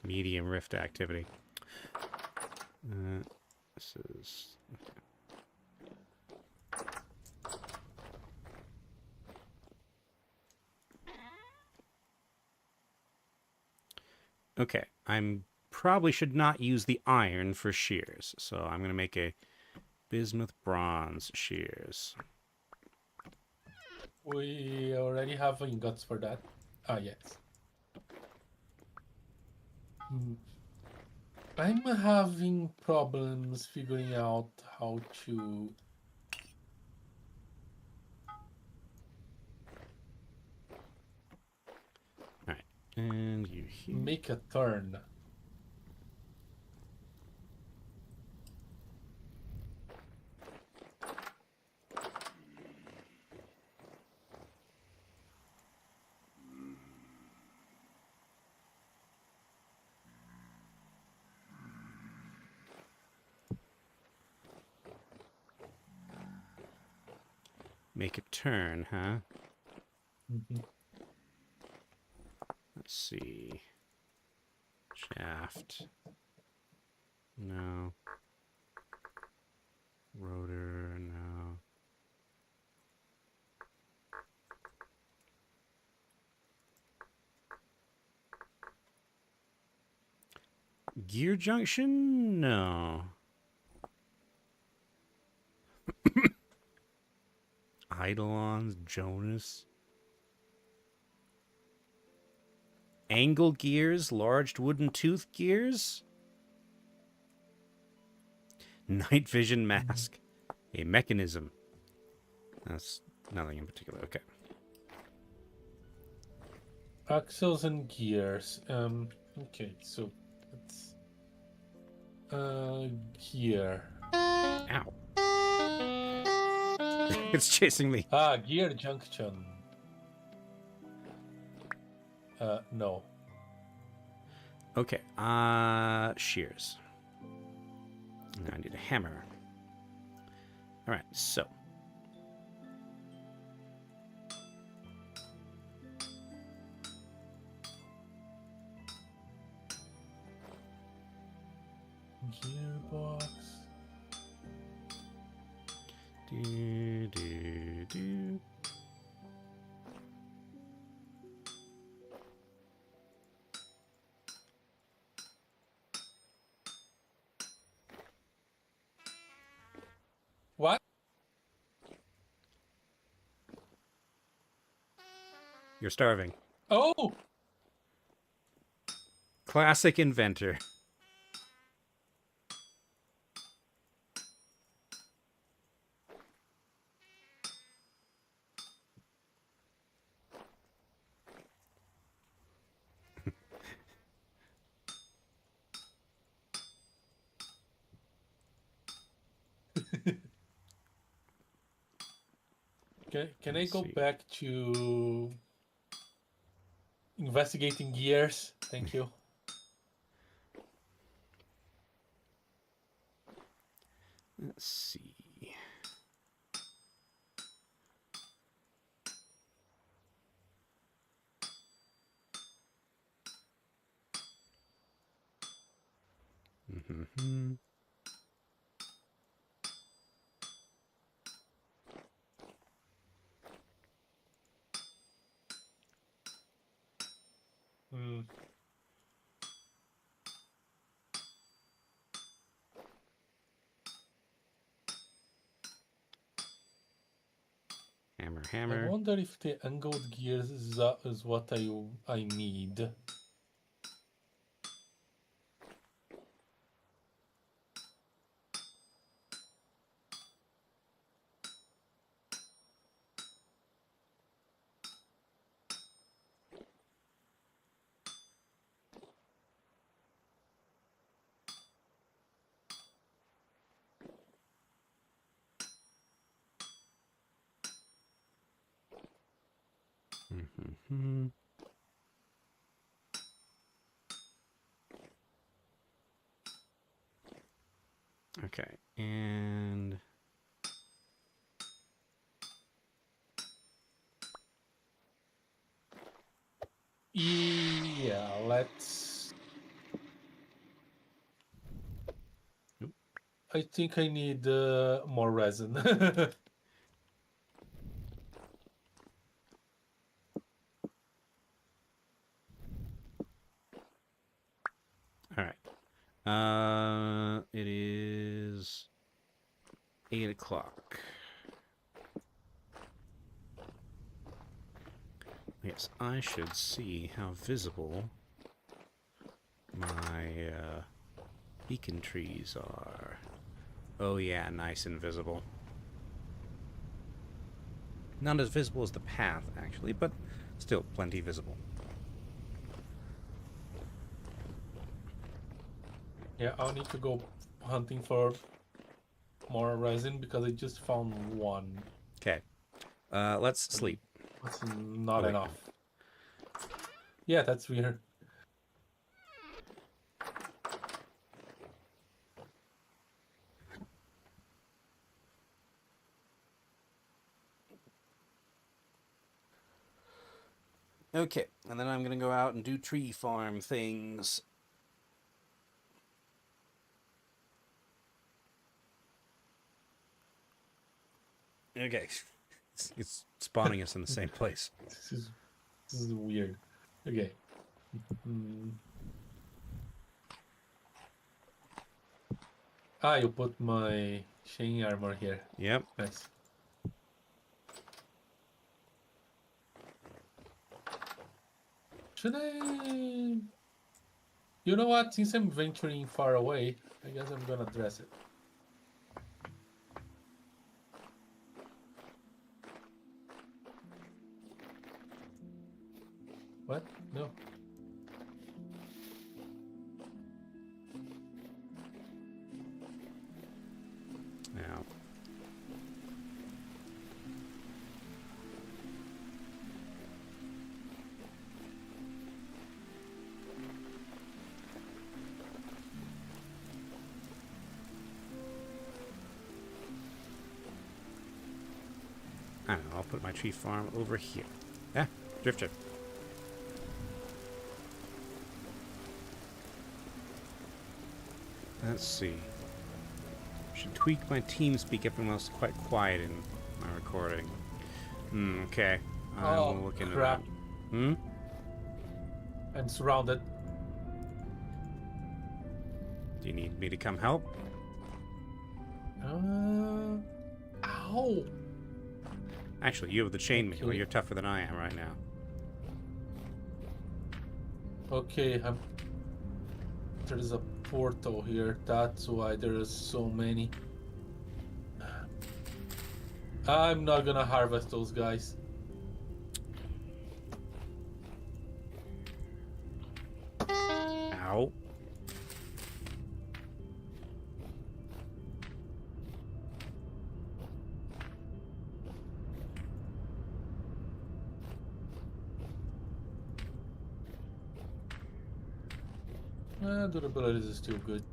Speaker 2: Medium rift activity. This is... Okay, I'm probably should not use the iron for shears, so I'm going to make a bismuth bronze shears.
Speaker 1: We already have ingots for that. Ah, yes. I'm having problems figuring out how to
Speaker 2: Alright, and you here.
Speaker 1: make a turn.
Speaker 2: Make a turn, huh?
Speaker 1: Mm-hmm.
Speaker 2: Let's see. Shaft. No. Rotor, no. Gear junction? No. Eidolons, Jonas. Angle gears, large wooden tooth gears. Night vision mask. A mechanism. That's nothing in particular. Okay.
Speaker 1: Axles and gears. Okay, so it's gear.
Speaker 2: Ow. It's chasing me.
Speaker 1: Ah, gear junction. No.
Speaker 2: Okay. Shears. Now I need a hammer. All right, so.
Speaker 1: Gearbox.
Speaker 2: Do.
Speaker 1: What?
Speaker 2: You're starving.
Speaker 1: Oh!
Speaker 2: Classic inventor.
Speaker 1: Can I
Speaker 2: Let's
Speaker 1: go
Speaker 2: see.
Speaker 1: back to investigating gears? Thank you.
Speaker 2: Let's see. Mm-hmm.
Speaker 1: Hmm.
Speaker 2: Hammer,
Speaker 1: I
Speaker 2: hammer.
Speaker 1: wonder if the angled gears is what I need.
Speaker 2: Okay, and
Speaker 1: Yeah, let's.
Speaker 2: Oop.
Speaker 1: I think I need more resin.
Speaker 2: all right. It is 8 o'clock. Yes, I should see how visible my beacon trees are. Oh yeah, nice and visible. Not as visible as the path, actually, but still plenty visible.
Speaker 1: Yeah, I'll need to go hunting for more resin because I just found one.
Speaker 2: Okay, let's sleep.
Speaker 1: That's not
Speaker 2: Oh, wait.
Speaker 1: enough. Yeah, that's weird.
Speaker 2: Okay, and then I'm gonna go out and do tree farm things. Okay, it's spawning us in the same place.
Speaker 1: This is weird. Okay. Ah, you put my shining armor here.
Speaker 2: Yep.
Speaker 1: Nice. Should I? You know what? Since I'm venturing far away, I guess I'm gonna dress it. What? No.
Speaker 2: Now. I don't know, I'll put my tree farm over here. Yeah, drifter. Let's see. Should tweak my TeamSpeak if it's quite quiet in my recording. Okay. I will look into
Speaker 1: crap.
Speaker 2: that.
Speaker 1: I'm surrounded.
Speaker 2: Do you need me to come help?
Speaker 1: Ow!
Speaker 2: Actually, you have the chainmail.
Speaker 1: Okay.
Speaker 2: You're tougher than I am right now.
Speaker 1: Okay, there's a portal here. That's why there's so many. I'm not gonna harvest those guys.
Speaker 2: Ow.
Speaker 1: Durability is still good.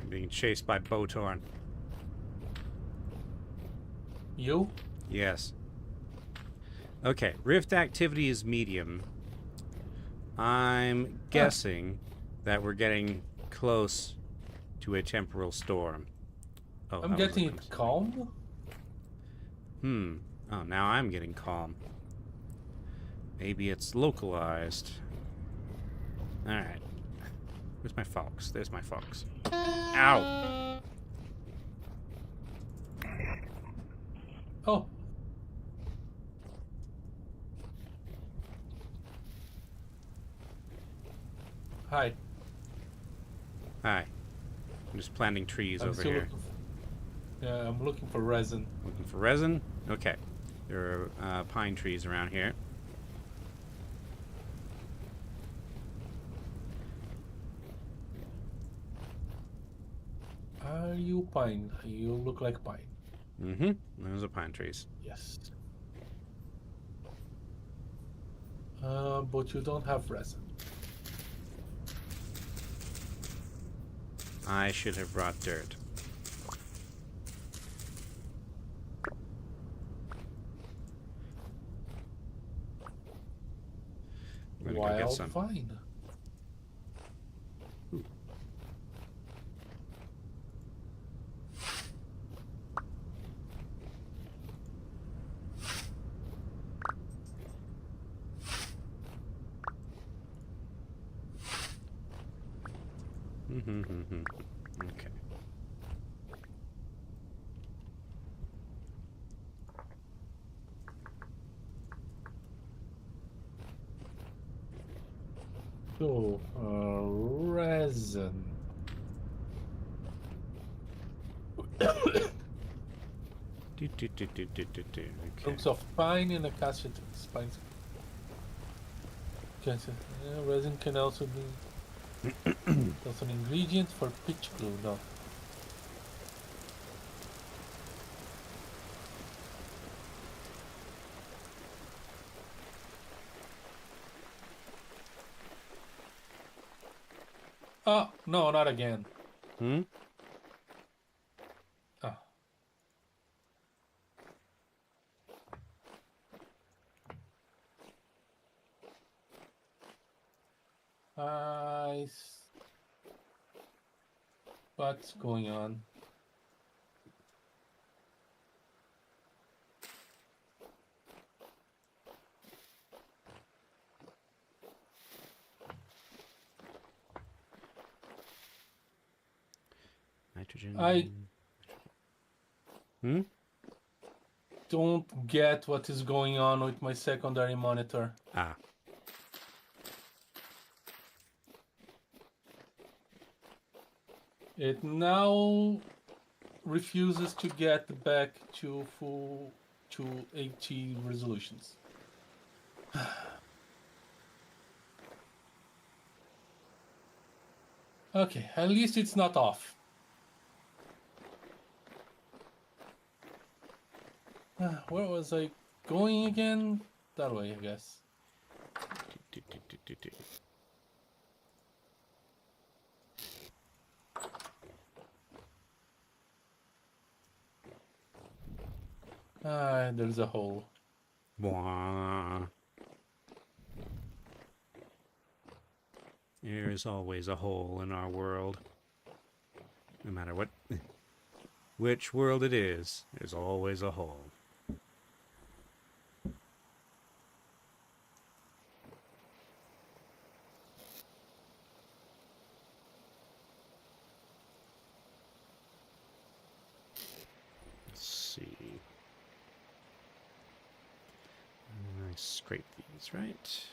Speaker 2: I'm being chased by Botorn.
Speaker 1: You?
Speaker 2: Yes. Okay, rift activity is medium. I'm guessing that we're getting close to a temporal storm. Oh,
Speaker 1: I'm getting it calm.
Speaker 2: Oh, now I'm getting calm. Maybe it's localized. Alright. Where's my fox? There's my fox. Ow!
Speaker 1: Oh. Hi.
Speaker 2: Hi. I'm just planting trees
Speaker 1: I'm
Speaker 2: over
Speaker 1: still
Speaker 2: here.
Speaker 1: Yeah, I'm looking for resin.
Speaker 2: Looking for resin? Okay. There are pine trees around here.
Speaker 1: are you? Pine. You look like pine.
Speaker 2: Mm-hmm. Those are pine trees.
Speaker 1: Yes. But you don't have resin.
Speaker 2: I should have brought dirt. I'm gonna go get
Speaker 1: Wild
Speaker 2: some.
Speaker 1: vine.
Speaker 2: Okay.
Speaker 1: So, resin.
Speaker 2: Okay.
Speaker 1: Chunks of pine in a casket. Spines. Resin can also be that's an ingredient for pitch glue. No. Oh no, not again.
Speaker 2: Hmm?
Speaker 1: Ah. What's going on?
Speaker 2: Nitrogen.
Speaker 1: I
Speaker 2: Hmm?
Speaker 1: don't get what is going on with my secondary monitor.
Speaker 2: Ah.
Speaker 1: It now refuses to get back to 80 resolutions. Okay, at least it's not off. Where was I going again? That way, I guess. There's a hole.
Speaker 2: Blah. There's always a hole in our world. No matter which world it is, there's always a hole. Let's see. I scrape these, right?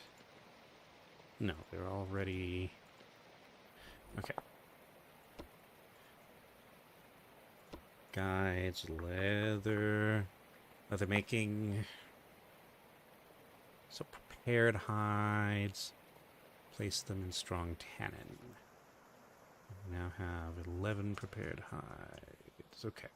Speaker 2: No, they're already... Okay. Guides, leather making. So prepared hides. Place them in strong tannin. We now have 11 prepared hides. Okay.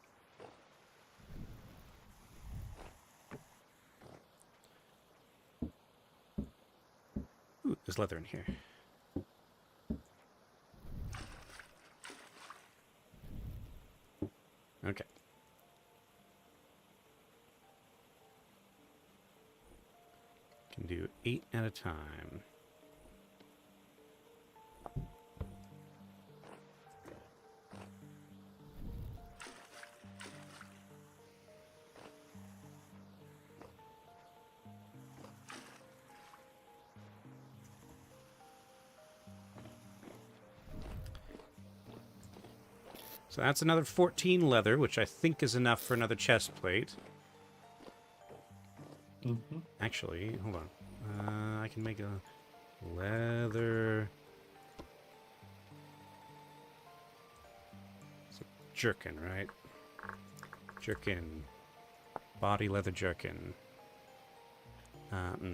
Speaker 2: Ooh, there's leather in here. Okay. Can do 8 at a time. So that's another 14 leather, which I think is enough for another chest plate.
Speaker 1: Mm-hmm.
Speaker 2: Actually, hold on. I can make a leather... It's a jerkin, right? Jerkin. Body leather jerkin. 12,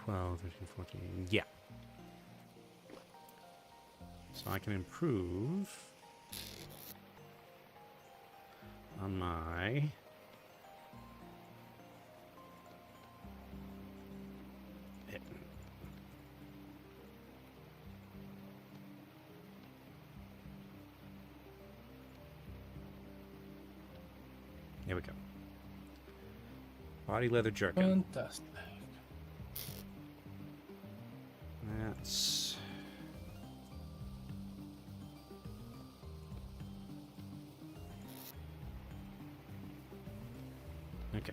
Speaker 2: 13, 14... Yeah. So I can improve on my... Here we go. Body leather jerkin.
Speaker 1: Fantastic.
Speaker 2: That's... Okay.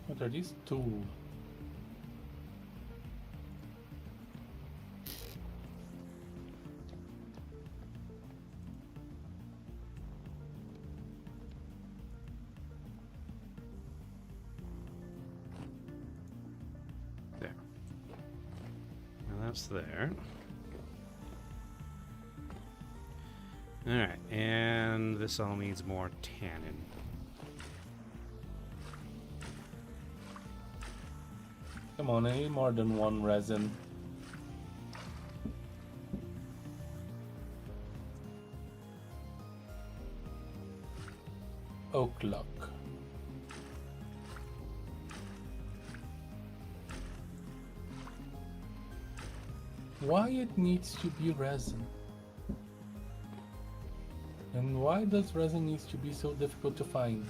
Speaker 1: What are these two?
Speaker 2: There. Now that's there. Alright, and this all needs more tannin.
Speaker 1: Come on, I need more than one resin. Oak log. Why it needs to be resin? And why does resin needs to be so difficult to find?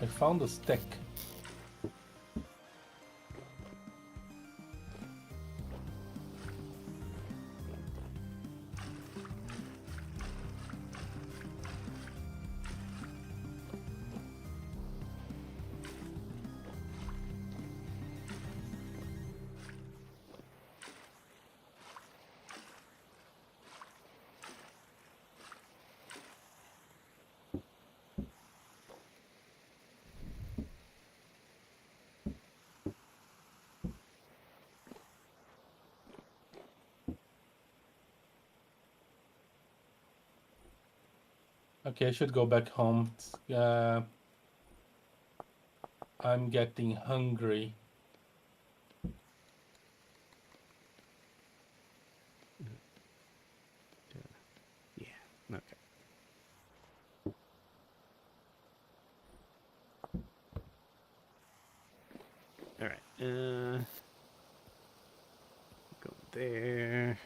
Speaker 1: I found a stick. Okay, I should go back home. I'm getting hungry.
Speaker 2: Yeah, okay. Alright, go there.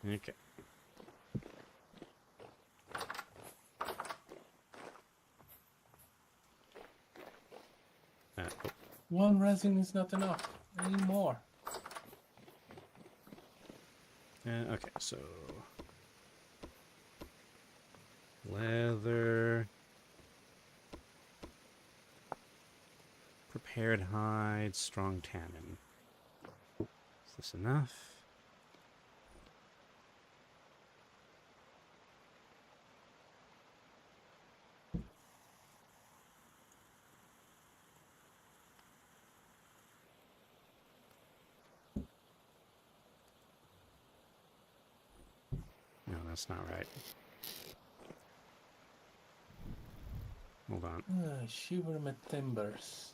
Speaker 2: Okay. Oh.
Speaker 1: One resin is not enough. I need more.
Speaker 2: Okay, so leather, prepared hide, strong tannin. Is this enough? No, that's not right. Hold on.
Speaker 1: Shiver my timbers.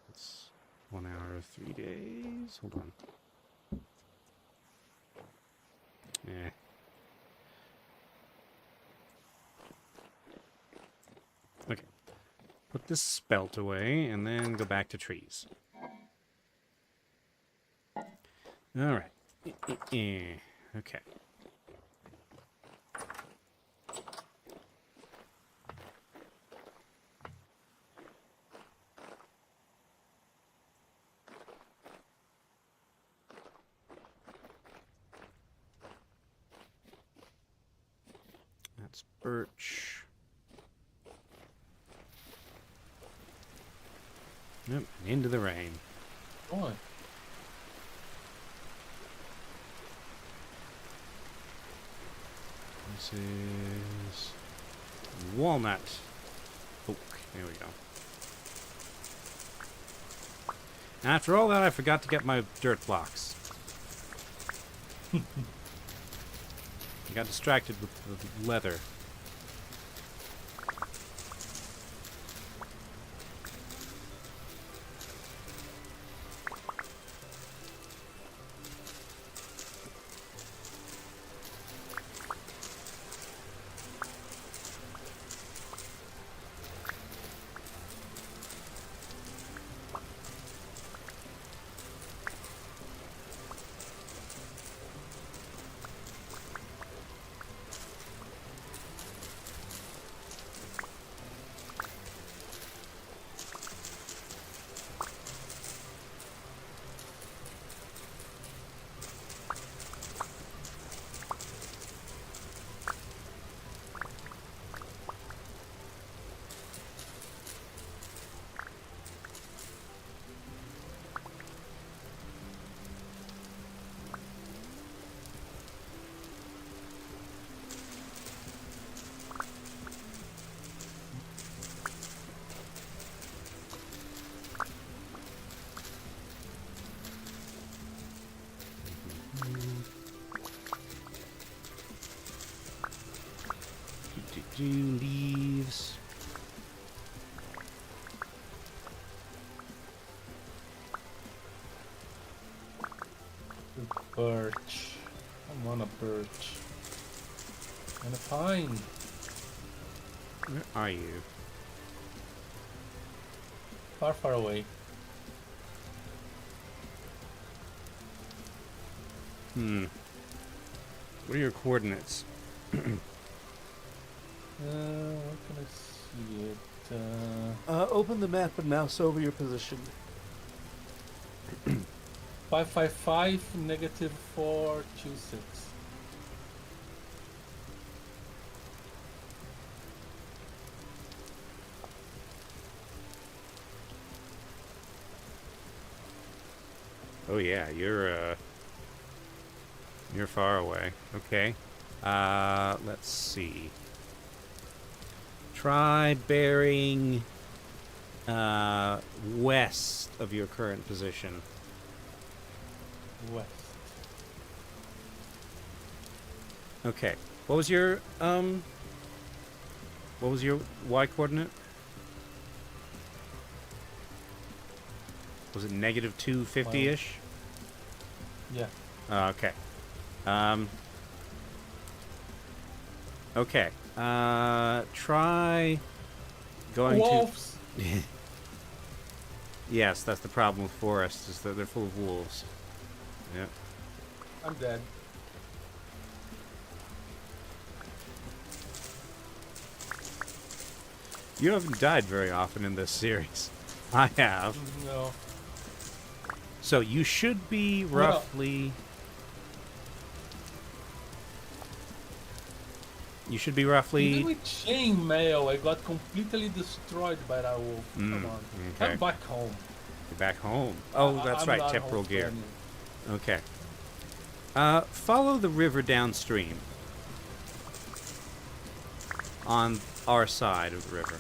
Speaker 2: It's 1 hour, 3 days. Hold on. Yeah. Okay. Put this spelt away and then go back to trees. All right. Okay. That's birch. Yep, into the rain.
Speaker 1: Boy.
Speaker 2: This is walnut oak. There we go. After all that, I forgot to get my dirt blocks. I got distracted with the leather. Leaves.
Speaker 1: Birch. I want a birch. And a pine.
Speaker 2: Where are you?
Speaker 1: Far, far away.
Speaker 2: What are your coordinates?
Speaker 1: Where can I see it?
Speaker 3: Open the map and mouse over your position.
Speaker 1: 555 negative 426.
Speaker 2: Oh yeah, you're far away. Okay. Let's see. Try bearing west of your current position.
Speaker 1: West.
Speaker 2: Okay. What was your y coordinate? Was it negative 250-ish?
Speaker 1: Yeah.
Speaker 2: Okay. Okay. Try going
Speaker 1: Wolves!
Speaker 2: to... Yes, that's the problem with forests, is that they're full of wolves. Yeah.
Speaker 1: I'm dead.
Speaker 2: You haven't died very often in this series. I have.
Speaker 1: No.
Speaker 2: So you should be roughly... You should be roughly...
Speaker 1: Even with chainmail, I got completely destroyed by that wolf. Come on.
Speaker 2: okay.
Speaker 1: I'm back home.
Speaker 2: You're back home. Oh, that's
Speaker 1: I'm
Speaker 2: right,
Speaker 1: not
Speaker 2: temporal
Speaker 1: home
Speaker 2: gear.
Speaker 1: for
Speaker 2: Okay. Follow the river downstream. On our side of the river.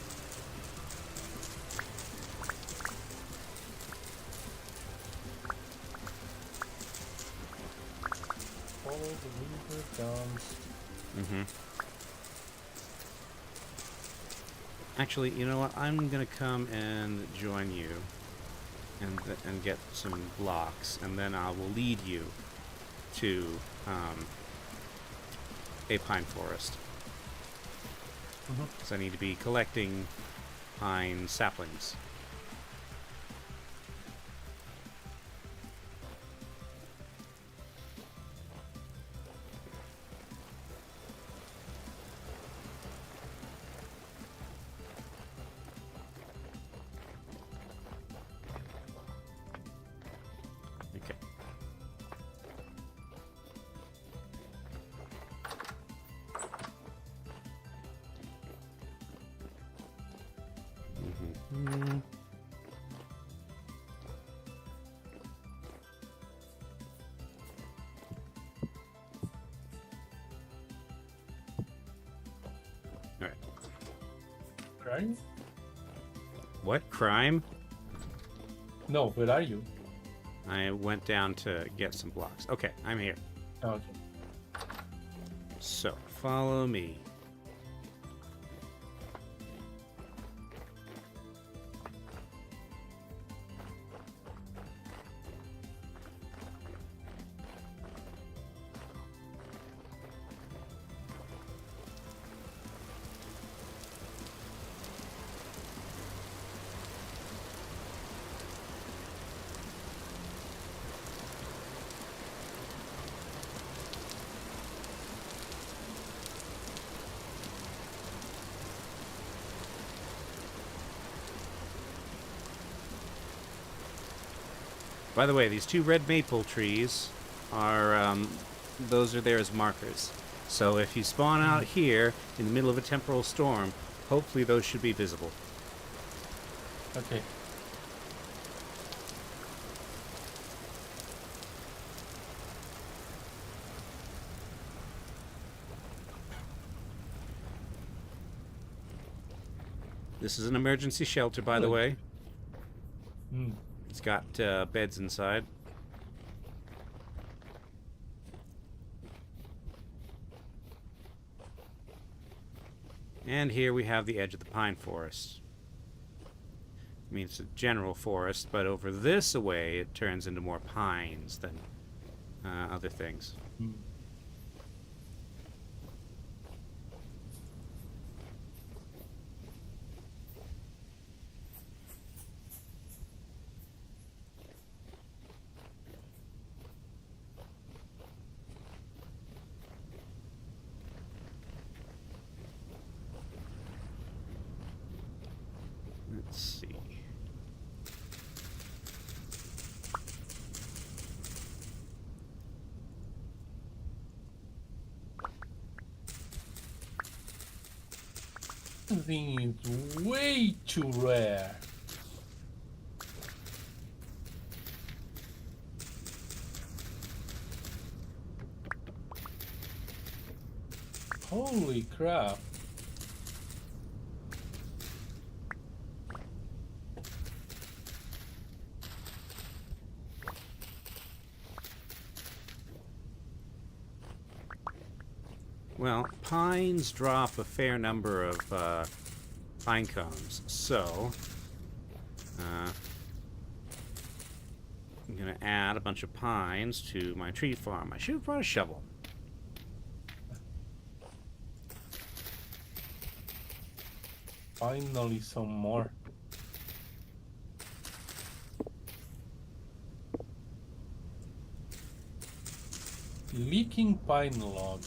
Speaker 1: Follow the river down.
Speaker 2: Actually, you know what? I'm gonna come and join you, and get some blocks, and then I will lead you to a pine forest. So I need to be collecting pine saplings.
Speaker 1: Where are you?
Speaker 2: What? Crime?
Speaker 1: No, where are you?
Speaker 2: I went down to get some blocks. Okay, I'm here.
Speaker 1: Okay.
Speaker 2: So, follow me. By the way, these two red maple trees are, those are there as markers. So if you spawn out here in the middle of a temporal storm, hopefully those should be visible.
Speaker 1: Okay.
Speaker 2: This is an emergency shelter, by the
Speaker 1: Good.
Speaker 2: way.
Speaker 1: Hmm.
Speaker 2: It's got beds inside. And here we have the edge of the pine forest. I mean, it's a general forest, but over this away, it turns into more pines than other things.
Speaker 1: Hmm.
Speaker 2: Let's see.
Speaker 1: This thing is way too rare. Holy crap.
Speaker 2: Well, pines drop a fair number of pine cones, so I'm going to add a bunch of pines to my tree farm. I should have brought a shovel.
Speaker 1: Finally some more. Leaking pine log.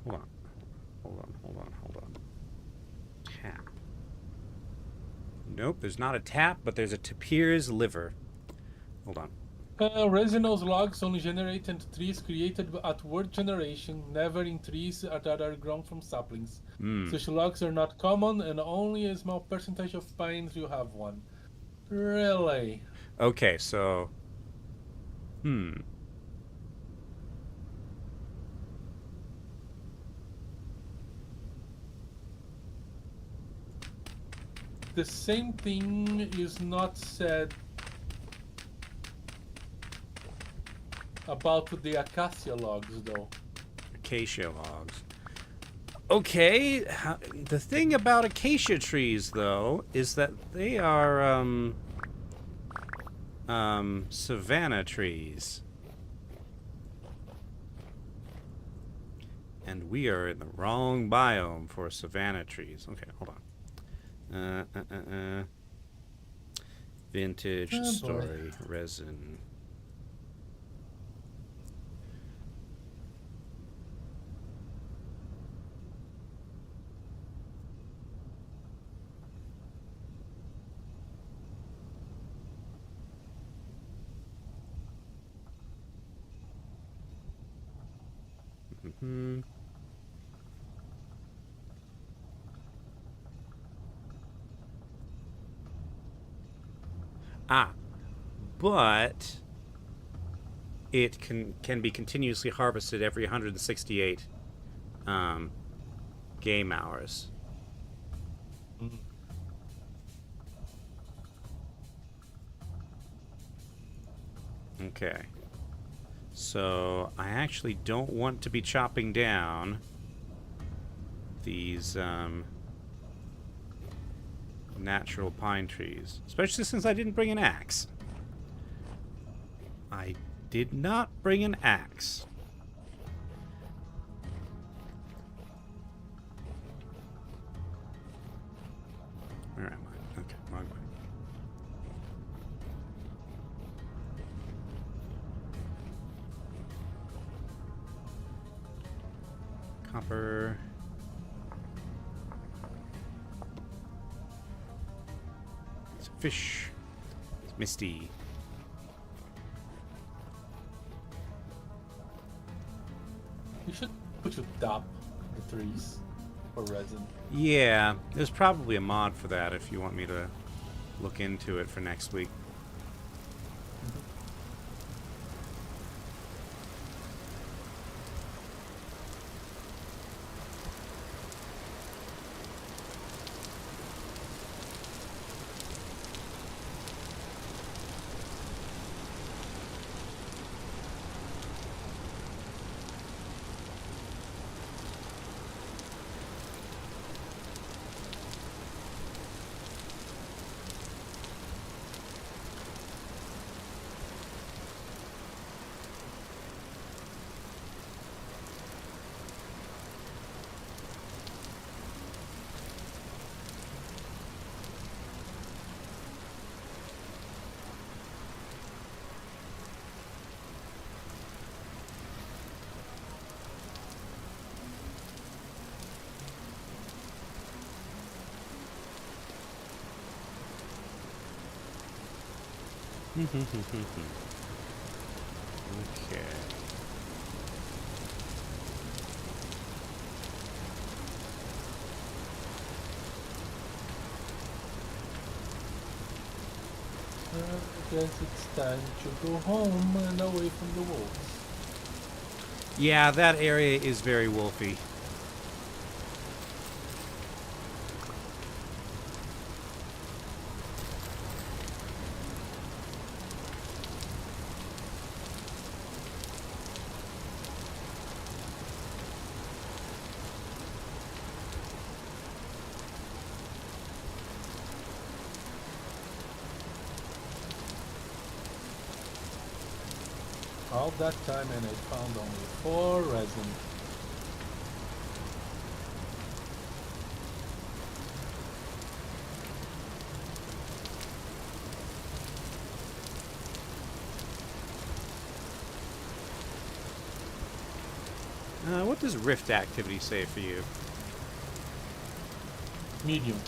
Speaker 2: Hold on. Hold on. Tap. Nope, there's not a tap, but there's a tapir's liver. Hold on.
Speaker 1: Resinous logs only generate in trees created at wood generation, never in trees that are grown from saplings. Such logs are not common, and only a small percentage of pines will have one. Really?
Speaker 2: Okay, so...
Speaker 1: The same thing is not said about the acacia logs, though.
Speaker 2: Acacia logs. Okay, the thing about acacia trees, though, is that they are, savanna trees. And we are in the wrong biome for savanna trees. Okay, hold on. Vintage,
Speaker 1: Oh, boy.
Speaker 2: story, resin. Ah, but it can be continuously harvested every 168 game hours.
Speaker 1: Mm.
Speaker 2: Okay. So I actually don't want to be chopping down these natural pine trees, especially since I didn't bring an axe. I did not bring an axe. Where am I? Okay, wrong way. Copper. It's a fish. It's misty.
Speaker 1: You should put your top the trees for resin.
Speaker 2: Yeah, there's probably a mod for that if you want me to look into it for next week. Okay.
Speaker 1: I guess it's time to go home and away from the wolves.
Speaker 2: Yeah, that area is very wolfy.
Speaker 1: All that time and I found only 4 resin.
Speaker 2: What does rift activity say for you?
Speaker 1: Medium.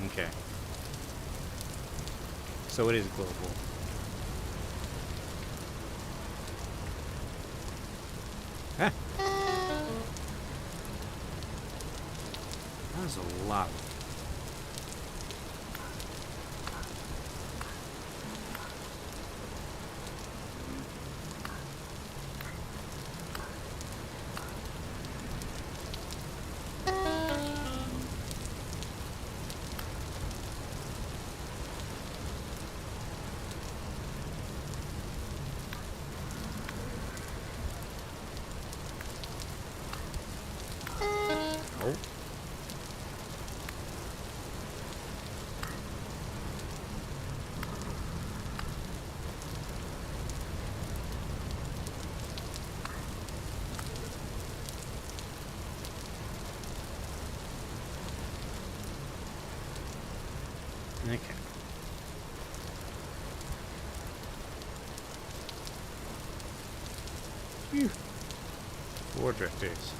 Speaker 2: Okay. So it is global. Ah. That was a lot. Oh. Okay. Phew. 4 drifters.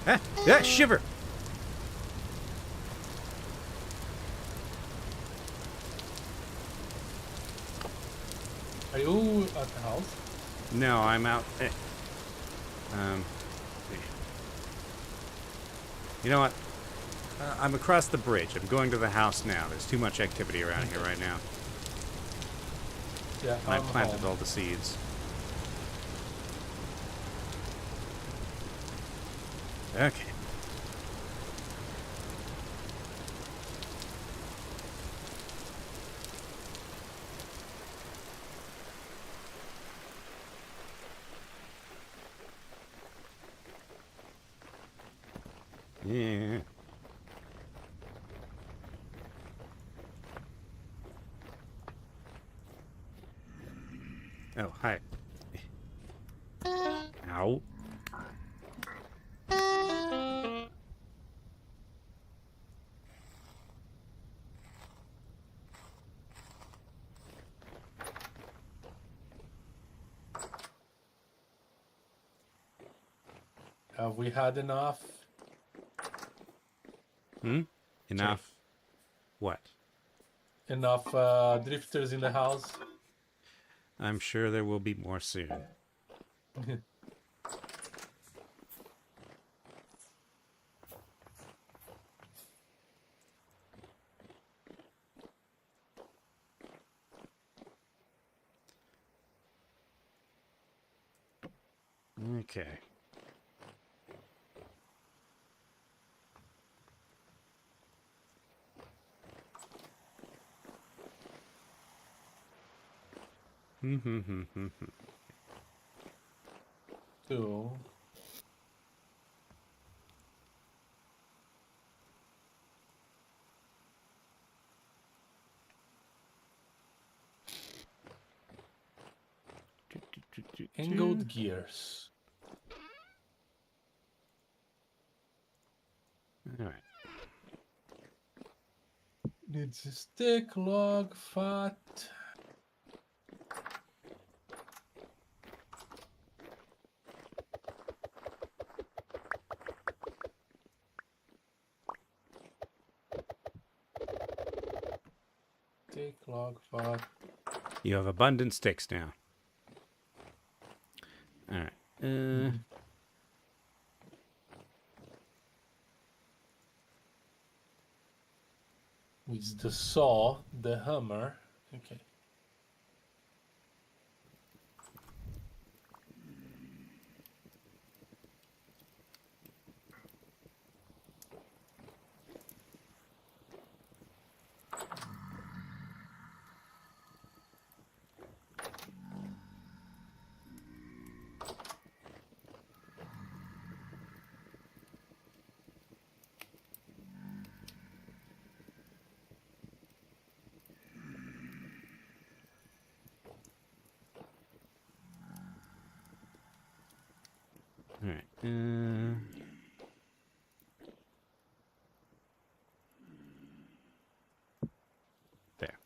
Speaker 2: Ah! Ah! Shiver!
Speaker 1: Are you at the house?
Speaker 2: No, I'm out. You know what? I'm across the bridge. I'm going to the house now. There's too much activity around here right now.
Speaker 1: Yeah,
Speaker 2: And I
Speaker 1: I'm
Speaker 2: planted
Speaker 1: home.
Speaker 2: all the seeds. Okay. Yeah. Oh, hi. Ow.
Speaker 1: Have we had enough?
Speaker 2: Hmm?
Speaker 1: Sorry.
Speaker 2: Enough. What?
Speaker 1: Enough drifters in the house?
Speaker 2: I'm sure there will be more soon. Okay.
Speaker 1: Two. Angled gears.
Speaker 2: Alright.
Speaker 1: Needs a stick, log, fat. Stick, log, fat.
Speaker 2: You have abundant sticks now. Alright.
Speaker 1: With the saw, the hammer. Okay.
Speaker 2: Alright. There.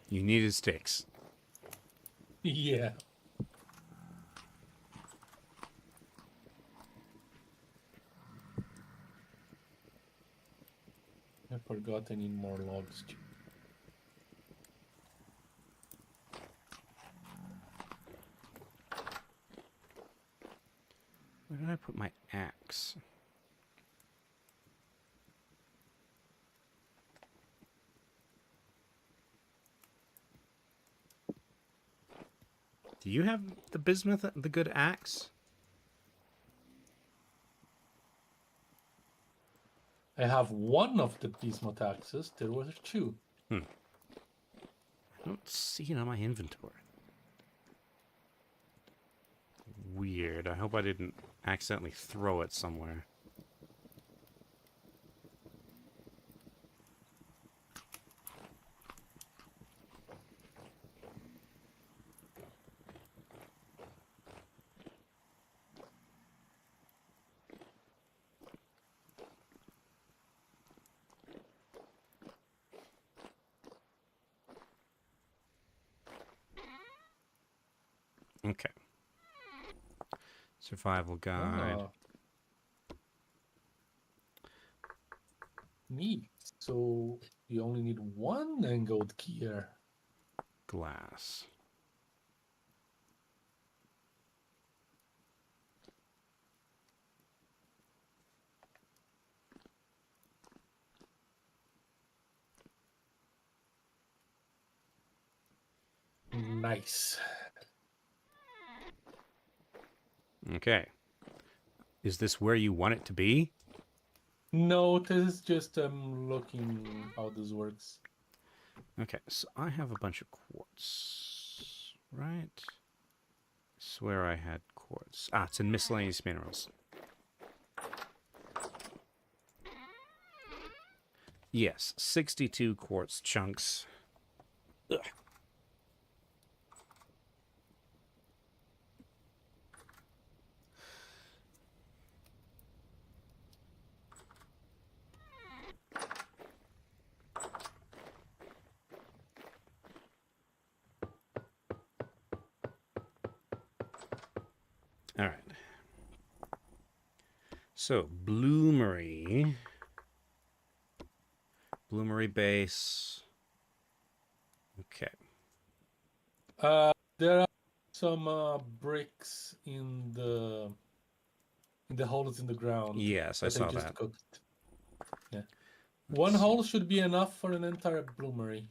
Speaker 2: You needed sticks.
Speaker 1: Yeah. I forgot I need more logs.
Speaker 2: Where did I put my axe? Do you have the bismuth, the good axe?
Speaker 1: I have one of the bismuth axes. There were two.
Speaker 2: I don't see it on my inventory. Weird. I hope I didn't accidentally throw it somewhere. Okay. Survival guide.
Speaker 1: Ah, neat. So you only need one angled gear.
Speaker 2: Glass.
Speaker 1: Nice.
Speaker 2: Okay. Is this where you want it to be?
Speaker 1: No, this is just looking how this works.
Speaker 2: Okay, so I have a bunch of quartz, right? I swear I had quartz. Ah, it's in miscellaneous minerals. Yes, 62 quartz chunks. Ugh. All right. So, bloomery base. Okay.
Speaker 1: There are some bricks in the holes in the ground.
Speaker 2: Yes, I
Speaker 1: that
Speaker 2: saw
Speaker 1: just
Speaker 2: that.
Speaker 1: cooked. Yeah.
Speaker 2: Let's
Speaker 1: One
Speaker 2: see.
Speaker 1: hole should be enough for an entire bloomery.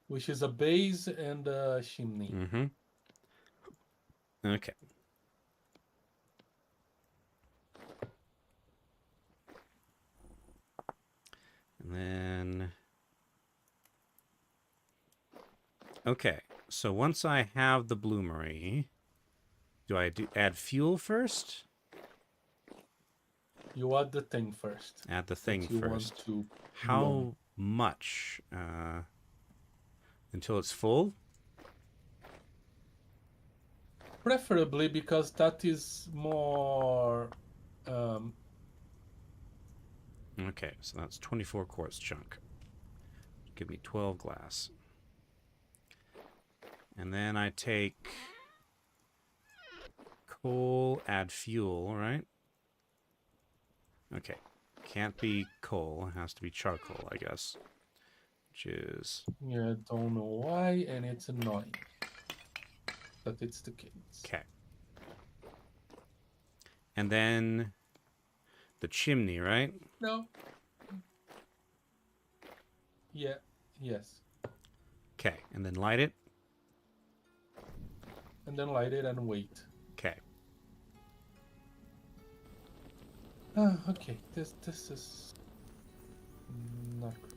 Speaker 1: Which is a base and a chimney.
Speaker 2: Mm-hmm. Okay. And then... Okay, so once I have the bloomery, do I add fuel first?
Speaker 1: You add the thing first.
Speaker 2: Add the thing
Speaker 1: that you
Speaker 2: first.
Speaker 1: want to
Speaker 2: How
Speaker 1: bloom.
Speaker 2: much? Until it's full?
Speaker 1: Preferably because that is more...
Speaker 2: Okay, so that's 24 quartz chunk. Give me 12 glass. And then I take coal, add fuel, right? Okay. Can't be coal. It has to be charcoal, I guess. Which is...
Speaker 1: Yeah, don't know why, and it's annoying that it's the case.
Speaker 2: Okay. And then the chimney, right?
Speaker 1: No. Yeah, yes.
Speaker 2: Okay, and then light it.
Speaker 1: And then light it and wait.
Speaker 2: Okay.
Speaker 1: Okay, this is not great.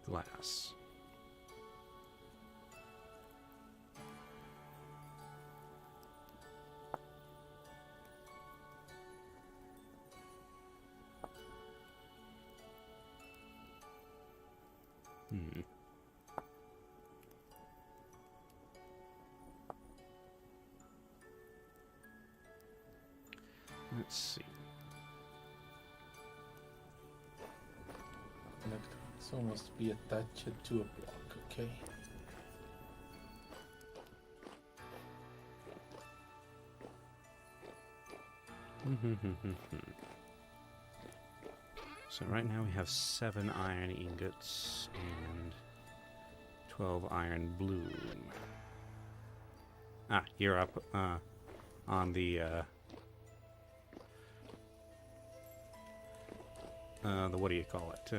Speaker 2: Glass. Let's see.
Speaker 1: So must be attached to a block, okay.
Speaker 2: So right now we have 7 iron ingots and 12 iron bloom. Ah, you're up on the what do you call it?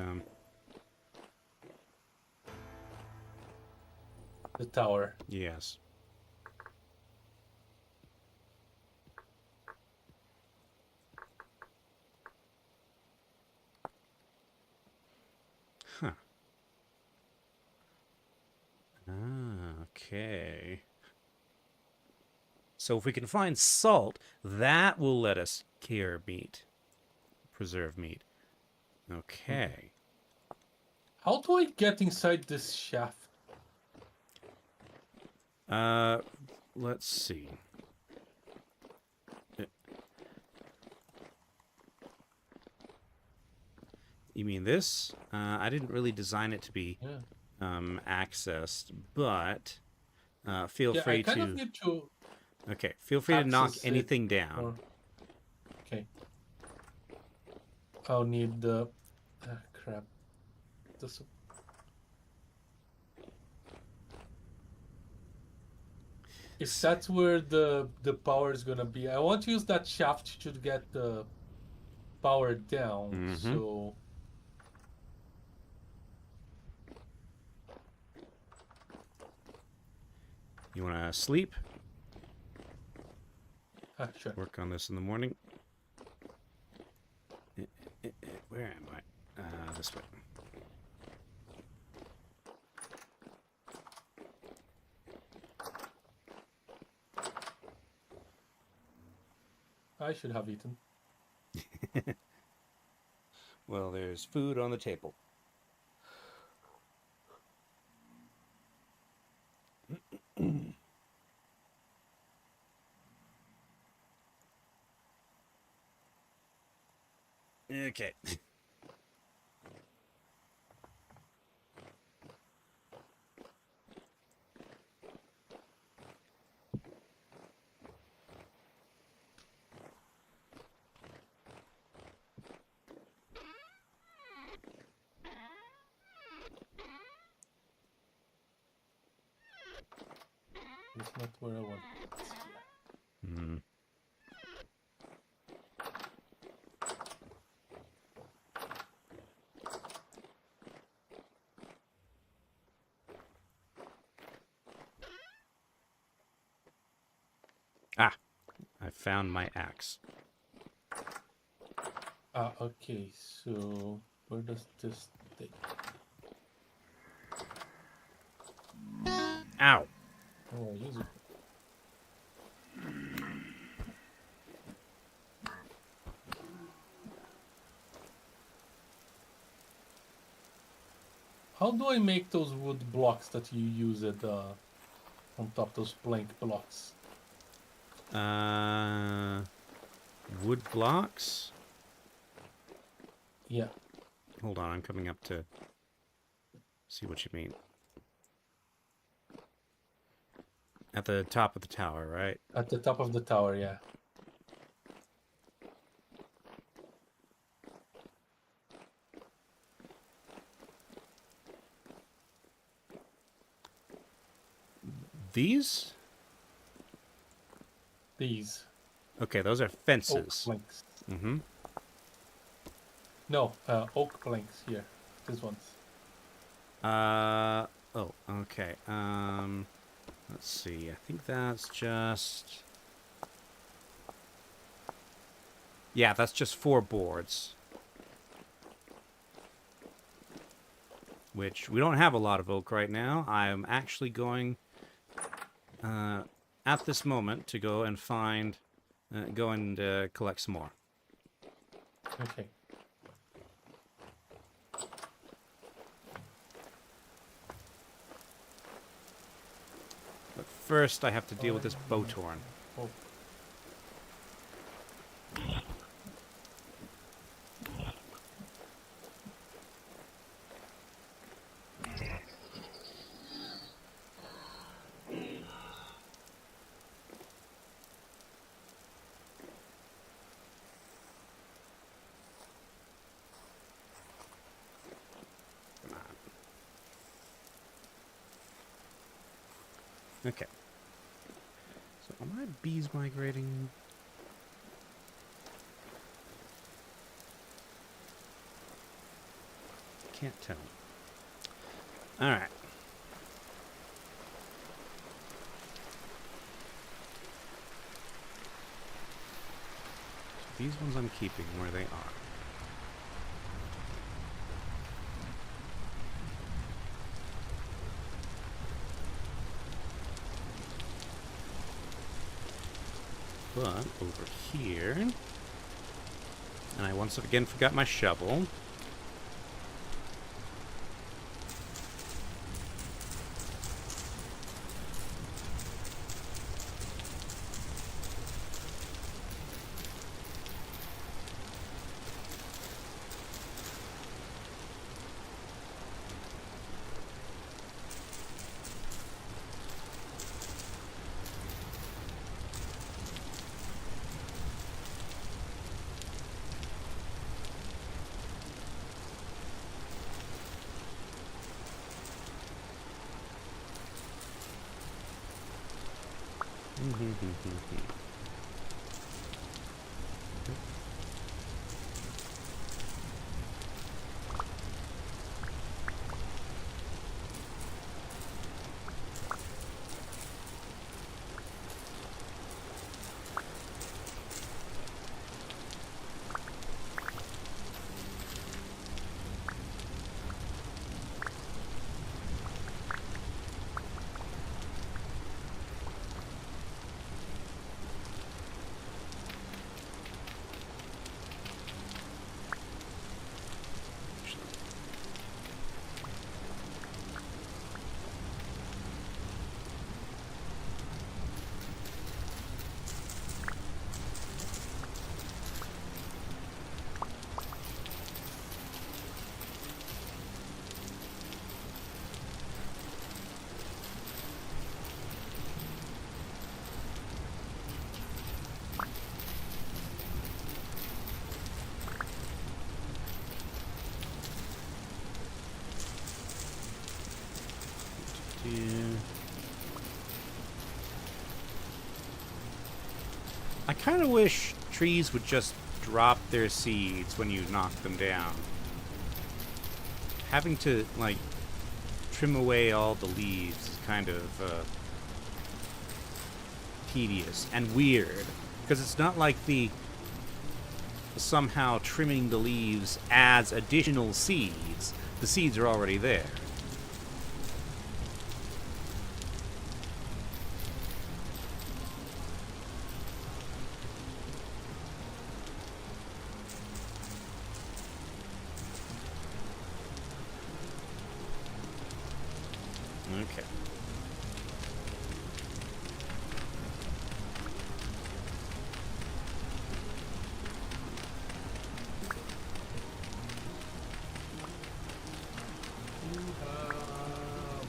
Speaker 1: The tower.
Speaker 2: Yes. Huh. Ah, okay. So if we can find salt, that will let us cure meat. Preserve meat. Okay.
Speaker 1: How do I get inside this shaft?
Speaker 2: Let's see. You mean this? I didn't really design it to be accessed, but feel free
Speaker 1: I kind
Speaker 2: to...
Speaker 1: of need to
Speaker 2: Okay, feel free to knock
Speaker 1: access it,
Speaker 2: anything down.
Speaker 1: or okay. I'll need the crap. This. If that's where the power is gonna be, I want to use that shaft to get the power down. So
Speaker 2: You want to sleep?
Speaker 1: sure.
Speaker 2: Work on this in the morning. Where am I? This way.
Speaker 1: I should have eaten.
Speaker 2: Well, there's food on the table. Okay.
Speaker 1: It's not where I want it.
Speaker 2: Hmm. Ah, I found my axe.
Speaker 1: Okay, so where does this take?
Speaker 2: Ow!
Speaker 1: Oh, I use it. How do I make those wood blocks that you use it on top, those blank blocks?
Speaker 2: Wood blocks?
Speaker 1: Yeah.
Speaker 2: Hold on, I'm coming up to see what you mean. At the top of the tower, right?
Speaker 1: At the top of the tower, yeah.
Speaker 2: These?
Speaker 1: These.
Speaker 2: Okay, those are
Speaker 1: Oak
Speaker 2: fences.
Speaker 1: planks.
Speaker 2: Mm-hmm.
Speaker 1: No, oak planks here. These ones.
Speaker 2: Oh, okay. Let's see. I think that's just... Yeah, that's just 4 boards. Which, we don't have a lot of oak right now. I'm actually going, at this moment, to go and find... go and collect some more.
Speaker 1: Okay.
Speaker 2: But first, I have to deal with this bowtorn.
Speaker 1: Oh.
Speaker 2: Okay. So, are my bees migrating? Can't tell. Alright. So these ones I'm keeping where they are. But over here, and I once again forgot my shovel. I kind of wish trees would just drop their seeds when you knock them down. Having to, like, trim away all the leaves is kind of tedious and weird. Because it's not like somehow trimming the leaves adds additional seeds. The seeds are already there. Okay.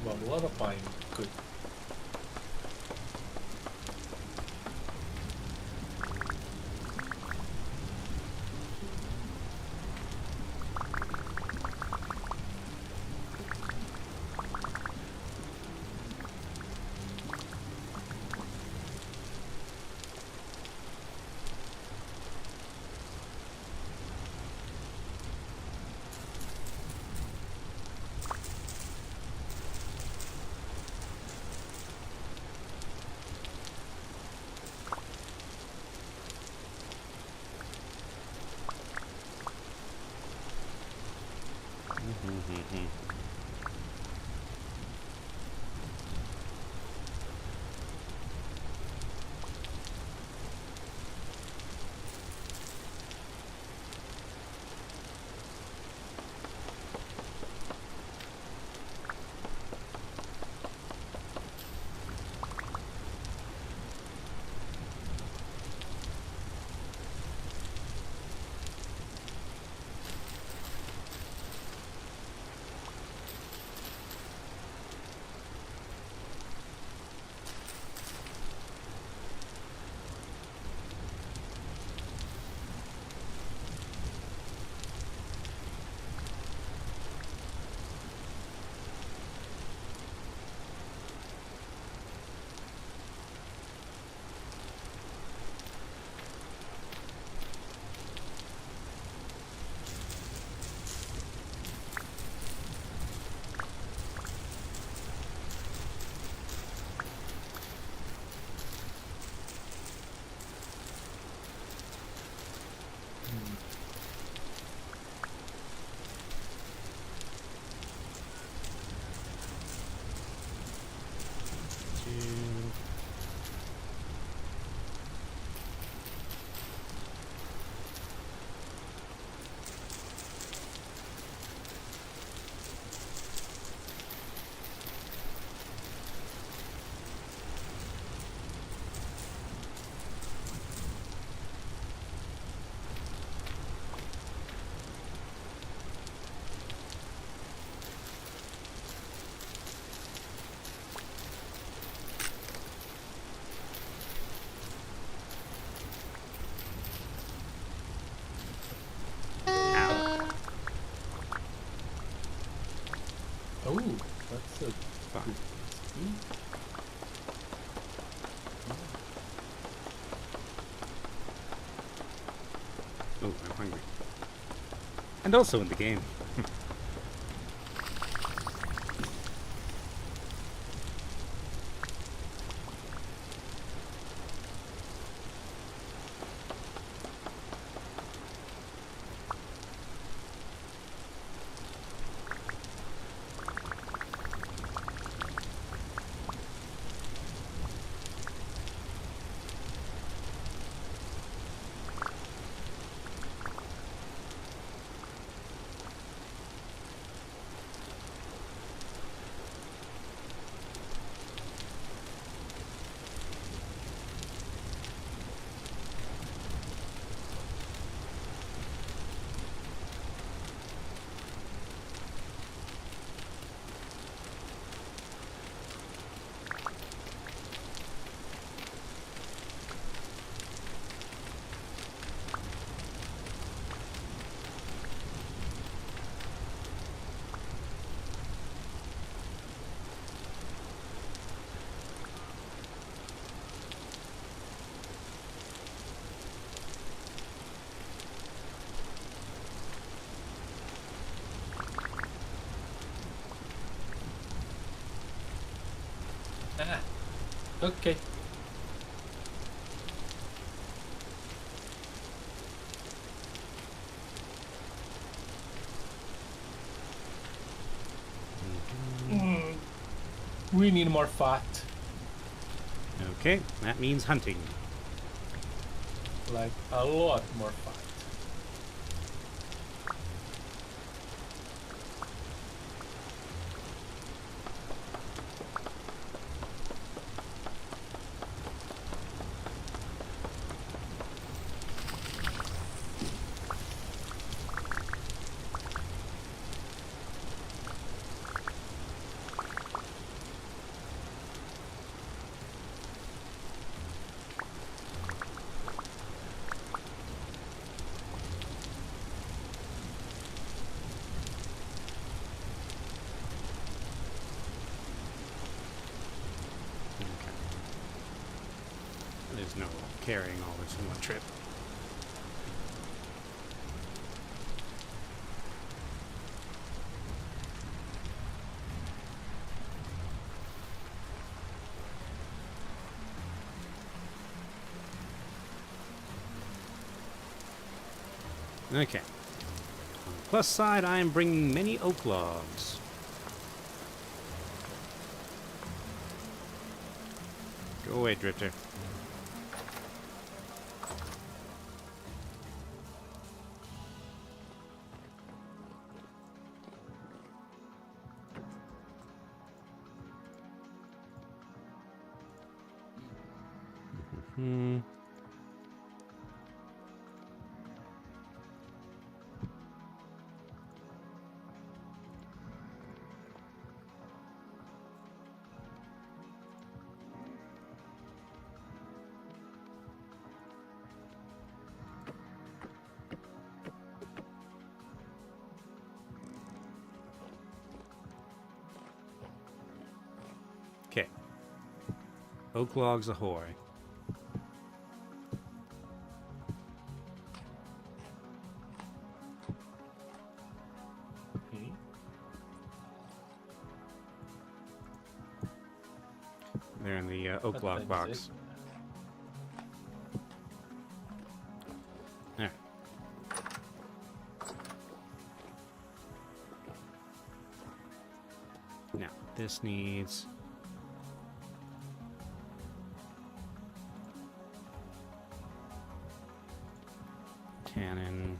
Speaker 1: Well, a lot of pine. Good. Oh, that's a
Speaker 2: Fine.
Speaker 1: good speed.
Speaker 2: hungry. And also in the game.
Speaker 1: Ah, okay. We need more fat.
Speaker 2: Okay, that means hunting.
Speaker 1: Like, a lot more fat.
Speaker 2: There's no carrying all this in one trip. Okay. On the plus side, I am bringing many oak logs. Go away, Drifter. Okay. Oak logs ahoy. They're in the oak log box. There. Now, this needs... tannin.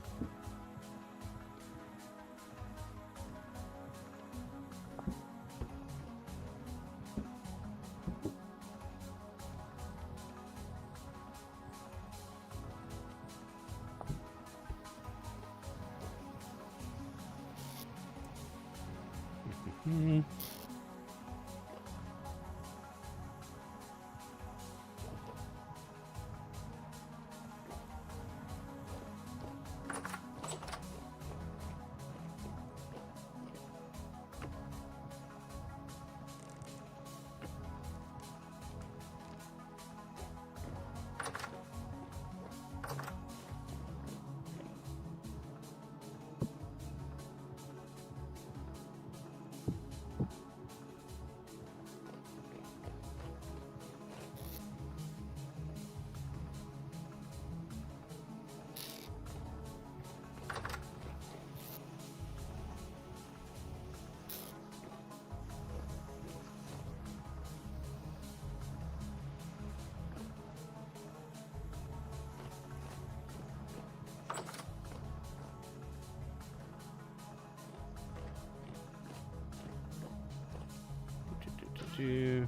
Speaker 2: 2.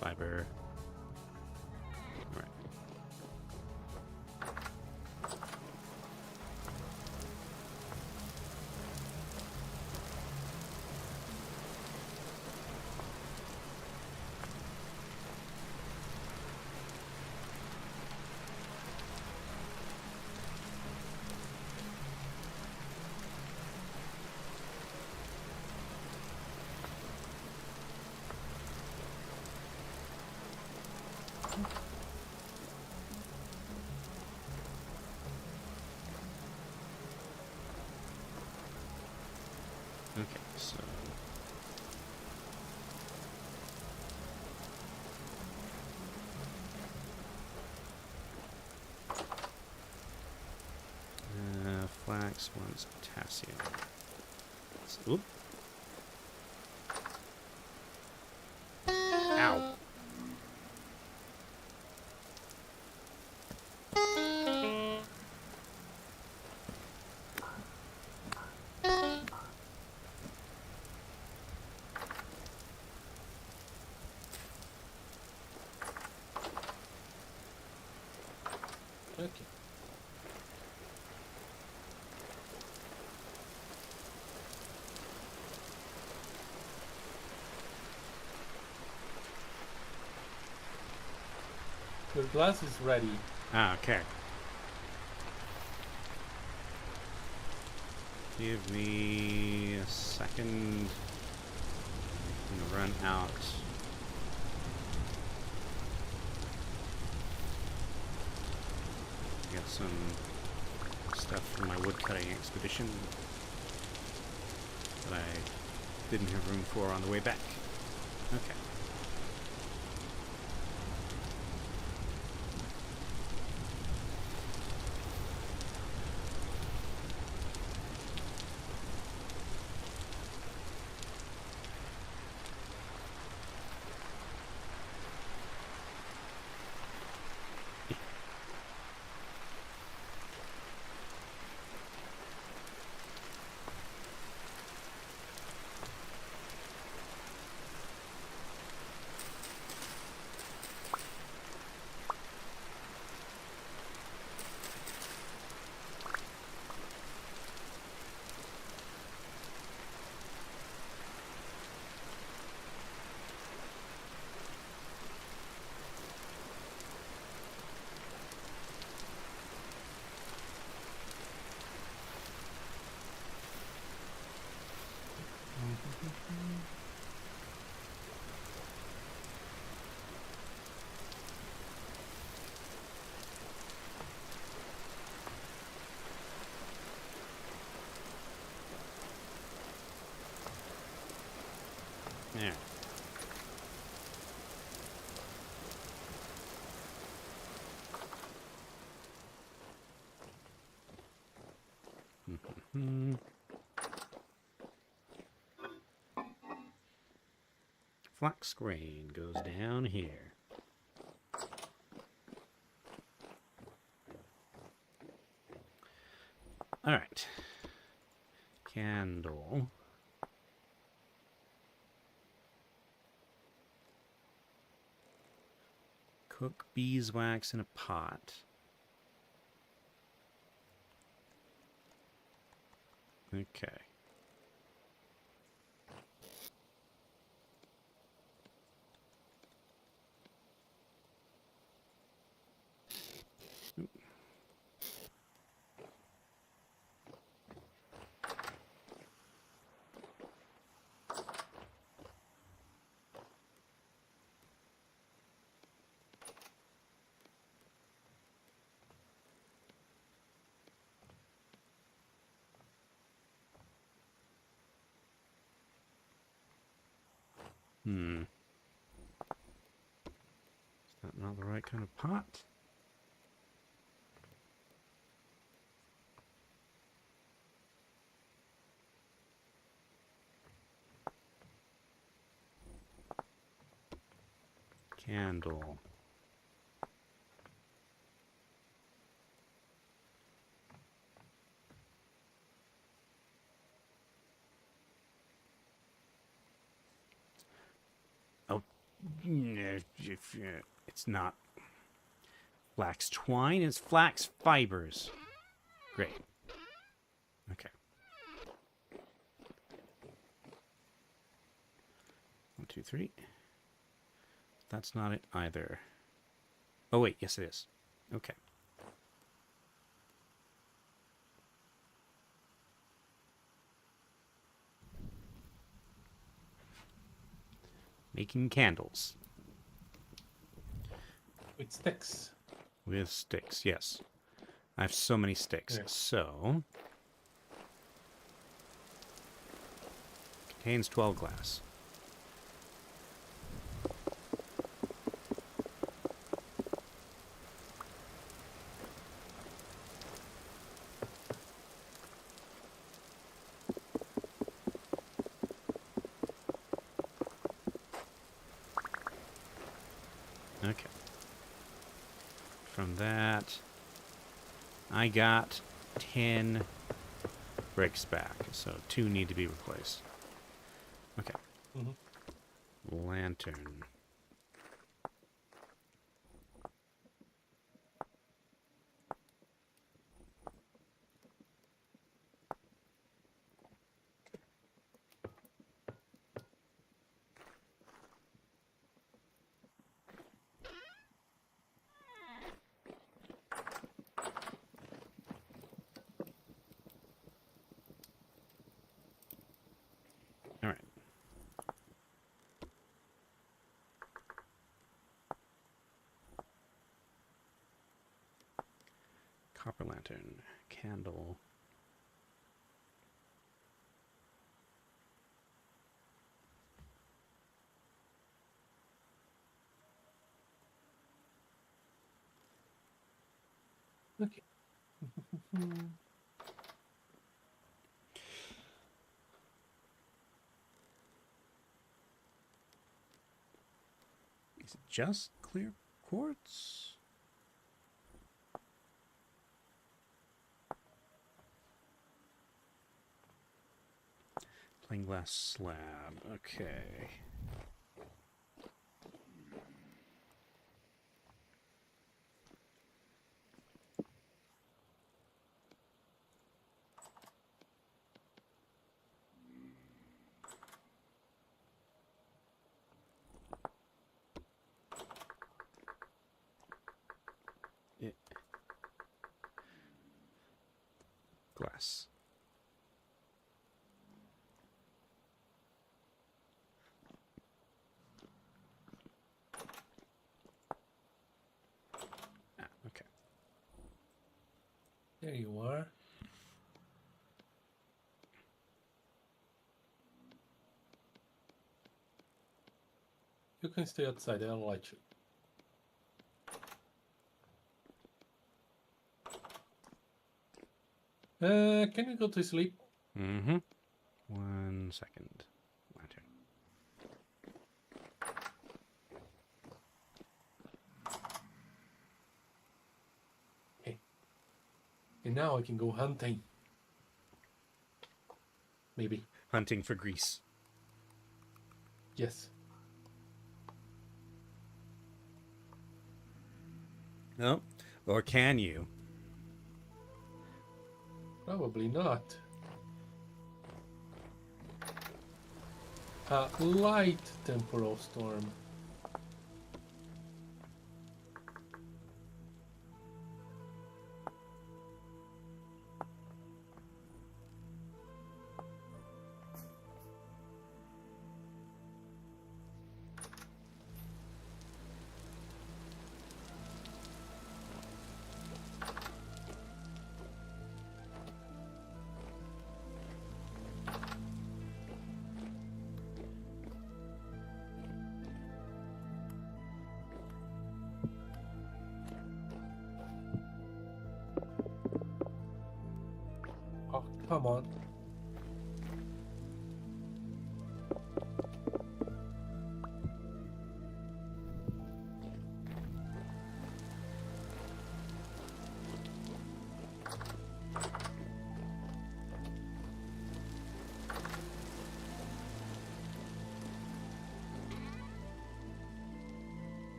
Speaker 2: Fiber. Alright. Okay, so flax wants potassium. Oop. Ow.
Speaker 1: Okay. Your glass is ready.
Speaker 2: Ah, okay. Give me a second. I'm gonna run out. Get some stuff from my woodcutting expedition that I didn't have room for on the way back. Okay. Yeah. Flax grain goes down here. All right. Candle. Cook beeswax in a pot. Okay. Is that not the right kind of pot? Candle. It's not flax twine, it's flax fibers. Great. Okay. 1, 2, 3. That's not it either. Oh, wait. Yes, it is. Okay. Making candles.
Speaker 1: With sticks.
Speaker 2: With sticks, yes. I have so many sticks.
Speaker 1: Yeah.
Speaker 2: So... Contains 12 glass. Okay. From that, I got 10 bricks back, so 2 need to be replaced. Okay.
Speaker 1: Mm-hmm.
Speaker 2: Lantern. All right. Copper lantern, candle.
Speaker 1: Okay.
Speaker 2: Is it just clear quartz? Plain glass slab. Okay. Glass. Ah, okay.
Speaker 1: There you are. You can stay outside, I'll light you. Can we go to sleep?
Speaker 2: Mm-hmm. 1 second. Lantern.
Speaker 1: Okay. And now I can go hunting. Maybe.
Speaker 2: Hunting for grease.
Speaker 1: Yes.
Speaker 2: No? Or can you?
Speaker 1: Probably not. A light temporal storm. Oh, come on.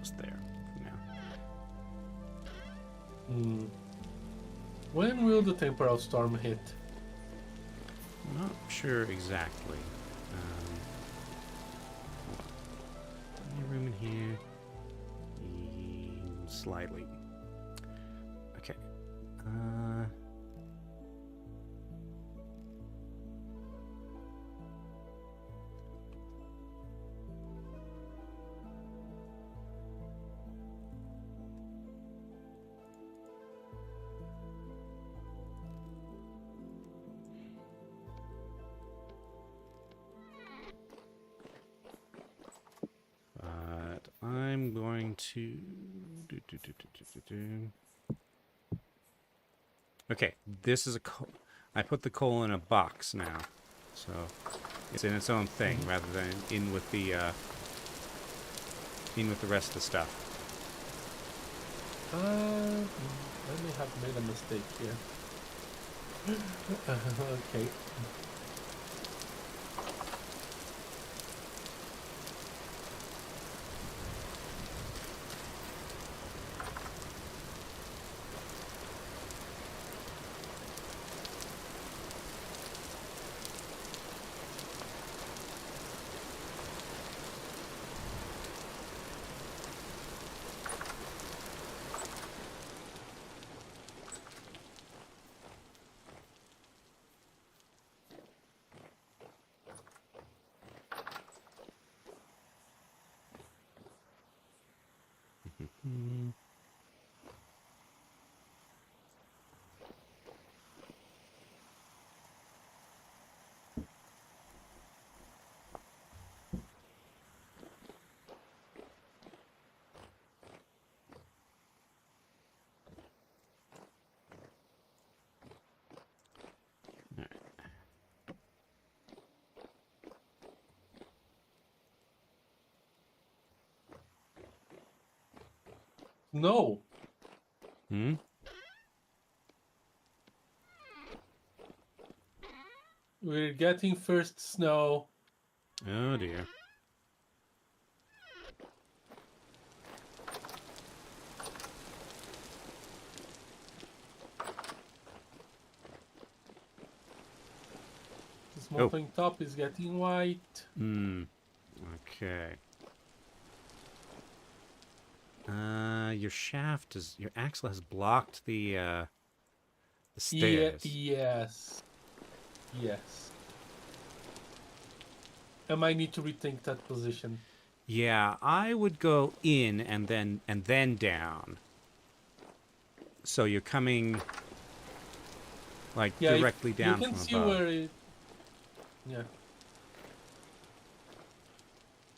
Speaker 2: almost there now.
Speaker 1: When will the temporal storm hit?
Speaker 2: I'm not sure exactly. Any room in here? Slightly. Okay. But I'm going to Okay, this is a coal. I put the coal in a box now, so it's in its own thing rather than in with the rest of the stuff.
Speaker 1: I may have made a mistake here. Okay. No. We're getting first snow.
Speaker 2: Oh dear.
Speaker 1: The smelting top is getting white.
Speaker 2: Okay. Your axle has blocked the stairs.
Speaker 1: Yes. Yes. I might need to rethink that position.
Speaker 2: Yeah, I would go in and then down. So you're coming like directly down
Speaker 1: you can
Speaker 2: from
Speaker 1: see
Speaker 2: above.
Speaker 1: where it. Yeah.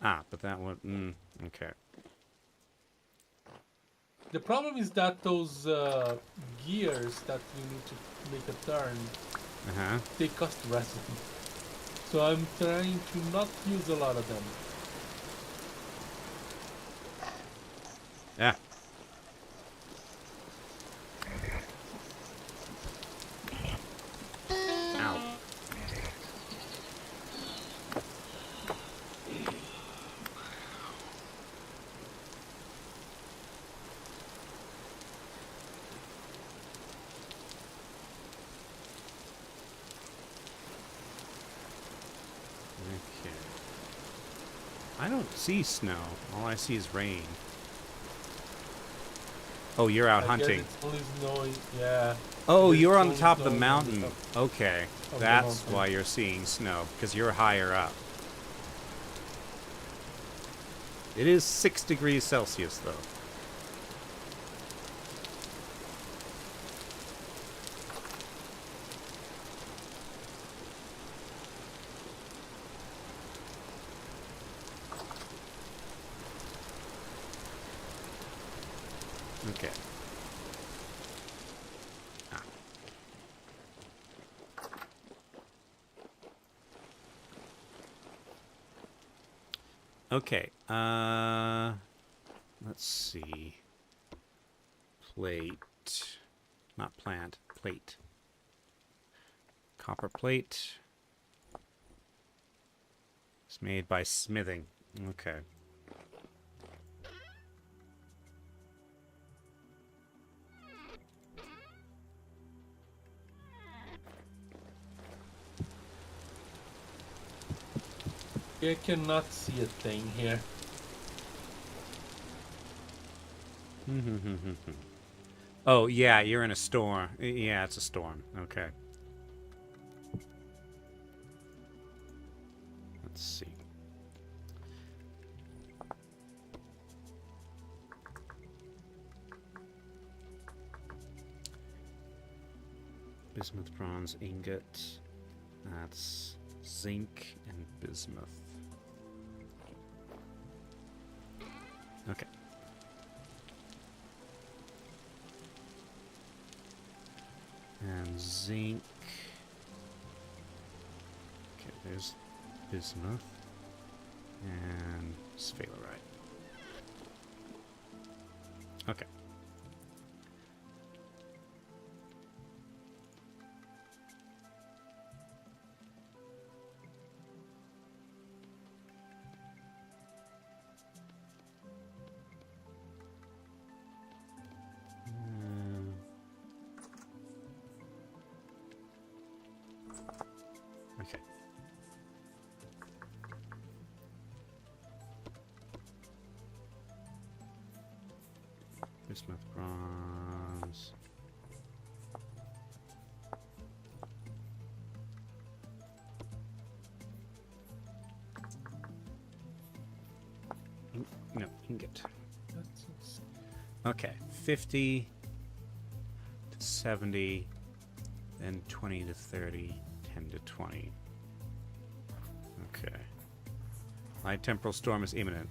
Speaker 2: Ah, but that one. Okay.
Speaker 1: The problem is that those gears that you need to make a turn, they cost resin. So I'm trying to not use a lot of them.
Speaker 2: Yeah. Ow. Okay. I don't see snow. All I see is rain. Oh, you're out hunting.
Speaker 1: Guess it's only snowing. Yeah.
Speaker 2: Oh,
Speaker 1: It's
Speaker 2: you're on the
Speaker 1: only
Speaker 2: top of the
Speaker 1: snowing on
Speaker 2: mountain.
Speaker 1: top
Speaker 2: Okay,
Speaker 1: of the
Speaker 2: that's
Speaker 1: mountain.
Speaker 2: why you're seeing snow, because you're higher up. It is 6 degrees Celsius, though. Okay. Ah. Okay, let's see. Plate. Not plant, plate. Copper plate. It's made by smithing. Okay.
Speaker 1: I cannot see a thing here.
Speaker 2: Oh, yeah, you're in a storm. Yeah, it's a storm. Okay. Let's see. Bismuth, bronze, ingot. That's zinc and bismuth. Okay. And zinc. Okay, there's bismuth. And sphalerite. Okay. Okay. Bismuth, bronze. No, ingot. Okay, 50 to 70, then 20 to 30, 10 to 20. Okay. Light temporal storm is imminent.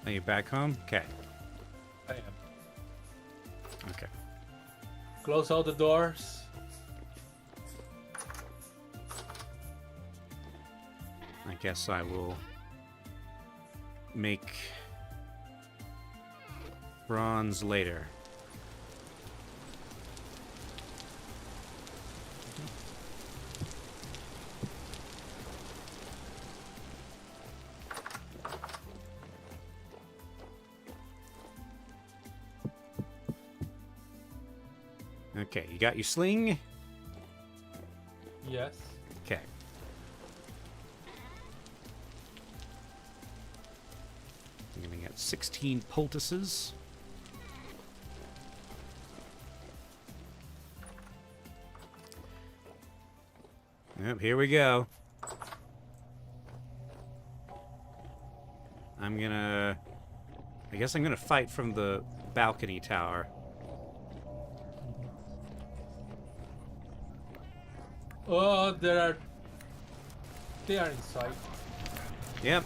Speaker 2: Are you back home? Okay.
Speaker 1: I am.
Speaker 2: Okay.
Speaker 1: Close all the doors.
Speaker 2: I guess I will make bronze later. Okay, you got your sling?
Speaker 1: Yes.
Speaker 2: Okay. I'm gonna get 16 poultices. Yep, here we go. I guess I'm gonna fight from the balcony tower.
Speaker 1: Oh, they are inside.
Speaker 2: Yep.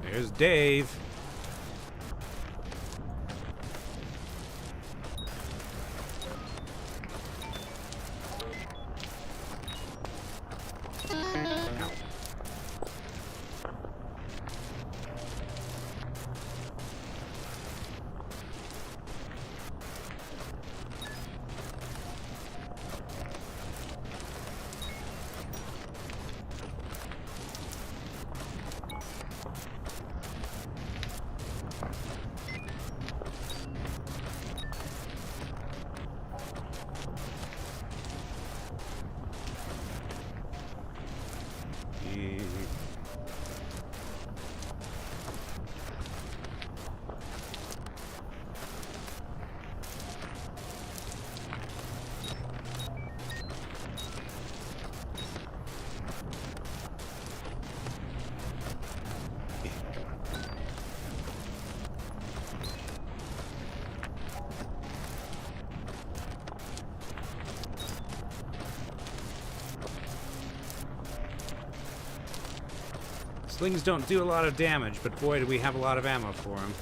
Speaker 2: There's Dave. Slings don't do a lot of damage, but boy, do we have a lot of ammo for them.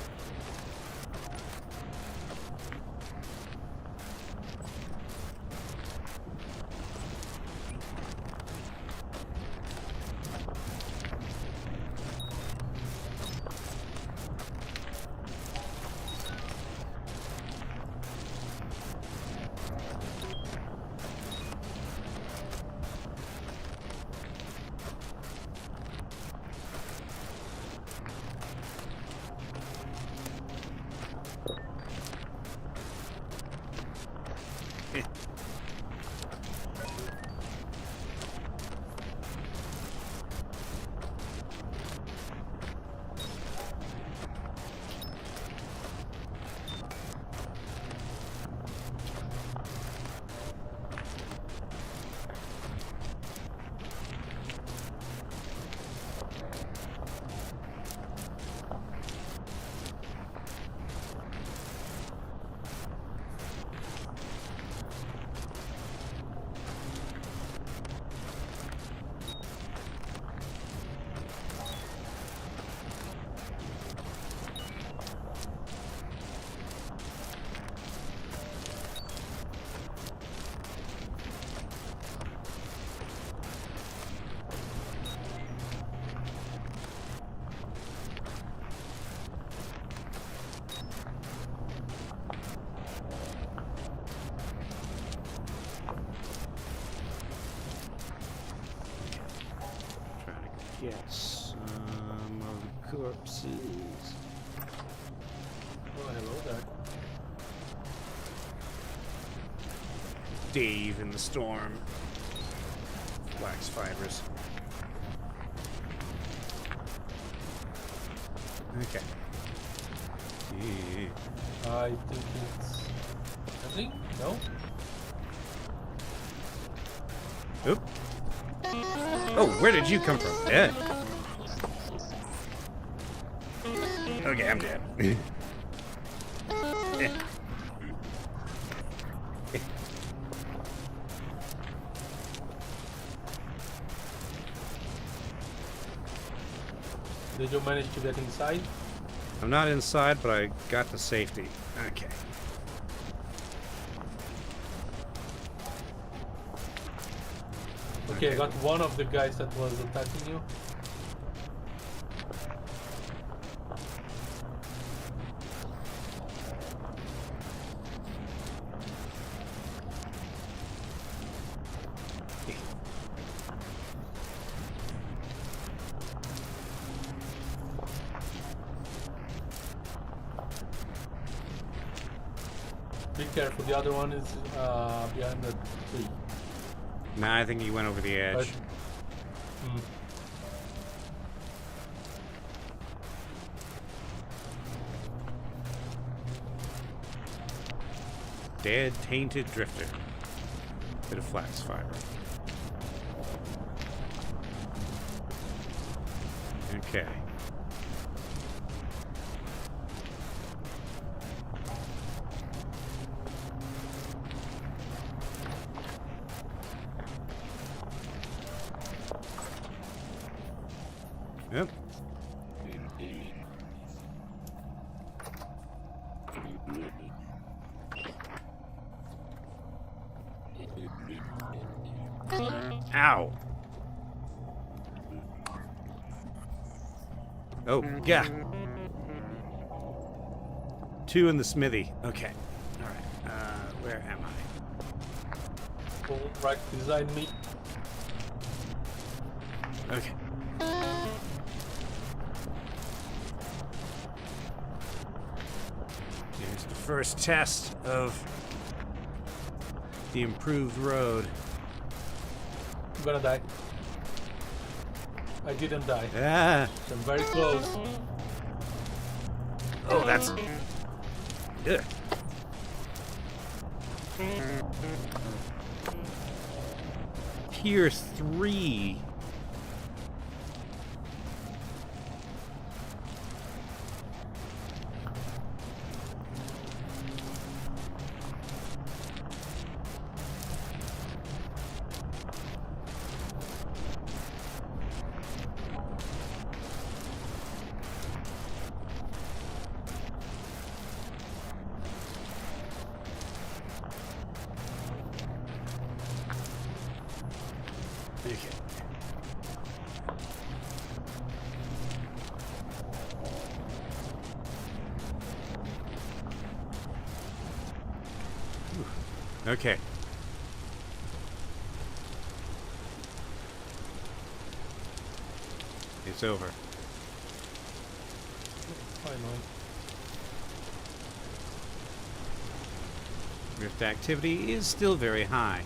Speaker 2: get some of the corpses.
Speaker 1: Oh, hello there.
Speaker 2: Dave in the storm. Flax fibers. Okay.
Speaker 1: I think it's nothing. No.
Speaker 2: Oop. Oh, where did you come from? Dead. Okay, I'm dead.
Speaker 1: Did you manage to get inside?
Speaker 2: I'm not inside, but I got to safety. Okay.
Speaker 1: Okay, I got one of the guys that was attacking you. Be careful, the other one is behind the tree.
Speaker 2: Nah, I think he went over the edge.
Speaker 1: But,
Speaker 2: Dead, tainted drifter. Bit of flax fiber. Okay. Yep. Ow. Oh, yeah. 2 in the smithy. Okay. All right. Where am I?
Speaker 1: oh, right beside me.
Speaker 2: Okay. Here's the first test of the improved road.
Speaker 1: I'm gonna die. I didn't die.
Speaker 2: Ah!
Speaker 1: I'm very close.
Speaker 2: Oh, that's... Ugh. Tier 3. Okay. Okay. It's over.
Speaker 1: Finally.
Speaker 2: Rift activity is still very high.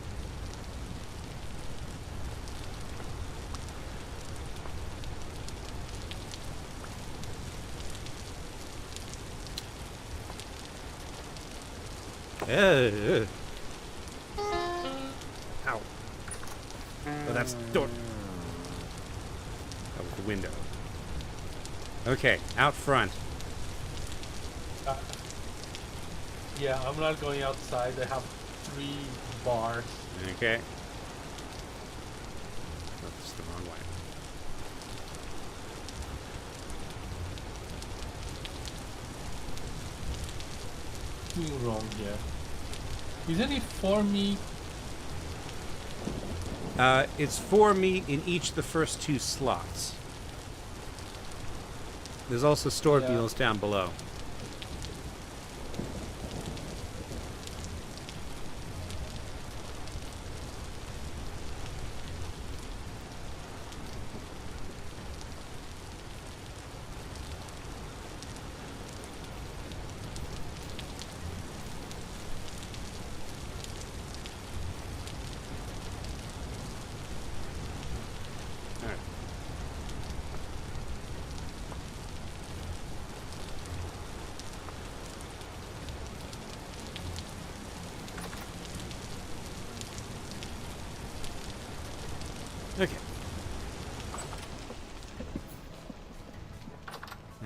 Speaker 2: Ow. Oh, that's the door. That was the window. Okay, out front.
Speaker 1: Yeah, I'm not going outside. I have 3 bars.
Speaker 2: Okay. That's the wrong way.
Speaker 1: Doing wrong here. Isn't it for me?
Speaker 2: It's 4 meat in each of the first 2 slots. There's also stored
Speaker 1: Yeah.
Speaker 2: meals down below.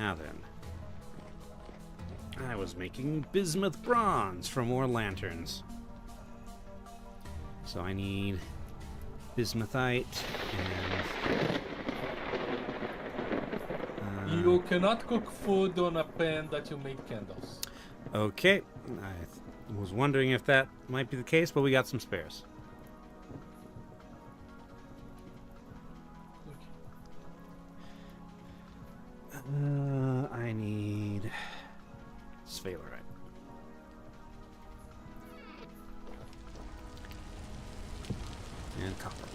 Speaker 2: Now then. I was making bismuth bronze for more lanterns. So I need bismuthite and...
Speaker 1: You cannot cook food on a pan that you make candles.
Speaker 2: Okay. I was wondering if that might be the case, but we got some spares. I need sphalerite. And copper.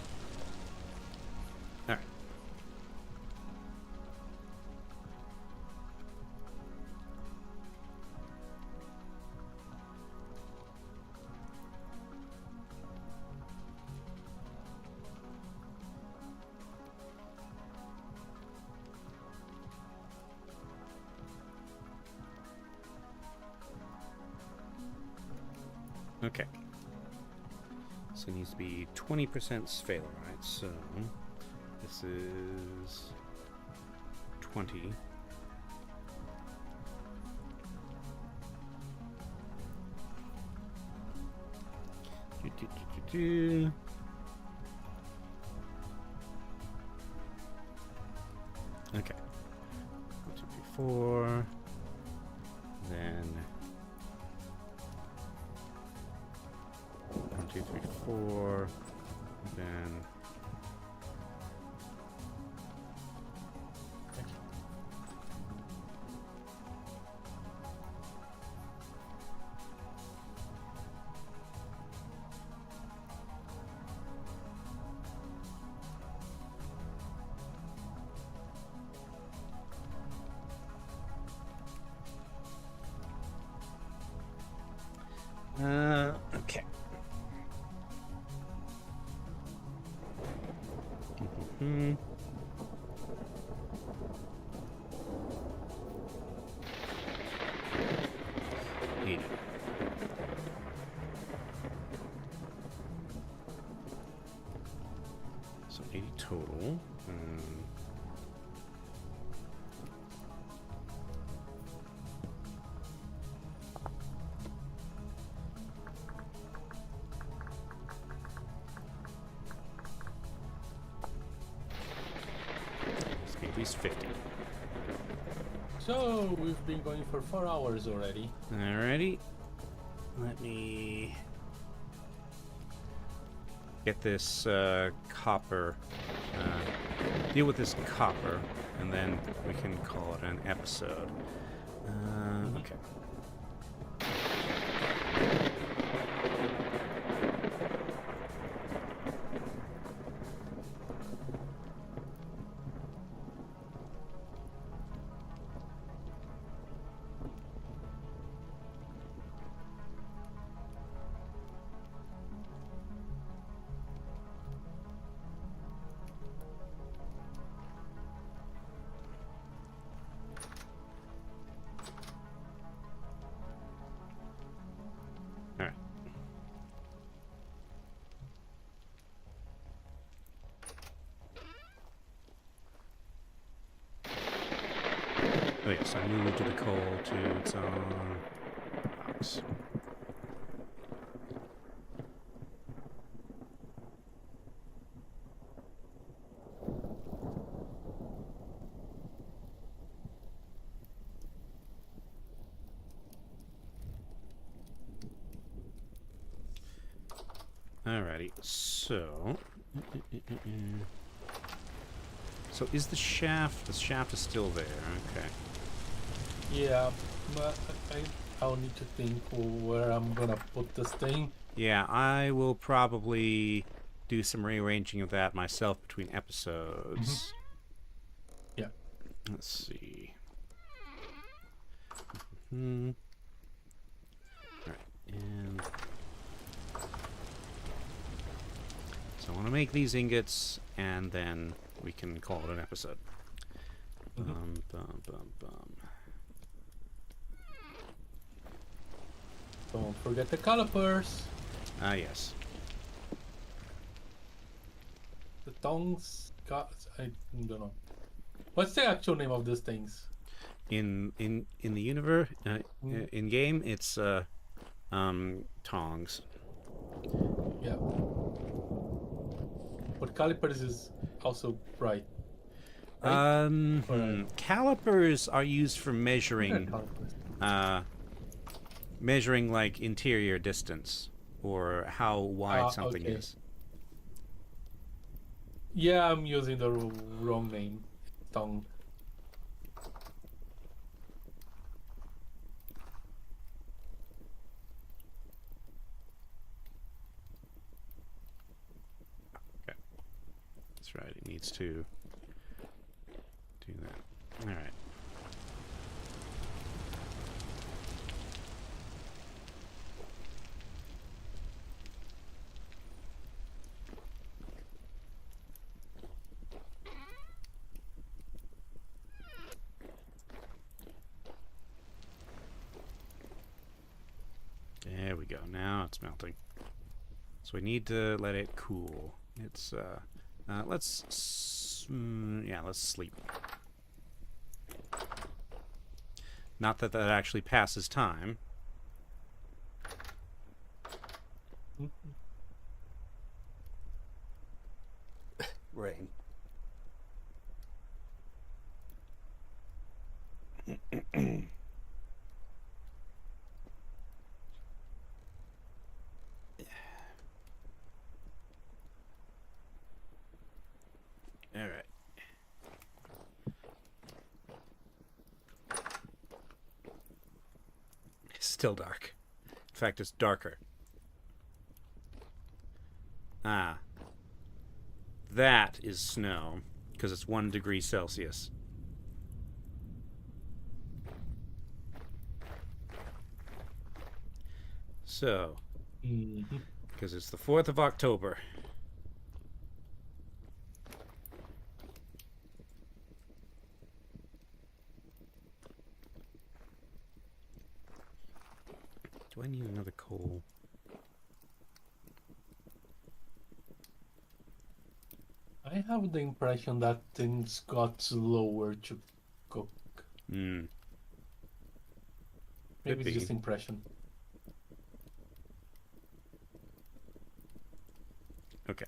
Speaker 2: Alright. Okay. So it needs to be 20% sphalerite, so this is 20. Okay. 1, 2, 3, 4. Then 1, 2, 3, 4. Then okay. Need it. So 80 total. At least 50.
Speaker 1: So we've been going for 4 hours already.
Speaker 2: Alrighty. Let me get this copper. Deal with this copper, and then we can call it an episode. Okay. Oh yes, I moved the coal to its own box. Alrighty, so... So is the shaft is still there, okay.
Speaker 1: Yeah, but I'll need to think where I'm gonna put this thing.
Speaker 2: Yeah, I will probably do some rearranging of that myself between episodes.
Speaker 1: Yeah.
Speaker 2: Let's see. Alright, and... So I want to make these ingots, and then we can call it an episode. Bum.
Speaker 1: Don't forget the calipers.
Speaker 2: Ah, yes.
Speaker 1: The tongs. I don't know. What's the actual name of these things?
Speaker 2: In the universe, in game, it's tongs.
Speaker 1: Yeah. But calipers is also right. Right?
Speaker 2: Calipers are used for measuring, measuring like interior distance or how wide something
Speaker 1: Okay.
Speaker 2: is.
Speaker 1: Yeah, I'm using the wrong name. Tongue.
Speaker 2: Okay, that's right. It needs to do that. All right. There we go. Now it's melting. So we need to let it cool. It's let's sleep. Not that that actually passes time. Rain. All right. It's still dark. In fact, it's darker. Ah. That is snow, because it's 1 degree Celsius. So, because it's the 4th of October. Do I need another coal?
Speaker 1: I have the impression that things got slower to cook. Maybe it's just impression.
Speaker 2: Okay.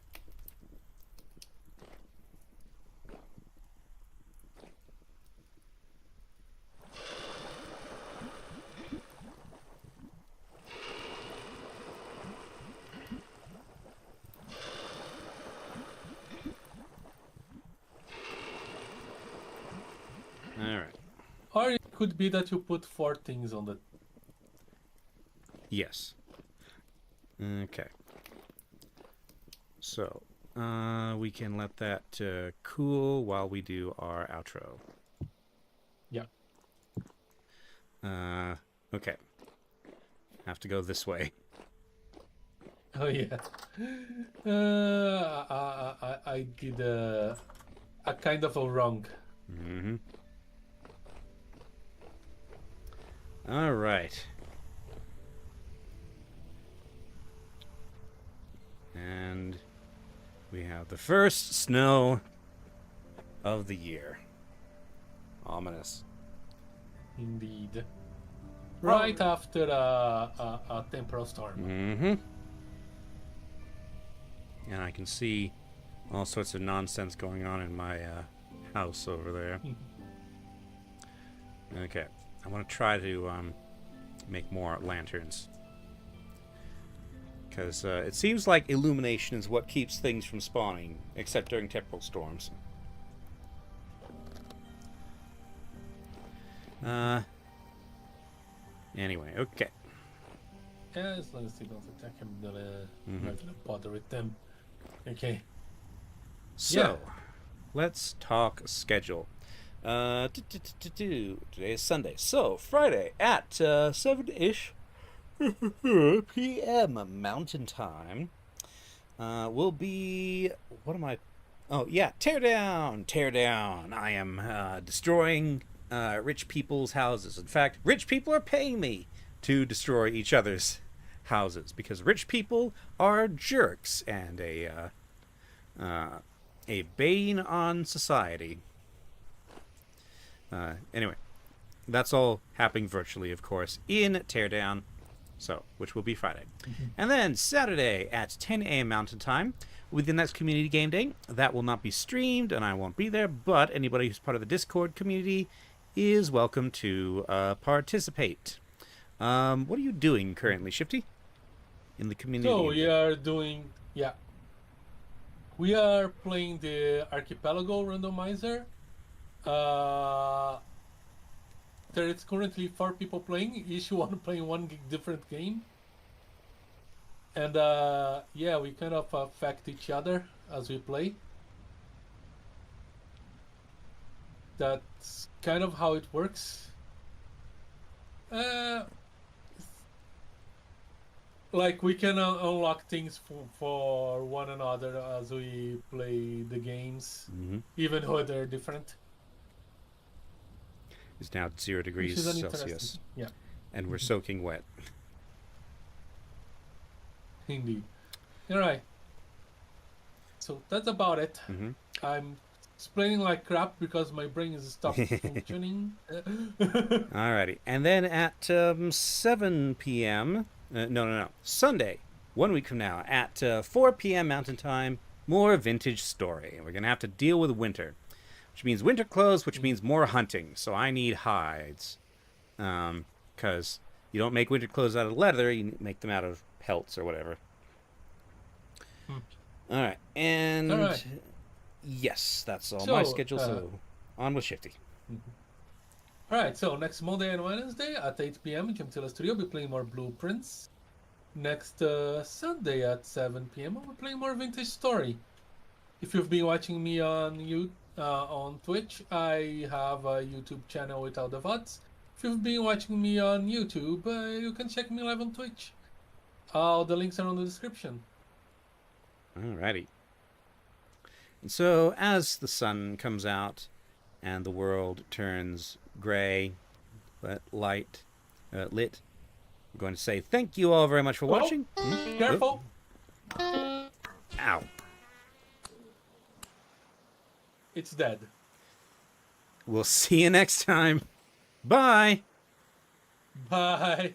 Speaker 2: Alright.
Speaker 1: Or it could be that you put 4 things on the...
Speaker 2: Yes. Okay. So, we can let that cool while we do our outro.
Speaker 1: Yeah.
Speaker 2: Okay. Have to go this way.
Speaker 1: Oh yeah. I did a kind of a wrong.
Speaker 2: All right. And we have the first snow of the year. Ominous.
Speaker 1: Indeed. Right after a temporal storm.
Speaker 2: And I can see all sorts of nonsense going on in my house over there. Okay. I want to try to make more lanterns. Because it seems like illumination is what keeps things from spawning, except during temporal storms. Anyway, okay.
Speaker 1: Yeah, as long as they don't attack him, they'll not gonna bother with them. Okay.
Speaker 2: So, let's talk schedule. Today is Sunday. So, Friday at 7-ish p.m. Mountain Time will be... What am I... Oh, yeah. Tear down! Tear down! I am destroying rich people's houses. In fact, rich people are paying me to destroy each other's houses because rich people are jerks and a bane on society. Anyway, That's all happening virtually, of course, in Teardown, so which will be Friday. And then Saturday at 10 a.m. Mountain Time, with the next community game day. That will not be streamed, and I won't be there, but anybody who's part of the Discord community is welcome to participate. What are you doing currently, Shifty? In the community
Speaker 1: So
Speaker 2: game
Speaker 1: we
Speaker 2: day?
Speaker 1: are doing, yeah. We are playing the Archipelago randomizer. There is currently 4 people playing, each one playing one different game. And yeah, we kind of affect each other as we play. That's kind of how it works. Like we can unlock things for one another as we play the games, even though they're different.
Speaker 2: It's now 0 degrees
Speaker 1: Which is an
Speaker 2: Celsius,
Speaker 1: interesting, yeah,
Speaker 2: and we're soaking wet.
Speaker 1: indeed. All right. So that's about it. I'm explaining like crap because my brain is stopped functioning.
Speaker 2: Alrighty. And then at 7 p.m. No. Sunday, 1 week from now, at 4 p.m. Mountain Time, more Vintage Story. We're going to have to deal with winter, which means winter clothes, which means more hunting. So I need hides. Because you don't make winter clothes out of leather, you make them out of pelts or whatever. Alright. And...
Speaker 1: All right.
Speaker 2: Yes, that's all
Speaker 1: So,
Speaker 2: my schedule, so on with Shifty.
Speaker 1: All right, so next Monday and Wednesday at 8 p.m. in Jamtila Studio, we'll be playing more Blueprints. Next Sunday at 7 p.m., we'll be playing more Vintage Story. If you've been watching me on Twitch, I have a YouTube channel without the VODs. If you've been watching me on YouTube, you can check me live on Twitch. All the links are on the description.
Speaker 2: Alrighty. And so, as the sun comes out and the world turns gray but lit, I'm going to say thank you all very much for watching.
Speaker 1: Careful!
Speaker 2: Ow.
Speaker 1: It's dead.
Speaker 2: We'll see you next time. Bye.
Speaker 1: Bye!